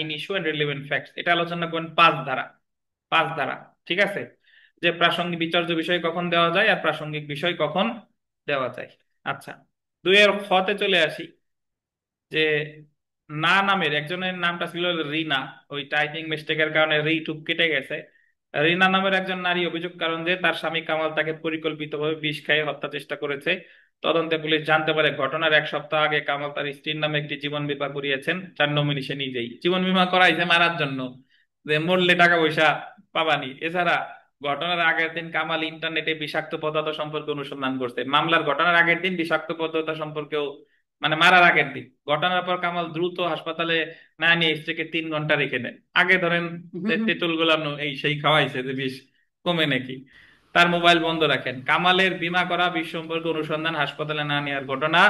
A: in issue and relevant facts, এটা আলোচনা করেন 5 ধারা। 5 ধারা, ঠিক আছে, যে প্রাসঙ্গিক বিচার্য বিষয় কখন দেওয়া যায় আর প্রাসঙ্গিক বিষয় কখন দেওয়া যায়। আচ্ছা, দুইয়ের খতে চলে আসি। যে না নামের একজনের নামটা ছিল রিনা, ওই টাইপিং মিস্টেকের কারণে রি টুক কেটে গেছে। রিনা নামের একজন নারী অভিযোগ করেন যে তার স্বামী কামাল তাকে পরিকল্পিতভাবে বিষ খাইয়ে হত্যা চেষ্টা করেছে। তদন্তে পুলিশ জানতে পারে ঘটনার 1 সপ্তাহ আগে কামাল তার স্ত্রীর নামে একটি জীবন বীমা করিয়েছেন, যার নমিনি সে নিজেই। জীবন বীমা করাইছে মারার জন্য, যে মরলে টাকা পয়সা পাবানি। এছাড়া ঘটনার আগের দিন কামাল ইন্টারনেটে বিষাক্ত পদার্থ সম্পর্কে অনুসন্ধান করছে। মামলার ঘটনার আগের দিন বিষাক্ত পদার্থ সম্পর্কেও, মানে মারার আগের দিন। ঘটনার পর কামাল দ্রুত হাসপাতালে না নিয়ে স্ত্রীকে 3 ঘন্টা রেখে দেন। আগে ধরেন তেঁতুল গোলানো এই সেই খাওয়াইছে যে বিষ কমে নাকি। তার মোবাইল বন্ধ রাখেন। কামালের বীমা করা বিষ সম্পর্কে অনুসন্ধান হাসপাতালে না নেওয়ার ঘটনা,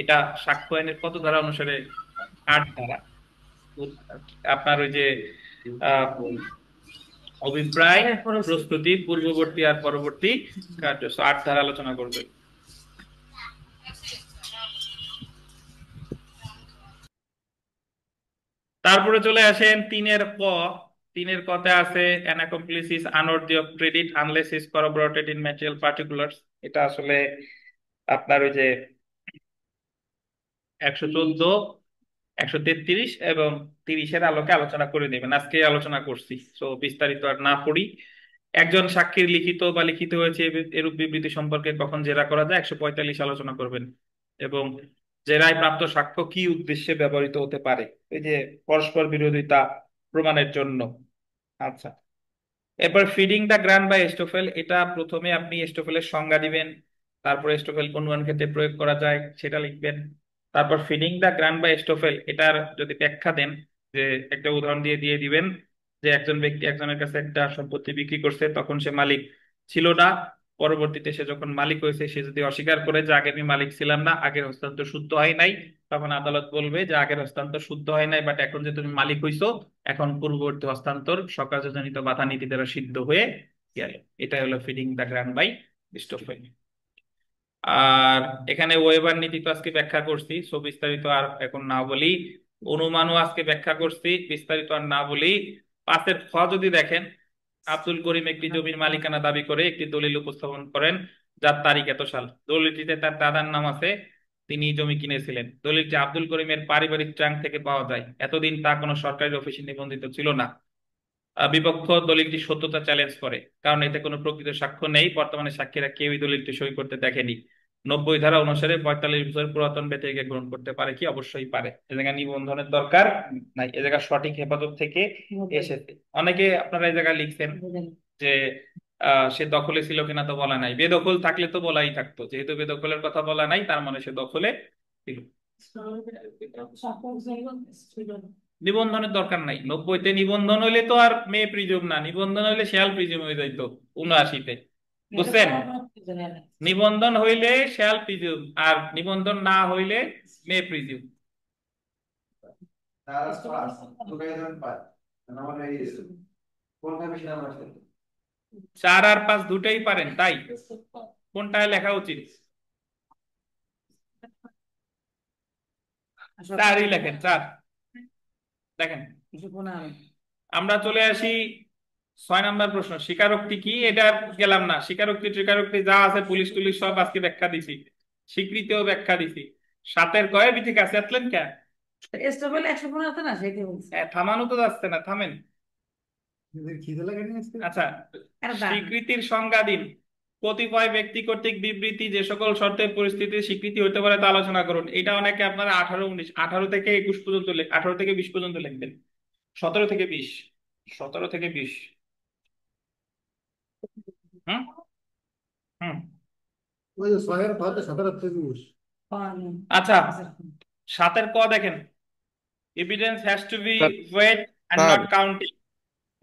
A: এটা সাক্ষ্য আইনের কত ধারা অনুসারে? 8 ধারা। আপনার ওই যে আহ অভিপ্রায়, প্রস্তুতি, পূর্ববর্তী আর পরবর্তী কার্য, 8 ধারা আলোচনা করবে। তারপরে চলে আসেন 3-এর ক। 3-এর কতে আছে an accomplice is unworthy of credit unless is corroborated in material particulars। এটা আসলে আপনার ওই যে 114, 133 এবং 30-এর আলোকে আলোচনা করে নেবেন। আজকে আলোচনা করছি, তো বিস্তারিত আর না পড়ি। একজন সাক্ষীর লিখিত বা লিখিত হয়েছে এরূপ বিবৃতি সম্পর্কে কখন জেরা করা যায়, 145 আলোচনা করবেন। এবং জেরায় প্রাপ্ত সাক্ষ্য কি উদ্দেশ্যে ব্যবহৃত হতে পারে, এই যে পরস্পর বিরোধিতা প্রমাণের জন্য। আচ্ছা, এরপর ফিডিং দ্য গ্রান্ট বাই এস্টোফেল, এটা প্রথমে আপনি এস্টোফেলের সংজ্ঞা দিবেন, তারপর এস্টোফেল কোন কোন ক্ষেত্রে প্রয়োগ করা যায় সেটা লিখবেন। তারপর ফিডিং দ্য গ্রান্ট বাই এস্টোফেল এটার যদি ব্যাখ্যা দেন, যে একটা উদাহরণ দিয়ে দিয়ে দিবেন যে একজন ব্যক্তি একজনের কাছে একটা সম্পত্তি বিক্রি করছে, তখন সে মালিক ছিল না। পরবর্তীতে সে যখন মালিক হয়েছে, সে যদি অস্বীকার করে যে আগে আমি মালিক ছিলাম না, আগের হস্তান্তর শুদ্ধ হয় নাই, তখন আদালত বলবে যে আগের হস্তান্তর শুদ্ধ হয় নাই, বাট এখন যে তুমি মালিক হইছো, এখন পূর্ববর্তী হস্তান্তর সকার্যজনিত বাধা নীতি দ্বারা সিদ্ধ হয়ে গেল। এটা হলো ফিডিং দ্য গ্রান্ট বাই স্টোফেল। আর এখানে ওয়েবার নীতি তো আজকে ব্যাখ্যা করছি, সো বিস্তারিত আর এখন না বলি। অনুমানও আজকে ব্যাখ্যা করছি, বিস্তারিত আর না বলি। 5-এর খ যদি দেখেন, আব্দুল করিম একটি জমির মালিকানা দাবি করে একটি দলিল উপস্থাপন করেন, যার তারিখ এত সাল। দলিলটিতে তার দাদার নাম আছে, তিনি জমি কিনেছিলেন। দলিলটি আব্দুল করিমের পারিবারিক ট্রাঙ্ক থেকে পাওয়া যায়। এতদিন তা কোনো সরকারি অফিসে নিবন্ধিত ছিল না। বিপক্ষ দলিলটি সত্যতা চ্যালেঞ্জ করে, কারণ এতে কোনো প্রকৃত সাক্ষ্য নেই। বর্তমানে সাক্ষীরা কেউই দলিলটি সই করতে দেখেনি। 90 ধারা অনুসারে 45 বছর পুরাতন ব্যক্তিকে গ্রহণ করতে পারে কি? অবশ্যই পারে। এ জায়গায় নিবন্ধনের দরকার নাই, এ জায়গায় সঠিক হেফাজত থেকে এসেছে। অনেকে আপনারা এই জায়গায় লিখছেন যে সে দখলে ছিল কিনা, তো বলা নাই। বেদখল থাকলে তো বলাই থাকতো, যেহেতু বেদখলের কথা বলা নাই, তার মানে সে দখলে ছিল। নিবন্ধনের দরকার নাই। 90-তে নিবন্ধন হইলে তো আর মেয়ে প্রিজুম না, নিবন্ধন হইলে শেয়াল প্রিজুম হয়ে যাইতো 79-তে। বুঝছেন? নিবন্ধন হইলে শেয়াল প্রিজুম, আর নিবন্ধন না হইলে মেয়ে প্রিজুম। 4 আর 5 দুটোই পারেন, তাই কোনটায় লেখা উচিত? 4ই লেখেন, 4 দেখেন। আমরা চলে আসি 6 নম্বর প্রশ্ন, স্বীকারোক্তি কি? এটা গেলাম না। স্বীকারোক্তি ট্রিকারোক্তি যা আছে, পুলিশ টুলিশ সব আজকে ব্যাখ্যা দিছি, স্বীকৃতিও ব্যাখ্যা দিছি। 7-এর কয়ে বিথি কাছে আসলেন কে?
C: এস্টোফেল 115 আছে না, সেটাই বলছি।
A: থামানো তো যাচ্ছে না, থামেন।
D: খিদে লাগে নি আজকে?
A: আচ্ছা, স্বীকৃতির সংজ্ঞা দিন। কতিপয় ব্যক্তি কর্তৃক বিবৃতি যে সকল শর্তে পরিস্থিতির স্বীকৃতি হতে পারে তা আলোচনা করুন। এটা অনেকে আপনারা 18, 19, 18 থেকে 21 পর্যন্ত 18 থেকে 20 পর্যন্ত লিখবেন। 17 থেকে 20, 17 থেকে 20। হুম হুম
D: ওই যে ছয়ের ঘরতে 17:30।
A: আচ্ছা, 7-এর ক দেখেন, evidence has to be
F: sir
A: weight and
F: sir
A: not counting.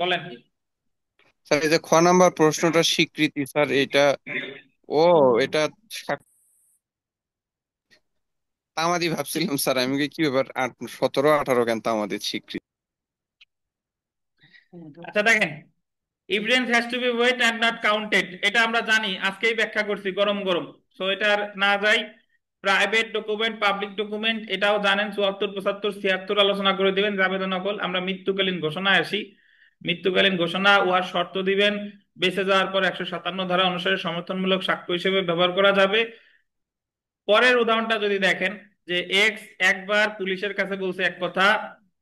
A: বলেন।
F: স্যার এই যে খ নাম্বার প্রশ্নটা স্বীকৃতি স্যার, এটা ও এটা তামাদি ভাবছিলাম স্যার, আমি কি ব্যাপার 17-18 কেন তামাদি স্বীকৃতি?
A: আচ্ছা দেখেন, evidence has to be weight and not counted, এটা আমরা জানি, আজকেই ব্যাখ্যা করছি গরম গরম। সো এটা আর না যাই। প্রাইভেট ডকুমেন্ট, পাবলিক ডকুমেন্ট, এটাও জানেন। 74, 75, 76 আলোচনা করে দিবেন জাবেদা নকল। আমরা মৃত্যুকালীন ঘোষণায় আসি। মৃত্যুকালীন ঘোষণা উহার শর্ত দিবেন, বেঁচে যাওয়ার পর 157 ধারা অনুসারে সমর্থনমূলক সাক্ষ্য হিসেবে ব্যবহার করা যাবে। পরের উদাহরণটা যদি দেখেন, যে এক্স একবার পুলিশের কাছে বলছে এক কথা,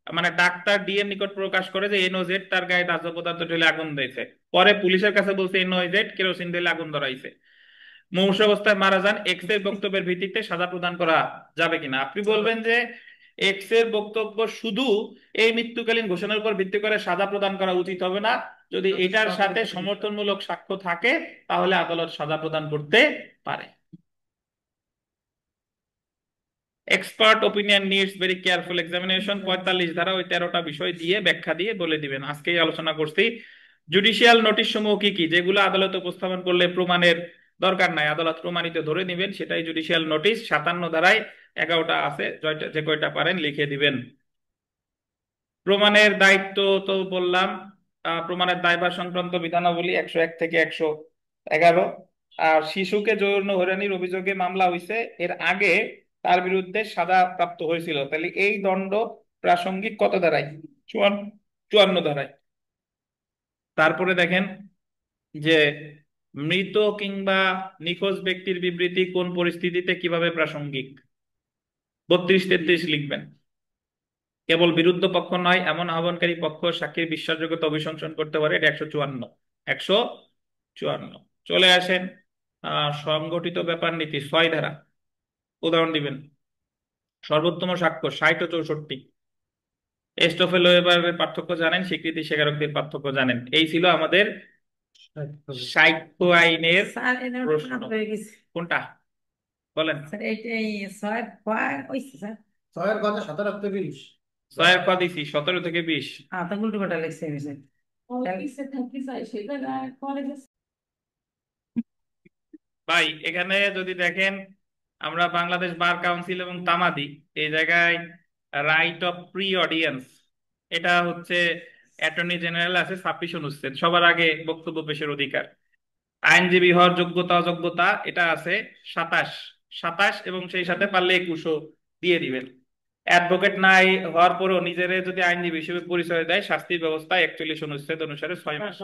A: মানে ডাক্তার ডি এর নিকট প্রকাশ করে যে এনওজেড তার গায়ে দাহ্য পদার্থ ঢেলে আগুন দিয়েছে। পরে পুলিশের কাছে বলছে এনওজেড কেরোসিন ঢেলে আগুন ধরাইছে। মুমূর্ষু অবস্থায় মারা যান। এক্স এর বক্তব্যের ভিত্তিতে সাজা প্রদান করা যাবে কিনা? আপনি বলবেন যে এক্স এর বক্তব্য শুধু এই মৃত্যুকালীন ঘোষণার উপর ভিত্তি করে সাজা প্রদান করা উচিত হবে না, যদি এটার সাথে সমর্থনমূলক সাক্ষ্য থাকে তাহলে আদালত সাজা প্রদান করতে পারে। Expert opinion needs very careful examination. 45 ধারা ওই 13টা বিষয় দিয়ে ব্যাখ্যা দিয়ে বলে দিবেন। আজকেই আলোচনা করছি জুডিশিয়াল নোটিশ সমূহ কি কি, যেগুলো আদালতে উপস্থাপন করলে প্রমাণের দরকার নাই, আদালত প্রমাণিত ধরে নিবেন, সেটাই জুডিশিয়াল নোটিশ। 57 ধারায় 11টা আছে, যে কয়টা পারেন লিখে দিবেন। প্রমাণের দায়িত্ব তো বললাম, প্রমাণের দায়ভার সংক্রান্ত বিধানাবলী 101 থেকে 111। আর শিশুকে যৌন হয়রানির অভিযোগে মামলা হয়েছে, এর আগে তার বিরুদ্ধে সাজা প্রাপ্ত হয়েছিল, তাহলে এই দণ্ড প্রাসঙ্গিক কত ধারায়? 54 ধারায়। তারপরে দেখেন যে মৃত কিংবা নিখোঁজ ব্যক্তির বিবৃতি কোন পরিস্থিতিতে কিভাবে প্রাসঙ্গিক, 32-33 লিখবেন। কেবল বিরুদ্ধ পক্ষ নয়, এমন আহ্বানকারী পক্ষ সাক্ষীর বিশ্বাসযোগ্যতা অভিশংসন করতে পারে, এটা 154। 154। চলে আসেন সংগঠিত ব্যাপার নীতি 6 ধারা, উদাহরণ দিবেন। সর্বোত্তম সাক্ষ্য 60 ও 64। এস্টোফেলো এবারের পার্থক্য জানেন, স্বীকৃতি স্বীকারোক্তির পার্থক্য জানেন। এই ছিল আমাদের সাক্ষ্য আইনের
C: স্যার এটা
A: প্রশ্ন।
C: হয়ে গেছে
A: কোনটা বলেন?
C: স্যার, এইটাই ছয় পয় হইছে স্যার।
D: ছয়ের ঘরতে 17:30।
A: 6-এর ক দিছি 17 থেকে 20।
C: তা উল্টো পাল্টা লিখছে আমি স্যার।
E: অফিসে থাকতে চাই সে জায়গায় কলেজে।
A: ভাই এখানে যদি দেখেন, আমরা বাংলাদেশ বার কাউন্সিল এবং তামাদি, এই জায়গায় রাইট অফ প্রি অডিয়েন্স, এটা হচ্ছে অ্যাটর্নি জেনারেল আছে 26 অনুচ্ছেদ, সবার আগে বক্তব্য পেশের অধিকার। আইনজীবী হওয়ার যোগ্যতা অযোগ্যতা এটা আছে 27 এবং সেই সাথে পারলে 21 দিয়ে দিবেন। অ্যাডভোকেট নাই হওয়ার পরও নিজেরে যদি আইনজীবী হিসেবে পরিচয় দেয়, শাস্তির ব্যবস্থা 41 অনুচ্ছেদ অনুসারে 6 মাস।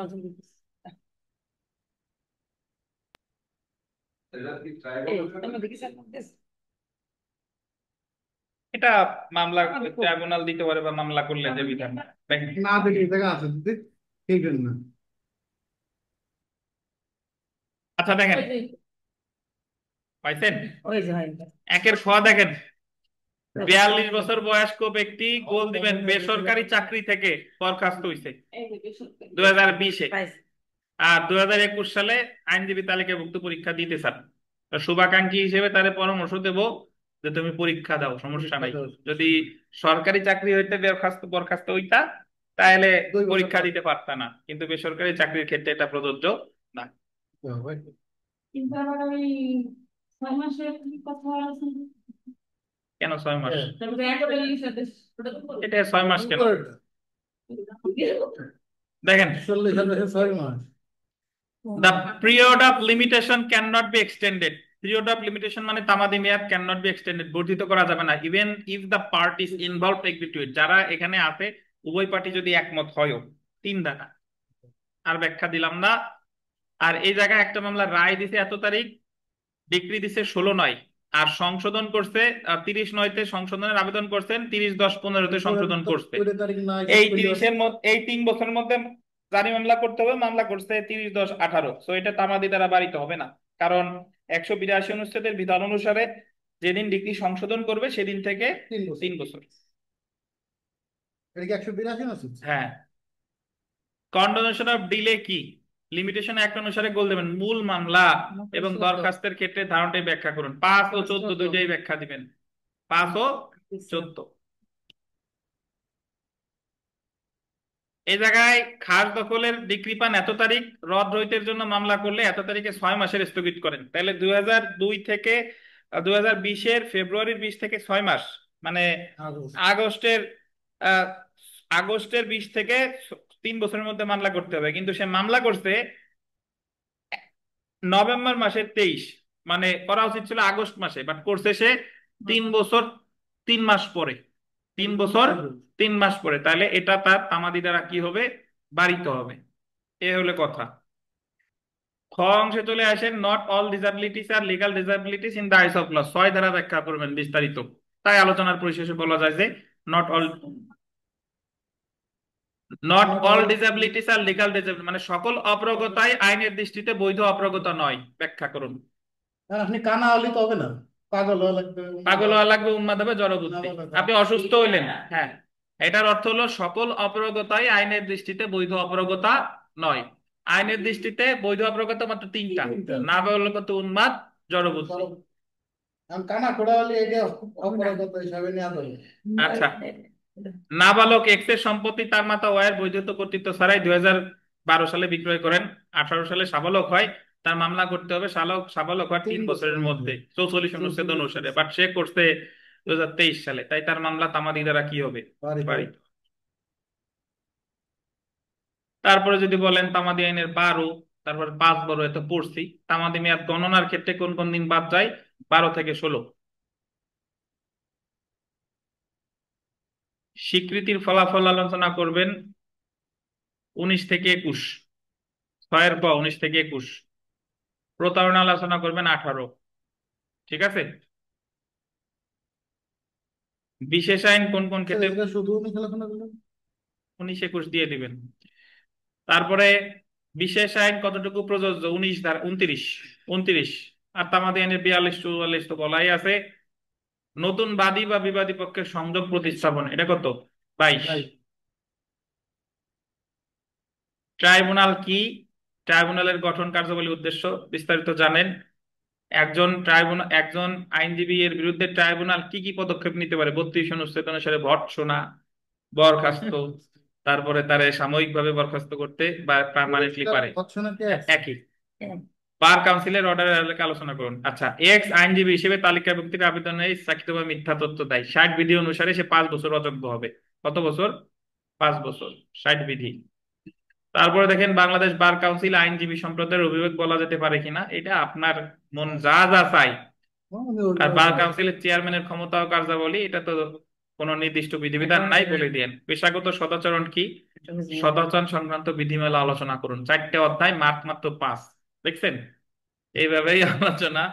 A: এটা মামলা ট্রাইব্যুনাল দিতে পারে, বা মামলা করলে যে বিধান দেখেন।
D: না দিলে এই জায়গা আছে দিদি, এই জন্য।
A: আচ্ছা দেখেন, পাইছেন?
C: ওই যে হয়
A: 1-এর খ দেখেন, 42 বছর বয়স্ক ব্যক্তি গোল দিবেন বেসরকারি চাকরি থেকে বরখাস্ত হয়েছে 2020-এ,
C: পাইছে।
A: আর 2021 সালে আইনজীবী তালিকাভুক্ত পরীক্ষা দিতে চান। তো শুভাকাঙ্ক্ষী হিসেবে তারে পরামর্শ দেব যে তুমি পরীক্ষা দাও, সমস্যা নাই। যদি সরকারি চাকরি হইতে বরখাস্ত হইতা তাহলে
D: 2 বছর
A: পরীক্ষা
D: পর।
A: দিতে পারতা না, কিন্তু বেসরকারি চাকরির ক্ষেত্রে এটা প্রযোজ্য না।
E: কিন্তু আবার ওই 6 মাসের কথা আছে।
A: কেন 6 মাস?
E: তারপরে একেবারেই সাথে ওটা তো বলো।
A: এটা 6 মাস কেন? দেখেন,
D: 6 মাস।
A: the period of limitation cannot be extended. Period of limitation মানে তামাদি মেয়াদ cannot be extended, বর্ধিত করা যাবে না, even if the parties involved agree to it, যারা এখানে আছে উভয় পার্টি যদি একমত হয়ও। 3 ধারা, আর ব্যাখ্যা দিলাম না। আর এই জায়গায় একটা মামলা রায় দিছে এত তারিখ, ডিক্রি দিছে 16/9, আর সংশোধন করছে 30/9-তে সংশোধনের আবেদন করছেন, 30/10-15-তে সংশোধন করছে।
D: 20 তারিখ না
A: এই 30-এর মধ্যে, এই 3 বছরের মধ্যে জারি মামলা করতে হবে, মামলা করছে 30/10-18। সো এটা তামাদি দ্বারা বাড়িতে হবে না, কারণ 182 অনুচ্ছেদের বিধান অনুসারে যেদিন ডিগ্রি সংশোধন করবে সেদিন থেকে 3 বছর।
D: এটা কি 182 আছে?
A: হ্যাঁ। কন্ডোনেশন অফ ডিলে কি? লিমিটেশন অ্যাক্ট অনুসারে গোল দেবেন। মূল মামলা এবং দরখাস্তের ক্ষেত্রে ধারণটাই ব্যাখ্যা করুন। 5 ও 14 দুইটাই ব্যাখ্যা দিবেন। 5 ও 14। এই জায়গায় খাস দখলের ডিক্রি পান এত তারিখ, রদ রহিতের জন্য মামলা করলে এত তারিখে 6 মাসের স্থগিত করেন। তাহলে 2002 থেকে 2020-এর ফেব্রুয়ারির 20 থেকে 6 মাস, মানে
D: আগস্ট।
A: আগস্টের আহ, আগস্টের 20 থেকে 3 বছরের মধ্যে মামলা করতে হবে। কিন্তু সে মামলা করছে নভেম্বর মাসের 23, মানে করা উচিত ছিল আগস্ট মাসে, বাট করছে সে 3 বছর 3 মাস পরে। 3 বছর 3 মাস পরে, তাহলে এটা তার তামাদি দ্বারা কি হবে? বাড়িত হবে। এ হলো কথা। খ অংশে চলে আসেন। Not all disabilities are legal disabilities in the eyes of law. 6 ধারা ব্যাখ্যা করবেন বিস্তারিত। তাই আলোচনার পরিশেষে বলা যায় যে not all disabilities are legal disability, মানে সকল অপরগতাই আইনের দৃষ্টিতে বৈধ অপরগতা নয়। ব্যাখ্যা করুন।
D: আর আপনি কানা হলে তো হবে না, পাগল হওয়া লাগবে,
A: পাগল হওয়া লাগবে, উন্মাদ হবে, জড়বুদ্ধি।
D: উন্মাদ হবে।
A: আপনি অসুস্থ হইলেন, হ্যাঁ, এটার অর্থ হলো সকল অপরগতাই আইনের দৃষ্টিতে বৈধ অপরগতা নয়। আইনের দৃষ্টিতে বৈধ অপরগতা মাত্র 3টা: নাবালকত্ব, উন্মাদ, জড়বুদ্ধি।
D: আমি কানা খোড়া হলে এটা অপরাধ হিসাবে নেওয়া যাবে।
A: আচ্ছা, নাবালক এক্স এর সম্পত্তি তার মাতা ওয়াইয়ের বৈধত্ব কর্তৃত্ব ছাড়াই 2012 সালে বিক্রয় করেন, 18 সালে সাবালক হয়, তার মামলা করতে হবে সাবালক হওয়ার 3 বছরের মধ্যে 44 অনুচ্ছেদ অনুসারে। বাট সে করছে 2023 সালে, তাই তার মামলা তামাদি দ্বারা কি হবে? বাড়ি। তারপরে যদি বলেন তামাদি আইনের 12, তারপর 5 12, এত পড়ছি। তামাদি মেয়াদ গণনার ক্ষেত্রে কোন কোন দিন বাদ যায়? 12 থেকে 16। স্বীকৃতির ফলাফল আলোচনা করবেন 19 থেকে 21। 6 পর 19 থেকে 21। প্রতারণা আলোচনা করবেন 18। ঠিক আছে। বিশেষ আইন কোন কোন ক্ষেত্রে?
D: এটা শুধু উনি খেলাধুলা করলেন।
A: 19 21 দিয়ে দিবেন। তারপরে বিশেষ আইন কতটুকু প্রযোজ্য? 19 ধারা 29 29। আর তামাদি আইনের 42 44 তো বলাই আছে। নতুন বাদী বা বিবাদী পক্ষের সংযোগ প্রতিস্থাপন, এটা কত? 22। ট্রাইব্যুনাল কি? ট্রাইব্যুনালের গঠন, কার্যাবলী, উদ্দেশ্য বিস্তারিত জানেন। একজন আইনজীবী এর বিরুদ্ধে ট্রাইব্যুনাল কি কি পদক্ষেপ নিতে পারে? 32 অনুচ্ছেদ অনুসারে ভর্ৎসনা, বরখাস্ত, তারপরে তারে সাময়িকভাবে বরখাস্ত করতে বা পার্মানেন্টলি পারে। একই। বার কাউন্সিলের অর্ডারের এলাকা আলোচনা করুন। আচ্ছা, এক্স আইনজীবী হিসেবে তালিকাভুক্তির আবেদনে সাক্ষিত বা মিথ্যা তথ্য দেয়, 60 বিধি অনুসারে সে 5 বছর অযোগ্য হবে। কত বছর? 5 বছর, 60 বিধি। তারপরে দেখেন বাংলাদেশ বার কাউন্সিল আইনজীবী সম্প্রদায়ের অভিভাবক বলা যেতে পারে কিনা, এটা আপনার মন যা যা চাই। আর বার কাউন্সিলের চেয়ারম্যানের ক্ষমতা ও কার্যাবলী, এটা তো কোনো নির্দিষ্ট বিধিবিধান নাই, বলে দেন। পেশাগত সদাচরণ কি? সদাচরণ সংক্রান্ত বিধিমালা আলোচনা করুন। 4টে অধ্যায়, মাত্র 5। দেখছেন? এইভাবেই আলোচনা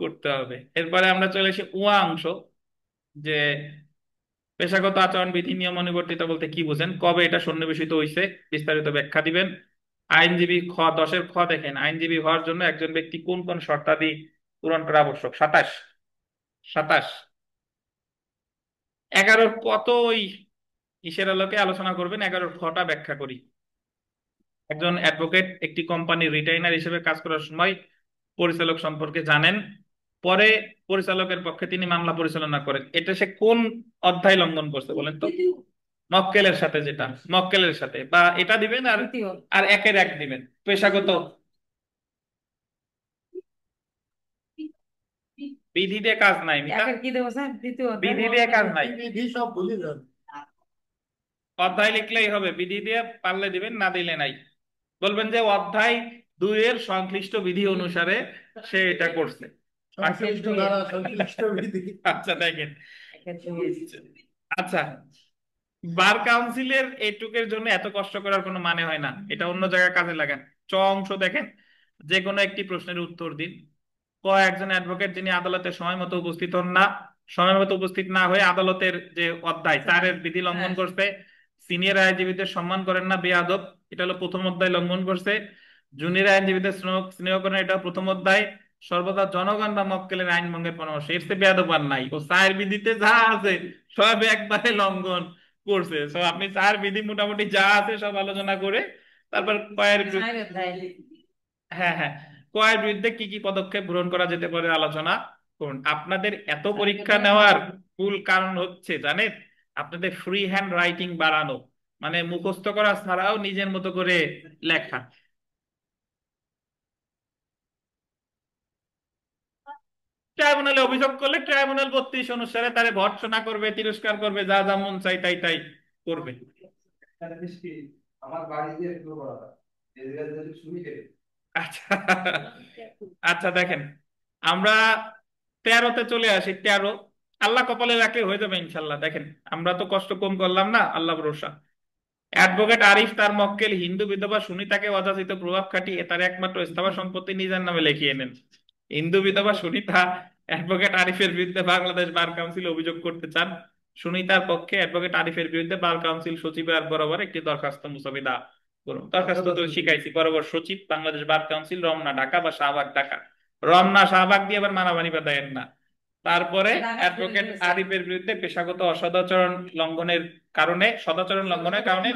A: করতে হবে। এরপরে আমরা চলে এসে উয়া অংশ, যে পেশাগত আচরণ বিধি নিয়ম অনুবর্তিত বলতে কি বুঝেন, কবে এটা সন্নিবেশিত হইছে, বিস্তারিত ব্যাখ্যা দিবেন। আইনজীবী 10-এর খ দেখেন, আইনজীবী হওয়ার জন্য একজন ব্যক্তি কোন কোন শর্তাদি পূরণ করা আবশ্যক? 27। 27। 11-র কত ওই ইসের আলোকে আলোচনা করবেন। 11-র খটা ব্যাখ্যা করি। একজন অ্যাডভোকেট একটি কোম্পানির রিটাইনার হিসেবে কাজ করার সময় পরিচালক সম্পর্কে জানেন, পরে পরিচালকের পক্ষে তিনি মামলা পরিচালনা করেন, এটা সে কোন অধ্যায় লঙ্ঘন করছে বলেন তো? মক্কেলের সাথে, যেটা মক্কেলের সাথে, বা এটা দিবেন আর আর 1-এর 1 দিবেন। পেশাগত বিধি দিয়ে কাজ নাই, মিতা।
C: কি দেবো স্যার? দ্বিতীয়
A: বিধি দিয়ে কাজ নাই,
D: বিধি সব ভুলে যান।
A: অধ্যায় লিখলেই হবে, বিধি দিয়ে পারলে দিবেন, না দিলে নাই। বলবেন যে অধ্যায় 2-এর সংশ্লিষ্ট বিধি অনুসারে সে এটা করছে।
D: সংশ্লিষ্ট ধারা, সংশ্লিষ্ট বিধি।
A: আচ্ছা দেখেন, আচ্ছা, বার কাউন্সিলের এইটুকের জন্য এত কষ্ট করার কোনো মানে হয় না, এটা অন্য জায়গায় কাজে লাগান। চ অংশ দেখেন, যে কোনো একটি প্রশ্নের উত্তর দিন। ক একজন অ্যাডভোকেট যিনি আদালতে সময় মতো উপস্থিত হন না, সময় মতো উপস্থিত না হয়ে আদালতের যে অধ্যায় 4-এর বিধি লঙ্ঘন করছে। সিনিয়র আইনজীবীদের সম্মান করেন না, বেয়াদব, এটা হলো প্রথম অধ্যায় লঙ্ঘন করছে। জুনিয়র আইনজীবীদের স্নেহ করেন, এটা প্রথম অধ্যায়। সর্বদা জনগণ বা মক্কেলের আইন ভঙ্গের পরামর্শ, এর চেয়ে বেয়াদব আর নাই। ও 4 বিধিতে যা আছে সব একবারে লঙ্ঘন করছে। তো আপনি 4 বিধি মোটামুটি যা আছে সব আলোচনা করে তারপর কয়ের
C: সাহেবের দেয়।
A: হ্যাঁ হ্যাঁ, কয়ের বিরুদ্ধে কি কি পদক্ষেপ গ্রহণ করা যেতে পারে আলোচনা করুন। আপনাদের এত পরীক্ষা নেওয়ার মূল কারণ হচ্ছে জানেন, আপনাদের ফ্রি হ্যান্ড রাইটিং বাড়ানো, মানে মুখস্থ করা ছাড়াও নিজের মতো করে লেখা। ট্রাইব্যুনালে অভিযোগ করলে ট্রাইব্যুনাল 32 অনুসারে তারে ভর্ৎসনা করবে, তিরস্কার করবে, যা যা মন চাই তাই তাই করবে। আচ্ছা আচ্ছা, দেখেন আমরা 13-তে চলে আসি। 13, আল্লাহ কপালে রাখলে হয়ে যাবে ইনশাল্লাহ। দেখেন আমরা তো কষ্ট কম করলাম না, আল্লাহ ভরসা। অ্যাডভোকেট আরিফ তার মক্কেল হিন্দু বিধবা সুনিতাকে অযাচিত প্রভাব খাটিয়ে তার একমাত্র স্থাবর সম্পত্তি নিজের নামে লিখিয়ে নেন। হিন্দু বিধবা সুনিতা অ্যাডভোকেট আরিফের বিরুদ্ধে বাংলাদেশ বার কাউন্সিল অভিযোগ করতে চান। সুনিতার পক্ষে অ্যাডভোকেট আরিফের বিরুদ্ধে বার কাউন্সিল সচিবের বরাবর একটি দরখাস্ত মুসাবিদা করুন। দরখাস্ত তো শিখাইছি, বরাবর সচিব, বাংলাদেশ বার কাউন্সিল, রমনা ঢাকা বা শাহবাগ ঢাকা। রমনা শাহবাগ দিয়ে আবার মানামানি বাঁধায়েন না। তারপরে অ্যাডভোকেট আরিফের বিরুদ্ধে পেশাগত সদাচরণ লঙ্ঘনের কারণে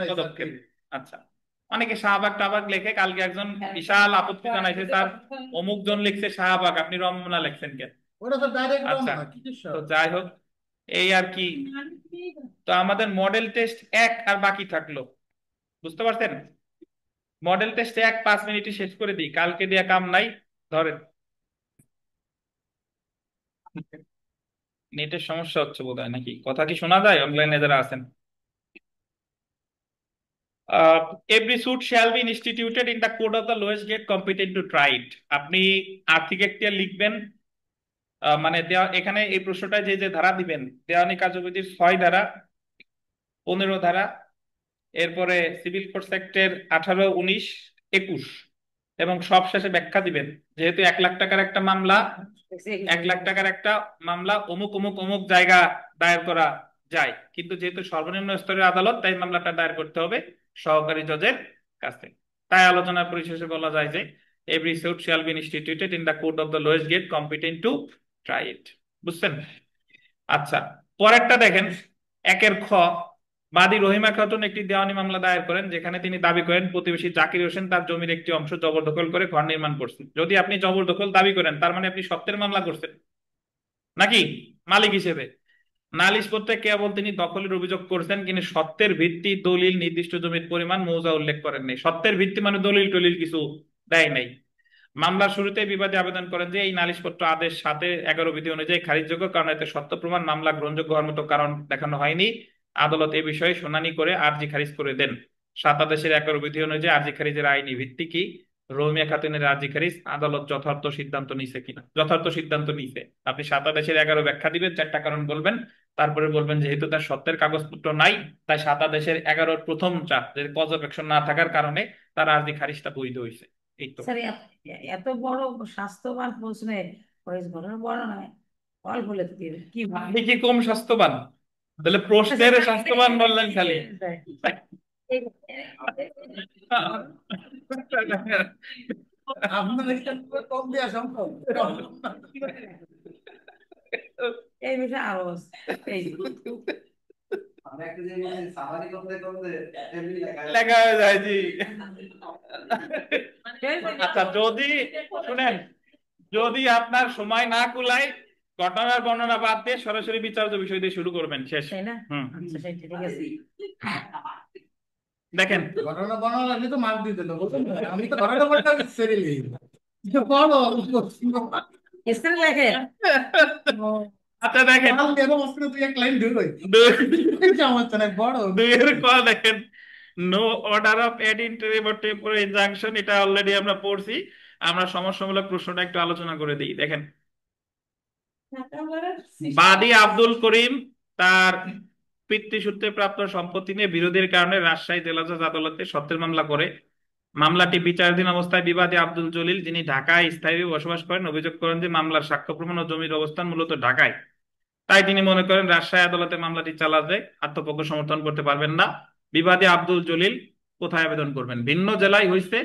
A: পদক্ষেপ। আচ্ছা, অনেকে শাহবাগ টাবাগ লেখে, কালকে একজন বিশাল আপত্তি জানাইছে, স্যার অমুক জন লিখছে শাহবাগ, আপনি রমনা লিখছেন কেন?
D: ওটা তো ডাইরেক্ট
A: আচ্ছা,
D: না কি
A: তো যাই হোক, এই আর কি। তো আমাদের মডেল টেস্ট 1 আর বাকি থাকলো, বুঝতে পারছেন? মডেল টেস্ট 1 5 মিনিটে শেষ করে দিই, কালকে দিয়া কাম নাই। ধরেন নেটের সমস্যা হচ্ছে বোধহয়, নাকি কথা কি শোনা যায় অনলাইনে যারা আছেন? Every suit shall be instituted in the court of the lowest grade competent to try it. আপনি আর্থিক এখতিয়ার লিখবেন। মানে দেওয়া এখানে এই প্রশ্নটা যে যে ধারা দিবেন, দেওয়ানি কার্যবিধির 6 ধারা, 15 ধারা, এরপরে সিভিল কোড অ্যাক্টের 18, 19, 21, এবং সব শেষে ব্যাখ্যা দিবেন। যেহেতু 1 লাখ টাকার একটা মামলা, 1 লাখ টাকার একটা মামলা অমুক অমুক অমুক জায়গা দায়ের করা যায়, কিন্তু যেহেতু সর্বনিম্ন স্তরের আদালত, তাই মামলাটা দায়ের করতে হবে সহকারী জজের কাছে। তাই আলোচনার পরিশেষে বলা যায় যে every suit shall be instituted in the court of the lowest grade competent to try it. বুঝছেন? আচ্ছা, পরেরটা দেখেন, 1-এর খ। বাদী রহিমা খাতুন একটি দেওয়ানি মামলা দায়ের করেন যেখানে তিনি দাবি করেন প্রতিবেশী জাকির হোসেন তার জমির একটি অংশ জবরদখল করে ঘর নির্মাণ করছেন। যদি আপনি জবরদখল দাবি করেন, তার মানে আপনি সত্যের মামলা করছেন নাকি মালিক হিসেবে। নালিশ পত্রে কেবল তিনি দখলের অভিযোগ করছেন, কিন্তু সত্যের ভিত্তি, দলিল, নির্দিষ্ট জমির পরিমাণ, মৌজা উল্লেখ করেন নাই। সত্যের ভিত্তি মানে দলিল টলিল কিছু দেয় নাই। মামলার শুরুতে বিবাদী আবেদন করেন যে এই নালিশপত্র আদেশ 7-11 বিধি অনুযায়ী খারিজযোগ্য, কারণ এতে সত্য প্রমাণ মামলা গ্রহণযোগ্য হওয়ার মতো কারণ দেখানো হয়নি। আদালত এ বিষয়ে শুনানি করে আর্জি খারিজ করে দেন। 7 আদেশের 11 বিধি অনুযায়ী আর্জি খারিজের আইনি ভিত্তি কি? রোমিয়া খাতুনের আর্জি খারিজ আদালত যথার্থ সিদ্ধান্ত নিছে কিনা? যথার্থ সিদ্ধান্ত নিছে। আপনি 7 আদেশের 11 ব্যাখ্যা দিবেন, 4টা কারণ বলবেন, তারপরে বলবেন যেহেতু তার সত্যের কাগজপত্র নাই, তাই 7 আদেশের 11 প্রথমটা যে কজ অফ অ্যাকশন না থাকার কারণে তার আর্জি খারিজটা বৈধ হয়েছে। এই তো।
C: স্যার এত বড় স্বাস্থ্যবান প্রশ্নে ওই ঘটনা বর্ণনায় অল্প লিখতে দিবে কি ভাই?
A: আপনি কি কম স্বাস্থ্যবান? তাহলে প্রশ্নের স্বাস্থ্যবান বললেন খালি।
D: আপনার এখানে কম দেওয়া সম্ভব?
C: এই বিষয়ে আরো এই
A: লেখা হয়ে যায় জি। আচ্ছা, যদি শুনেন, যদি আপনার সময় না কুলায়, ঘটনার বর্ণনা বাদ দিয়ে সরাসরি বিচার্য বিষয় দিয়ে শুরু করবেন, শেষ।
C: তাই না?
A: হুম,
C: আচ্ছা সেটা ঠিক আছে।
A: দেখেন
D: ঘটনা বর্ণনা লাগলে তো মার্ক দিয়ে দিল, বুঝলেন তো? আমি তো ঘটনা বলতে সেরে নিই বড়
C: স্যার লেখে
A: আচ্ছা দেখেন,
D: তুই এক লাইন ঢুকোই সমস্যা নাই, বড়
A: 2-এর ক দেখেন, no order of ad interim or temporary injunction, এটা অলরেডি আমরা পড়ছি। আমরা সমস্যামূলক প্রশ্নটা একটু আলোচনা করে দিই। দেখেন, বাদী আব্দুল করিম তার পিতৃসূত্রে প্রাপ্ত সম্পত্তি নিয়ে বিরোধের কারণে রাজশাহী জেলা জজ আদালতে সত্যের মামলা করে। মামলাটি বিচারাধীন অবস্থায় বিবাদী আব্দুল জলিল, যিনি ঢাকায় স্থায়ীভাবে বসবাস করেন, অভিযোগ করেন যে মামলার সাক্ষ্য প্রমাণ ও জমির অবস্থান মূলত ঢাকায়। তাই তিনি মনে করেন রাজশাহী আদালতে মামলাটি চালাতে আত্মপক্ষ সমর্থন করতে পারবেন না। বিবাদী আব্দুল জলিল কোথায় আবেদন করবেন? ভিন্ন জেলায় হইছে,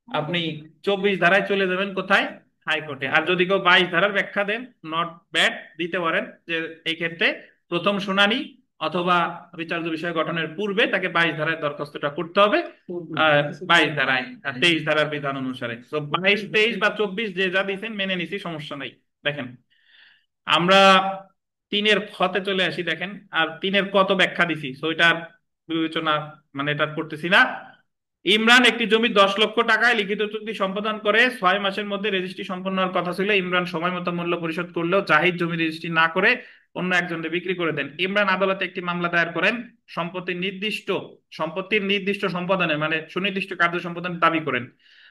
A: আপনি 24 ধারায় চলে যাবেন কোথায়? হাইকোর্টে। আর যদি কেউ 22 ধারার ব্যাখ্যা দেন, নট ব্যাড, দিতে পারেন যে এই ক্ষেত্রে প্রথম শুনানি অথবা বিচার্য বিষয় গঠনের পূর্বে তাকে 22 ধারায় দরখাস্তটা করতে হবে। 22 ধারায় 23 ধারার বিধান অনুসারে। তো 22, 23 বা 24 যে যা দিয়েছেন মেনে নিছি, সমস্যা নাই। দেখেন আমরা 3-এর খতে চলে আসি। দেখেন আর 3-এর কত ব্যাখ্যা দিছি, তো এটা বিবেচনা মানে এটা করতেছি না। ইমরান একটি জমি 10 লক্ষ টাকায় লিখিত চুক্তি সম্পাদন করে 6 মাসের মধ্যে রেজিস্ট্রি সম্পন্ন হওয়ার কথা ছিল। ইমরান সময় মতো মূল্য পরিশোধ করলেও জাহিদ জমি রেজিস্ট্রি না করে অন্য একজনকে বিক্রি করে দেন। ইমরান আদালতে একটি মামলা দায়ের করেন সম্পত্তির নির্দিষ্ট সম্পাদনে মানে সুনির্দিষ্ট কার্য সম্পাদনের দাবি করেন।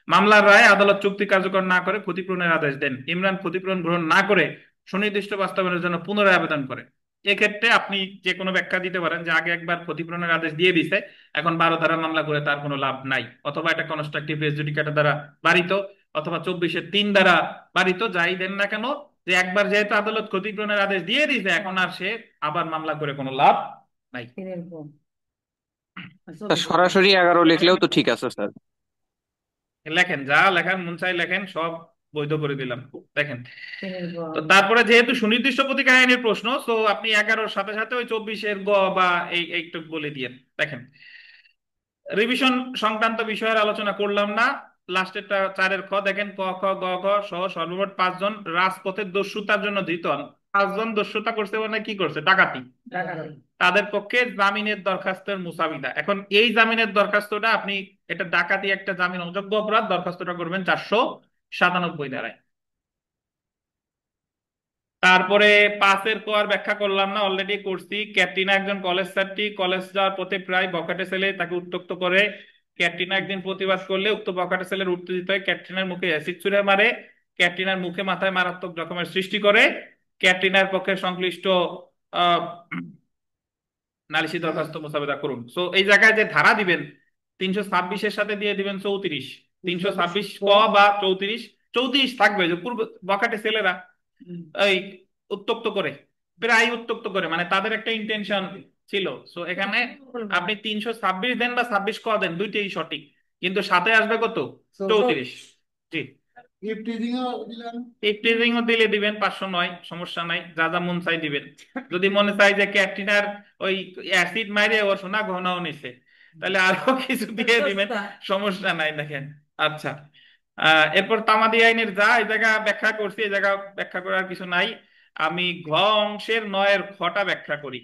A: মামলার রায় আদালত চুক্তি কার্যকর না করে ক্ষতিপূরণের আদেশ দেন। ইমরান ক্ষতিপূরণ গ্রহণ না করে সুনির্দিষ্ট বাস্তবায়নের জন্য পুনরায় আবেদন করে। এক্ষেত্রে আপনি যে কোনো ব্যাখ্যা দিতে পারেন যে আগে একবার ক্ষতিপূরণের আদেশ দিয়ে দিছে, এখন 12 ধারা মামলা করে তার কোনো লাভ নাই, অথবা এটা কনস্ট্রাকটিভ রেস জুডিকাটা দ্বারা বাড়িত, অথবা 24-এর 3 দ্বারা বাড়িত, যাই দেন না কেন, যে একবার যেহেতু আদালত ক্ষতিপূরণের আদেশ দিয়ে দিছে এখন আর সে আবার মামলা করে কোনো লাভ নাই।
C: এরকম
F: স্যার সরাসরি 11 লিখলেও তো ঠিক আছে স্যার।
A: লেখেন, যা লেখার মন চাই লেখেন, সব বৈধ করে দিলাম। দেখেন
C: এরকম
A: তো তারপরে যেহেতু সুনির্দিষ্ট প্রতিকার আইনের প্রশ্ন, তো আপনি 11-র সাথে সাথে ওই 24-এর গ বা এইটুক বলে দিয়ে দেখেন। রিভিশন সংক্রান্ত বিষয়ের আলোচনা করলাম না। লাস্টেরটা 4-এর খ দেখেন, ক খ গ ঘ সহ সর্বমোট 5 জন রাজপথের দস্যুতার জন্য ধৃত হন। 5 জন দস্যুতা করছে মানে কি করছে? ডাকাতি।
C: টাকা
A: তাদের পক্ষে জামিনের দরখাস্তের মুসাবিদা। এখন এই জামিনের দরখাস্তটা আপনি, এটা ডাকাতি একটা জামিন অযোগ্য অপরাধ, দরখাস্তটা করবেন 497 ধারায়। তারপরে 5-এর ক আর ব্যাখ্যা করলাম না, অলরেডি করছি। ক্যাটরিনা একজন কলেজ ছাত্রী, কলেজ যাওয়ার পথে প্রায় বখাটে ছেলে তাকে উত্ত্যক্ত করে। ক্যাটরিনা একদিন প্রতিবাদ করলে উক্ত বখাটে ছেলের উত্তেজিত হয়ে ক্যাটরিনার মুখে অ্যাসিড ছুঁড়ে মারে। ক্যাটরিনার মুখে মাথায় মারাত্মক জখমের সৃষ্টি করে। ক্যাটরিনার পক্ষে সংশ্লিষ্ট আহ নালিশি দরখাস্ত মোসাবেদা করুন। সো এই জায়গায় যে ধারা দিবেন 326-এর সাথে দিয়ে দিবেন 34। 326 ক বা 34, 34 থাকবে যে পূর্ব বখাটে ছেলেরা এই উত্তক্ত করে, প্রায় উত্তক্ত করে, মানে তাদের একটা ইন্টেনশন ছিল। সো এখানে আপনি 326 দেন বা 26 ক দেন, দুইটাই সঠিক, কিন্তু সাথে আসবে কত? 34। জি, ইফটিজিং ও দিলে দিবেন 509, সমস্যা নাই, যা যা মন চাই দিবেন। যদি মনে চাই যে ক্যাটরিনার ওই অ্যাসিড মাইরে ওর সোনা গহনাও নিছে, তাহলে আরো কিছু দিয়ে দিবেন, সমস্যা নাই। দেখেন আচ্ছা, এরপর তামাদি আইনের যা এই জায়গা ব্যাখ্যা করছি, এই জায়গা ব্যাখ্যা করার কিছু নাই। আমি ঘ অংশের 9-এর খটা ব্যাখ্যা করি।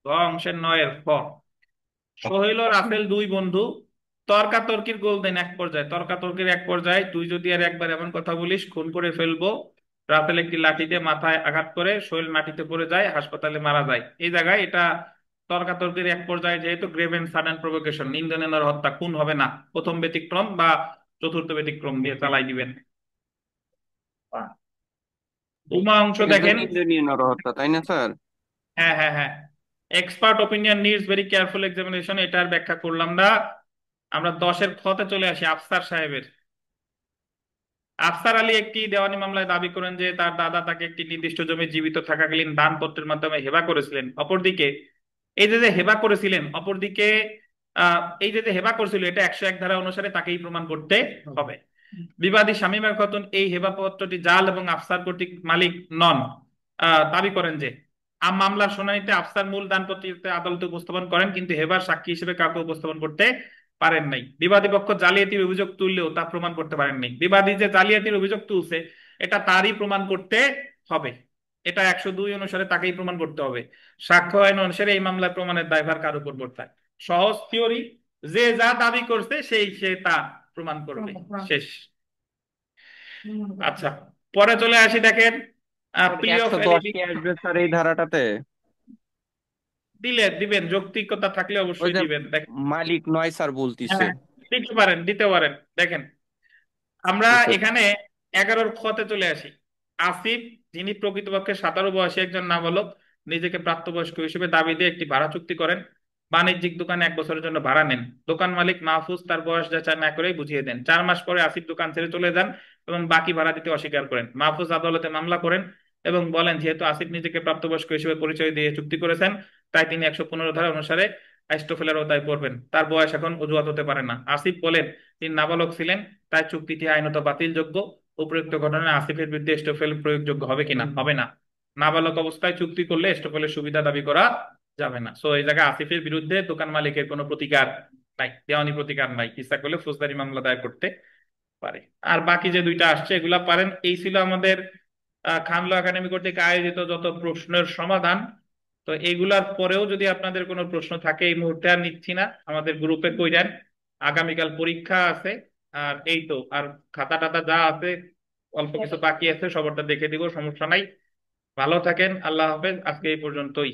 A: ঘ অংশের 9-এর খ, সোহেল ও রাসেল দুই বন্ধু, তর্কাতর্কির গোলদেন এক পর্যায়ে। তর্কাতর্কির এক পর্যায়ে তুই যদি আর একবার এমন কথা বলিস খুন করে ফেলবো। রাসেল একটি লাঠিতে মাথায় আঘাত করে, সোহেল মাটিতে পড়ে যায়, হাসপাতালে মারা যায়। এই জায়গায় এটা তর্কাতর্কির এক পর্যায়ে, যেহেতু গ্রেভ এন্ড সাডেন প্রভোকেশন, নিন্দনীয় হত্যা, খুন হবে না, প্রথম ব্যতিক্রম বা চতুর্থ ব্যতিক্রম দিয়ে চালাই দিবেন। উমা অংশ
F: এটা তো
A: দেখেন,
F: নিন্দনীয় নরহত্যা, তাই না স্যার?
A: হ্যাঁ হ্যাঁ হ্যাঁ, expert opinion needs very careful examination, এটার ব্যাখ্যা করলাম না। আমরা 10-এর খতে চলে আসি। আফসার সাহেবের, আফসার আলী একটি দেওয়ানি মামলায় দাবি করেন যে তার দাদা তাকে একটি নির্দিষ্ট জমি জীবিত থাকাকালীন দানপত্রের মাধ্যমে হেবা করেছিলেন। অপরদিকে এই যে যে হেবা করেছিলেন, অপরদিকে এই যে যে হেবা করেছিল, এটা 101 ধারা অনুসারে তাকেই প্রমাণ করতে হবে। বিবাদী শামীমা খাতুন এই হেবা পত্রটি জাল এবং আফসার কর্তৃক মালিক নন দাবি করেন যে মামলার শুনানিতে আফসার মূল দানপত্রটি আদালতে উপস্থাপন করেন, কিন্তু হেবার সাক্ষী হিসেবে কাউকে উপস্থাপন করতে পারেন নাই। বিবাদী পক্ষ জালিয়াতির অভিযোগ তুললেও তা প্রমাণ করতে পারেন নাই। বিবাদী যে জালিয়াতির অভিযোগ তুলছে এটা তারই প্রমাণ করতে হবে, এটা 102 অনুসারে তাকেই প্রমাণ করতে হবে। সাক্ষ্য আইন অনুসারে এই মামলায় প্রমাণের দায়ভার কার উপর বর্তায়? সহজ থিওরি, যে যা দাবি করছে সে তা প্রমাণ করবে, শেষ। আচ্ছা, পরে চলে আসি। দেখেন প্লিও
F: 110 কি আসবে স্যার এই ধারাটাতে?
A: দিবেন, যৌক্তিকতা থাকলে
F: ওই
A: অবশ্যই
F: যে
A: দিবেন। দেখেন
F: মালিক নয় স্যার বলতিছে।
A: হ্যাঁ, দিতে পারেন। দেখেন আমরা
F: জি স্যার।
A: এখানে 11-র খতে চলে আসি। আসিফ, যিনি প্রকৃতপক্ষে 17 বয়সী একজন নাবালক, নিজেকে প্রাপ্তবয়স্ক হিসেবে দাবি দিয়ে একটি ভাড়া চুক্তি করেন। বাণিজ্যিক দোকানে 1 বছরের জন্য ভাড়া নেন। দোকান মালিক মাহফুজ তার বয়স যাচাই না করে বুঝিয়ে দেন। 4 মাস পরে আসিফ দোকান ছেড়ে চলে যান এবং বাকি ভাড়া দিতে অস্বীকার করেন। মাহফুজ আদালতে মামলা করেন এবং বলেন যেহেতু আসিফ নিজেকে প্রাপ্তবয়স্ক হিসেবে পরিচয় দিয়ে চুক্তি করেছেন, তাই তিনি 115 ধারা অনুসারে আইস্টোফেলের আওতায় পড়বেন। তার বয়স এখন অজুহাত হতে পারে না। আসিফ বলেন তিনি নাবালক ছিলেন, তাই চুক্তিটি আইনত বাতিলযোগ্য। উপযুক্ত ঘটনায় আসিফের বিরুদ্ধে এস্টোফেল প্রয়োগযোগ্য হবে কিনা? হবে না। নাবালক অবস্থায় চুক্তি করলে এস্টোফেলের সুবিধা দাবি করা যাবে না। সো এই জায়গায় আসিফের বিরুদ্ধে দোকান মালিকের কোনো প্রতিকার নাই, দেওয়ানি প্রতিকার নাই, ইচ্ছা করলে ফৌজদারি মামলা দায়ের করতে পারে। আর বাকি যে দুইটা আসছে এগুলা পারেন। এই ছিল আমাদের খান ল একাডেমি কর্তৃক আয়োজিত যত প্রশ্নের সমাধান। তো এইগুলার পরেও যদি আপনাদের কোনো প্রশ্ন থাকে, এই মুহূর্তে আর নিচ্ছি না, আমাদের গ্রুপে কইরেন। আগামীকাল পরীক্ষা আছে। আর এই তো, আর খাতা টাতা যা আছে, অল্প কিছু বাকি আছে, সবারটা দেখে দিব, সমস্যা নাই। ভালো থাকেন, আল্লাহ হাফেজ, আজকে এই পর্যন্তই।